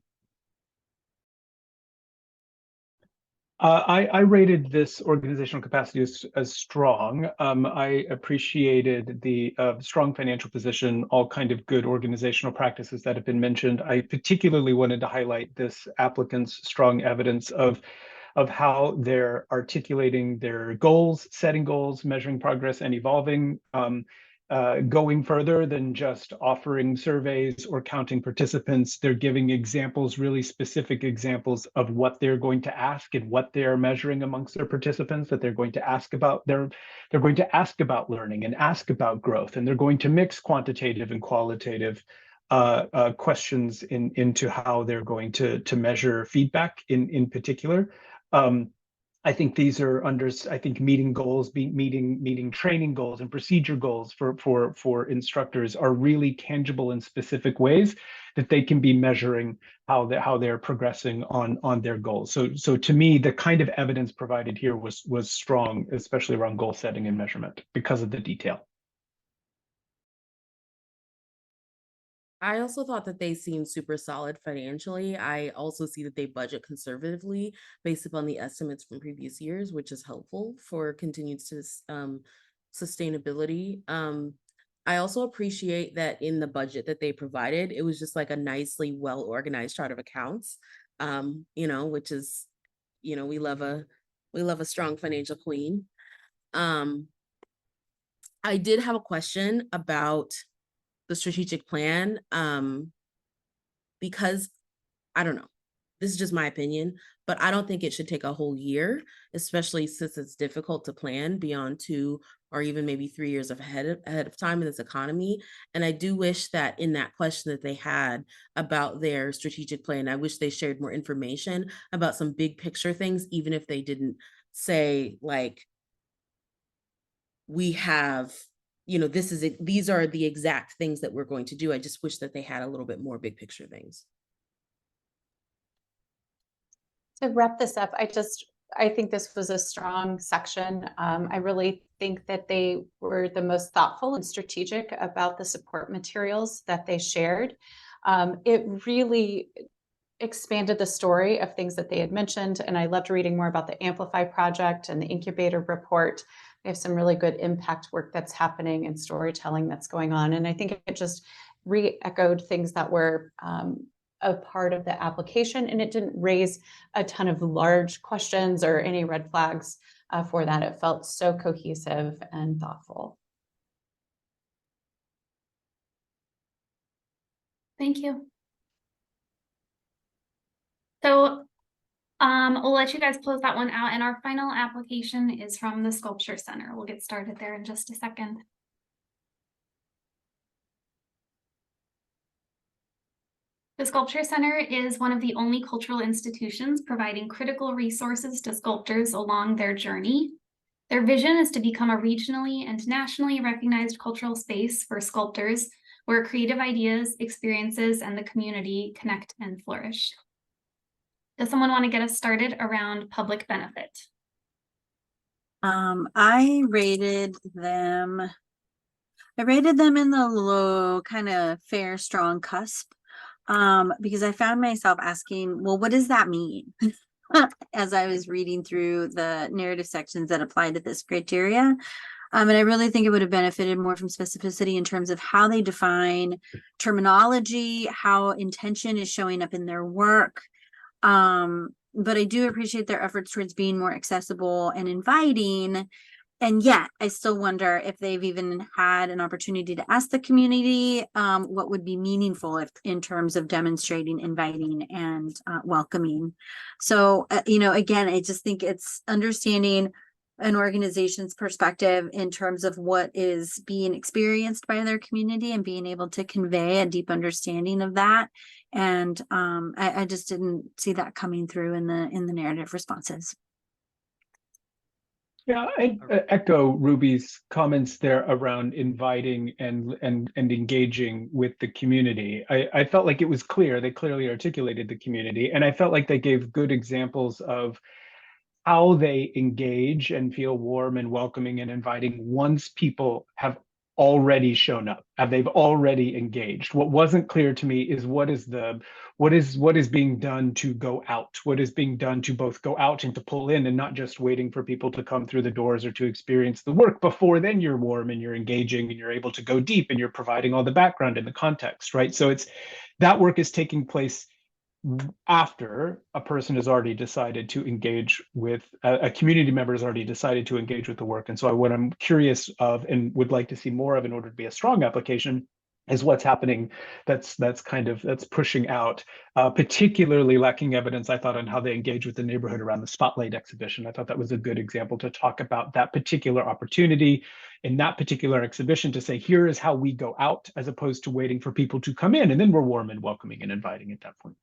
I rated this organizational capacity as strong. I appreciated the strong financial position, all kind of good organizational practices that have been mentioned. I particularly wanted to highlight this applicant's strong evidence of how they're articulating their goals, setting goals, measuring progress, and evolving, going further than just offering surveys or counting participants. They're giving examples, really specific examples of what they're going to ask and what they're measuring amongst their participants, that they're going to ask about. They're going to ask about learning and ask about growth, and they're going to mix quantitative and qualitative questions into how they're going to measure feedback in particular. I think these are meeting goals, meeting training goals and procedure goals for instructors are really tangible and specific ways that they can be measuring how they're progressing on their goals. So to me, the kind of evidence provided here was strong, especially around goal setting and measurement because of the detail. I also thought that they seemed super solid financially. I also see that they budget conservatively based upon the estimates from previous years, which is helpful for continued sustainability. I also appreciate that in the budget that they provided, it was just like a nicely well-organized chart of accounts, which is, we love a strong financial queen. I did have a question about the strategic plan, because I don't know, this is just my opinion, but I don't think it should take a whole year, especially since it's difficult to plan beyond 2 or even maybe 3 years ahead of time in this economy. And I do wish that in that question that they had about their strategic plan, I wish they shared more information about some big picture things, even if they didn't say like, we have, these are the exact things that we're going to do. I just wish that they had a little bit more big picture things. To wrap this up, I think this was a strong section. I really think that they were the most thoughtful and strategic about the support materials that they shared. It really expanded the story of things that they had mentioned, and I loved reading more about the Amplify project and the incubator report. They have some really good impact work that's happening and storytelling that's going on. And I think it just re-echoed things that were a part of the application, and it didn't raise a ton of large questions or any red flags for that. It felt so cohesive and thoughtful. Thank you. So we'll let you guys close that one out, and our final application is from the Sculpture Center. We'll get started there in just a second. The Sculpture Center is one of the only cultural institutions providing critical resources to sculptors along their journey. Their vision is to become a regionally and nationally recognized cultural space for sculptors where creative ideas, experiences, and the community connect and flourish. Does someone want to get us started around public benefit? I rated them in the low, kind of fair, strong cusp. Because I found myself asking, well, what does that mean? As I was reading through the narrative sections that apply to this criteria. And I really think it would have benefited more from specificity in terms of how they define terminology, how intention is showing up in their work. But I do appreciate their efforts towards being more accessible and inviting. And yet, I still wonder if they've even had an opportunity to ask the community what would be meaningful in terms of demonstrating, inviting, and welcoming. So, again, I just think it's understanding an organization's perspective in terms of what is being experienced by their community and being able to convey a deep understanding of that. And I just didn't see that coming through in the narrative responses. Yeah, I echo Ruby's comments there around inviting and engaging with the community. I felt like it was clear, they clearly articulated the community, and I felt like they gave good examples of how they engage and feel warm and welcoming and inviting once people have already shown up, they've already engaged. What wasn't clear to me is what is being done to go out, what is being done to both go out and to pull in, and not just waiting for people to come through the doors or to experience the work before then you're warm and you're engaging and you're able to go deep and you're providing all the background and the context, right? So it's that work is taking place after a person has already decided to engage with a community member has already decided to engage with the work. And so what I'm curious of and would like to see more of in order to be a strong application is what's happening that's pushing out, particularly lacking evidence, I thought, on how they engage with the neighborhood around the Spotlight exhibition. I thought that was a good example to talk about that particular opportunity in that particular exhibition, to say, here is how we go out, as opposed to waiting for people to come in and then we're warm and welcoming and inviting at that point.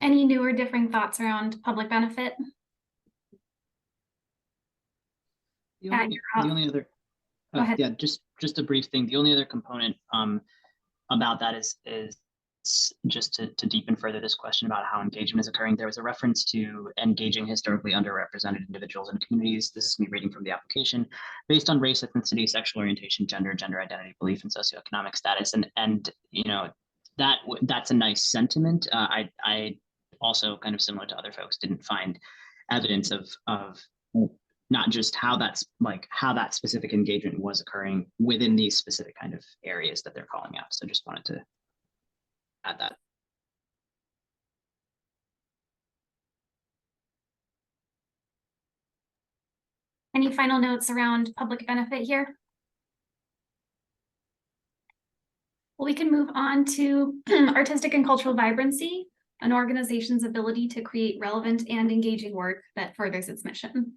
Any new or differing thoughts around public benefit? The only other, yeah, just a brief thing. The only other component about that is just to deepen further this question about how engagement is occurring. There was a reference to engaging historically underrepresented individuals and communities. This is me reading from the application, based on race, ethnicity, sexual orientation, gender identity, belief, and socioeconomic status. And that's a nice sentiment. I also, kind of similar to other folks, didn't find evidence of not just how that specific engagement was occurring within these specific kind of areas that they're calling out. So just wanted to add that. Any final notes around public benefit here? Well, we can move on to artistic and cultural vibrancy, an organization's ability to create relevant and engaging work that furthers its mission.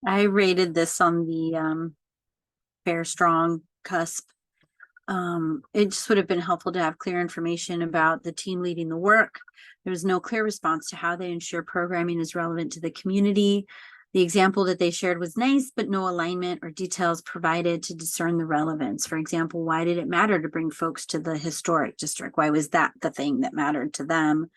I rated this on the fair, strong cusp. It just would have been helpful to have clear information about the team leading the work. There was no clear response to how they ensure programming is relevant to the community. The example that they shared was nice, but no alignment or details provided to discern the relevance. For example, why did it matter to bring folks to the historic district? Why was that the thing that mattered to them?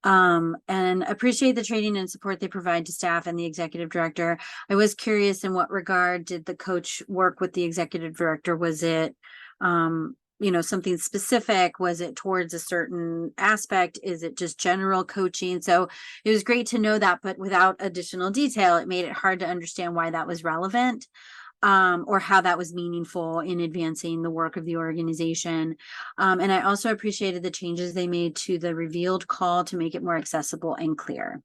And appreciate the training and support they provide to staff and the executive director. I was curious, in what regard did the coach work with the executive director? Was it something specific? Was it towards a certain aspect? Is it just general coaching? So it was great to know that, but without additional detail, it made it hard to understand why that was relevant. Or how that was meaningful in advancing the work of the organization. And I also appreciated the changes they made to the revealed call to make it more accessible and clear.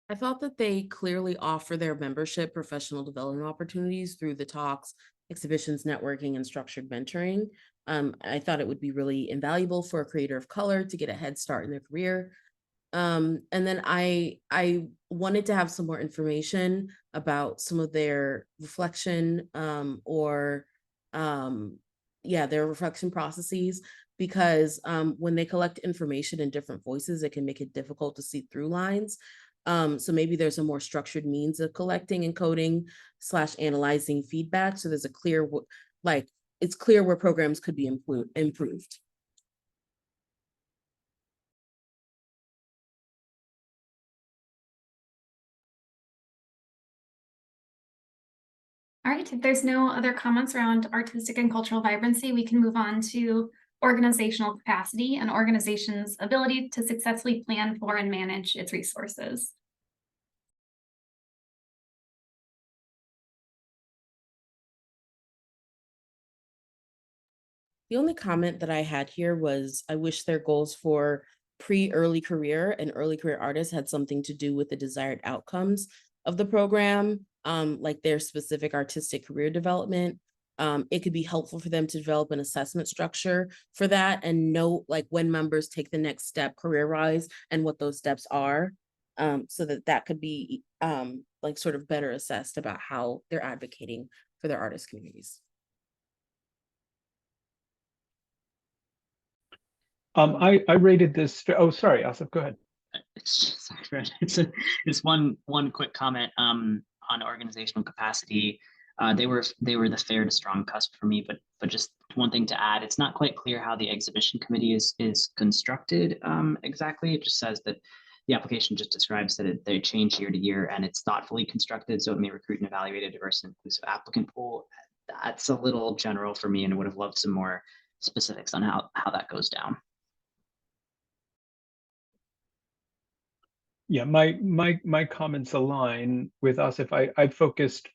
I thought that they clearly offer their membership professional development opportunities through the talks, exhibitions, networking, and structured mentoring. I thought it would be really invaluable for a creator of color to get a head start in their career. And then I wanted to have some more information about some of their reflection their reflection processes, because when they collect information in different voices, it can make it difficult to see through lines. So maybe there's a more structured means of collecting and coding / analyzing feedback. So there's a clear, it's clear where programs could be improved. All right, if there's no other comments around artistic and cultural vibrancy, we can move on to organizational capacity and organization's ability to successfully plan for and manage its resources. The only comment that I had here was I wish their goals for pre-early career and early career artists had something to do with the desired outcomes of the program, like their specific artistic career development. It could be helpful for them to develop an assessment structure for that and know like when members take the next step career-wise and what those steps are, so that could be like sort of better assessed about how they're advocating for their artist communities. I rated this. Oh, sorry, Asif, go ahead. It's one quick comment on organizational capacity. They were the fair to strong cusp for me, but just one thing to add, it's not quite clear how the exhibition committee is constructed exactly. It just says that the application just describes that they change year to year and it's thoughtfully constructed, so it may recruit and evaluate a diverse and inclusive applicant pool. That's a little general for me and would have loved some more specifics on how that goes down. Yeah, my comments align with us. If I focused,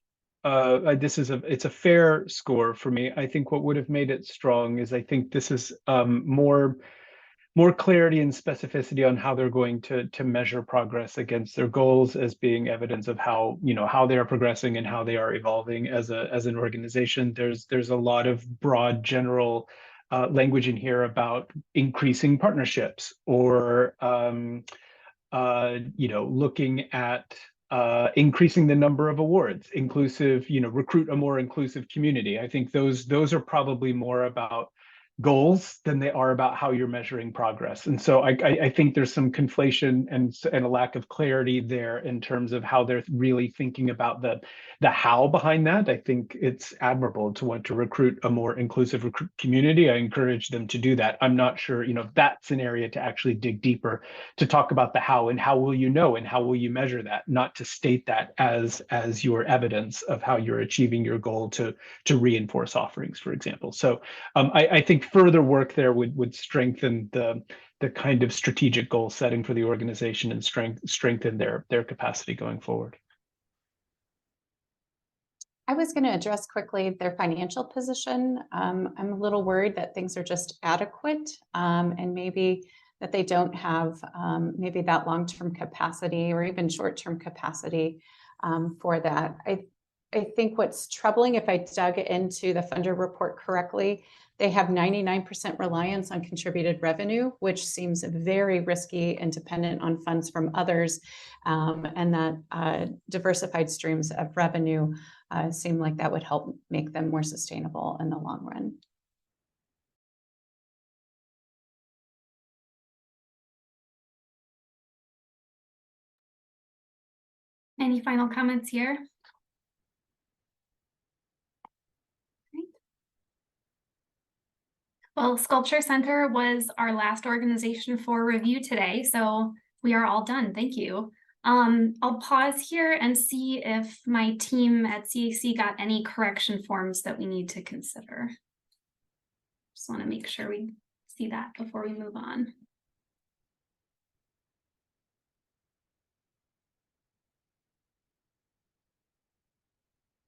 it's a fair score for me. I think what would have made it strong is I think this is more clarity and specificity on how they're going to measure progress against their goals as being evidence of how they are progressing and how they are evolving as an organization. There's a lot of broad general language in here about increasing partnerships or looking at increasing the number of awards, inclusive, recruit a more inclusive community. I think those are probably more about goals than they are about how you're measuring progress. And so I think there's some conflation and a lack of clarity there in terms of how they're really thinking about the how behind that. I think it's admirable to want to recruit a more inclusive community. I encourage them to do that. I'm not sure, that's an area to actually dig deeper to talk about the how and how will you know and how will you measure that, not to state that as your evidence of how you're achieving your goal to reinforce offerings, for example. So I think further work there would strengthen the kind of strategic goal setting for the organization and strengthen their capacity going forward. I was going to address quickly their financial position. I'm a little worried that things are just adequate and maybe that they don't have maybe that long-term capacity or even short-term capacity for that. I think what's troubling, if I dug into the funder report correctly, they have 99% reliance on contributed revenue, which seems very risky and dependent on funds from others, and that diversified streams of revenue seem like that would help make them more sustainable in the long run. Any final comments here? Well, Sculpture Center was our last organization for review today, so we are all done. Thank you. I'll pause here and see if my team at CAC got any correction forms that we need to consider. Just want to make sure we see that before we move on.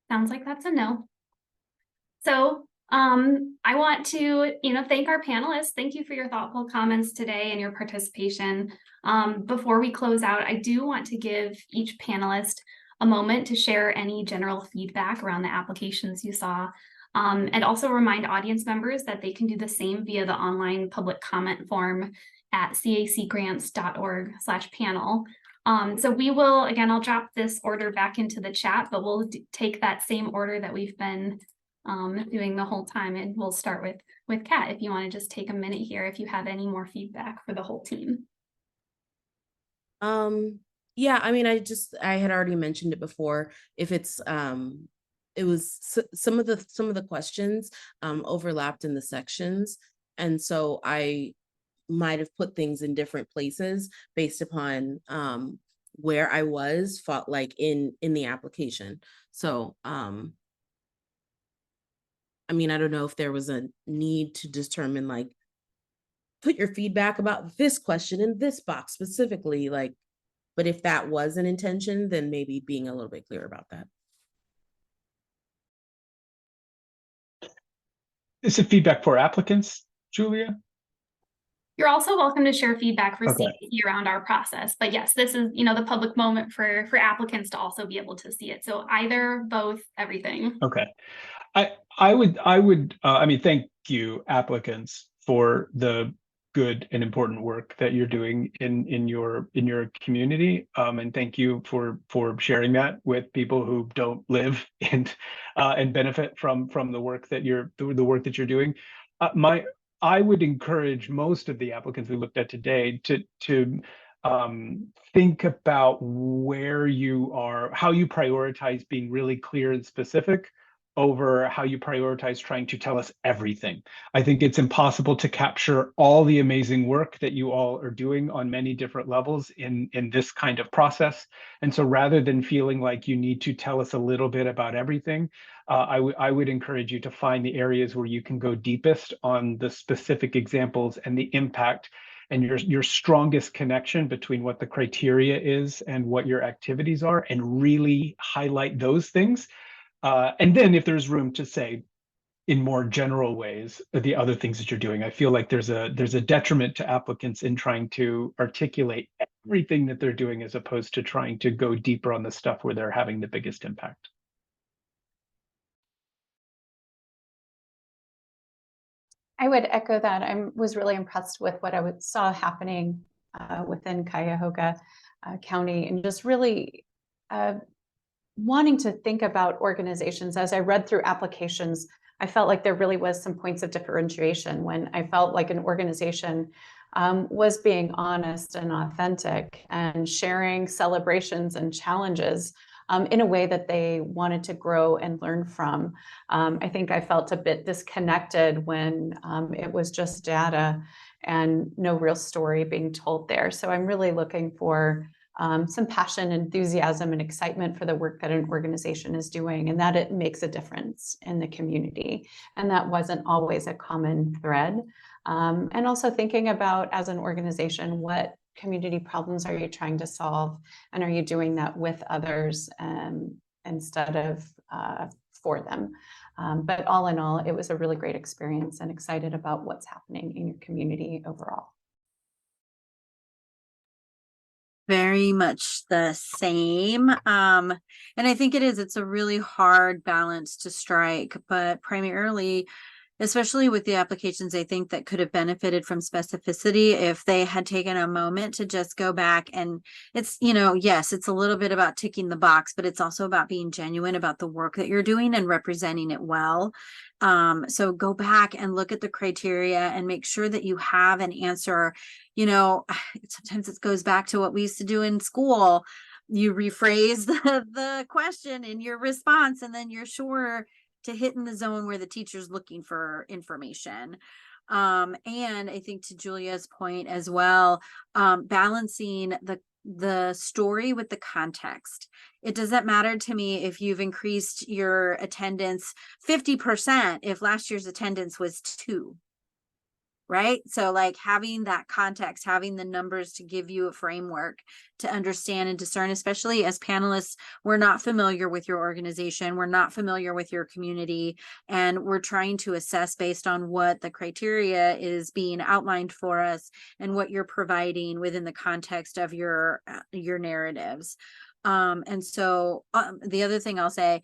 Sounds like that's a no. So I want to, thank our panelists. Thank you for your thoughtful comments today and your participation. Before we close out, I do want to give each panelist a moment to share any general feedback around the applications you saw, and also remind audience members that they can do the same via the online public comment form at cacgrants.org/panel. So we will, again, I'll drop this order back into the chat, but we'll take that same order that we've been doing the whole time, and we'll start with Kat. If you want to just take a minute here, if you have any more feedback for the whole team. Yeah, I mean, I had already mentioned it before. If it's it was some of the questions overlapped in the sections, and so I might have put things in different places based upon where I was like in the application. So I mean, I don't know if there was a need to determine, like, put your feedback about this question in this box specifically, like, but if that was an intention, then maybe being a little bit clear about that. Is it feedback for applicants, Julia? You're also welcome to share feedback for Okay. CAC around our process. But yes, this is, the public moment for applicants to also be able to see it. So either, both, everything. Okay. I mean, thank you, applicants, for the good and important work that you're doing in your community, and thank you for sharing that with people who don't live and benefit from the work that you're doing. I would encourage most of the applicants we looked at today to think about where you are, how you prioritize being really clear and specific over how you prioritize trying to tell us everything. I think it's impossible to capture all the amazing work that you all are doing on many different levels in this kind of process. And so rather than feeling like you need to tell us a little bit about everything, I would encourage you to find the areas where you can go deepest on the specific examples and the impact and your strongest connection between what the criteria is and what your activities are, and really highlight those things. And then if there's room to say in more general ways the other things that you're doing, I feel like there's a detriment to applicants in trying to articulate everything that they're doing as opposed to trying to go deeper on the stuff where they're having the biggest impact. I would echo that. I was really impressed with what I saw happening within Cuyahoga County, and just really wanting to think about organizations. As I read through applications, I felt like there really was some points of differentiation when I felt like an organization was being honest and authentic and sharing celebrations and challenges in a way that they wanted to grow and learn from. I think I felt a bit disconnected when it was just data and no real story being told there. So I'm really looking for some passion, enthusiasm, and excitement for the work that an organization is doing, and that it makes a difference in the community. And that wasn't always a common thread. And also thinking about, as an organization, what community problems are you trying to solve? And are you doing that with others instead of for them? But all in all, it was a really great experience, and excited about what's happening in your community overall. Very much the same. And I think it's a really hard balance to strike, but primarily, especially with the applications, I think that could have benefited from specificity if they had taken a moment to just go back. And it's, yes, it's a little bit about ticking the box, but it's also about being genuine about the work that you're doing and representing it well. So go back and look at the criteria and make sure that you have an answer. Sometimes it goes back to what we used to do in school. You rephrase the question in your response, and then you're sure to hit in the zone where the teacher's looking for information. And I think, to Julia's point as well, balancing the story with the context. It doesn't matter to me if you've increased your attendance 50% if last year's attendance was 2. Right? So like having that context, having the numbers to give you a framework to understand and discern, especially as panelists, we're not familiar with your organization, we're not familiar with your community, and we're trying to assess based on what the criteria is being outlined for us and what you're providing within the context of your narratives. And so the other thing I'll say,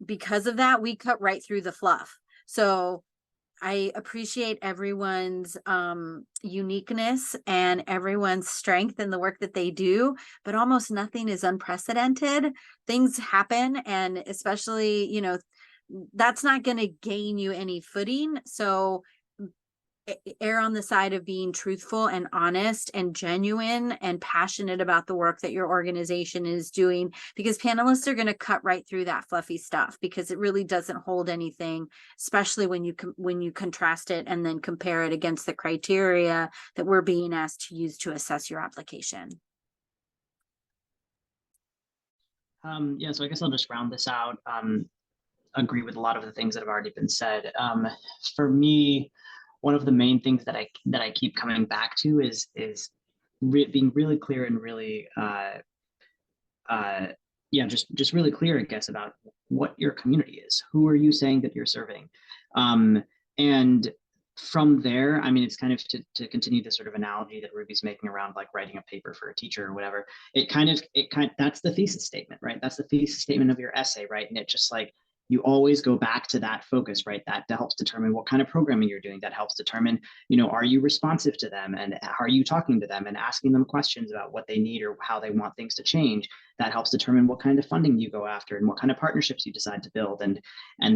because of that, we cut right through the fluff. So I appreciate everyone's uniqueness and everyone's strength in the work that they do, but almost nothing is unprecedented. Things happen, and especially, you know, that's not going to gain you any footing. So err on the side of being truthful and honest and genuine and passionate about the work that your organization is doing, because panelists are going to cut right through that fluffy stuff because it really doesn't hold anything, especially when you contrast it and then compare it against the criteria that we're being asked to use to assess your application. Yeah, so I guess I'll just round this out. Agree with a lot of the things that have already been said. For me, one of the main things that I keep coming back to is being really clear and really just really clear, I guess, about what your community is. Who are you saying that you're serving? And from there, I mean, it's kind of to continue the sort of analogy that Ruby's making around like writing a paper for a teacher or whatever. That's the thesis statement, right? That's the thesis statement of your essay, right? And it just like, you always go back to that focus, right? That helps determine what kind of programming you're doing. That helps determine, you know, are you responsive to them, and are you talking to them and asking them questions about what they need or how they want things to change? That helps determine what kind of funding you go after and what kind of partnerships you decide to build, and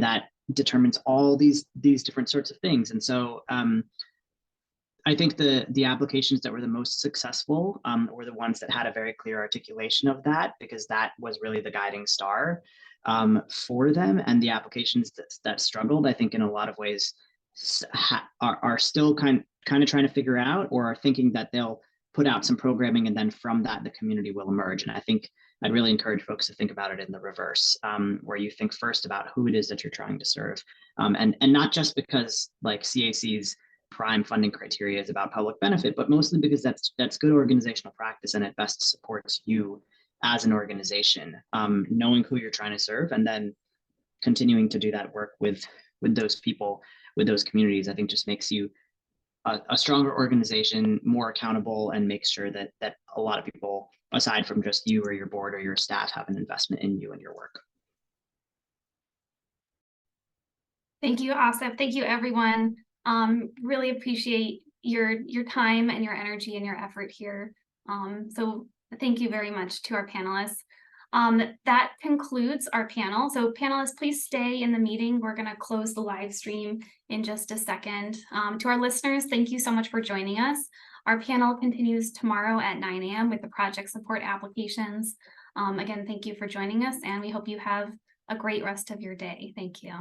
that determines all these different sorts of things. And so I think the applications that were the most successful were the ones that had a very clear articulation of that, because that was really the guiding star for them. And the applications that struggled, I think in a lot of ways are still kind of trying to figure out, or are thinking that they'll put out some programming and then from that the community will emerge. And I think I'd really encourage folks to think about it in the reverse, where you think first about who it is that you're trying to serve, and not just because like CAC's prime funding criteria is about public benefit, but mostly because that's good organizational practice, and it best supports you as an organization, knowing who you're trying to serve and then continuing to do that work with those people, with those communities. I think just makes you a stronger organization, more accountable, and makes sure that a lot of people, aside from just you or your board or your staff, have an investment in you and your work. Thank you, Asif. Thank you, everyone. Really appreciate your time and your energy and your effort here. So thank you very much to our panelists. That concludes our panel. So panelists, please stay in the meeting. We're going to close the live stream in just a second. To our listeners, thank you so much for joining us. Our panel continues tomorrow at 9 a.m. with the project support applications. Again, thank you for joining us, and we hope you have a great rest of your day. Thank you.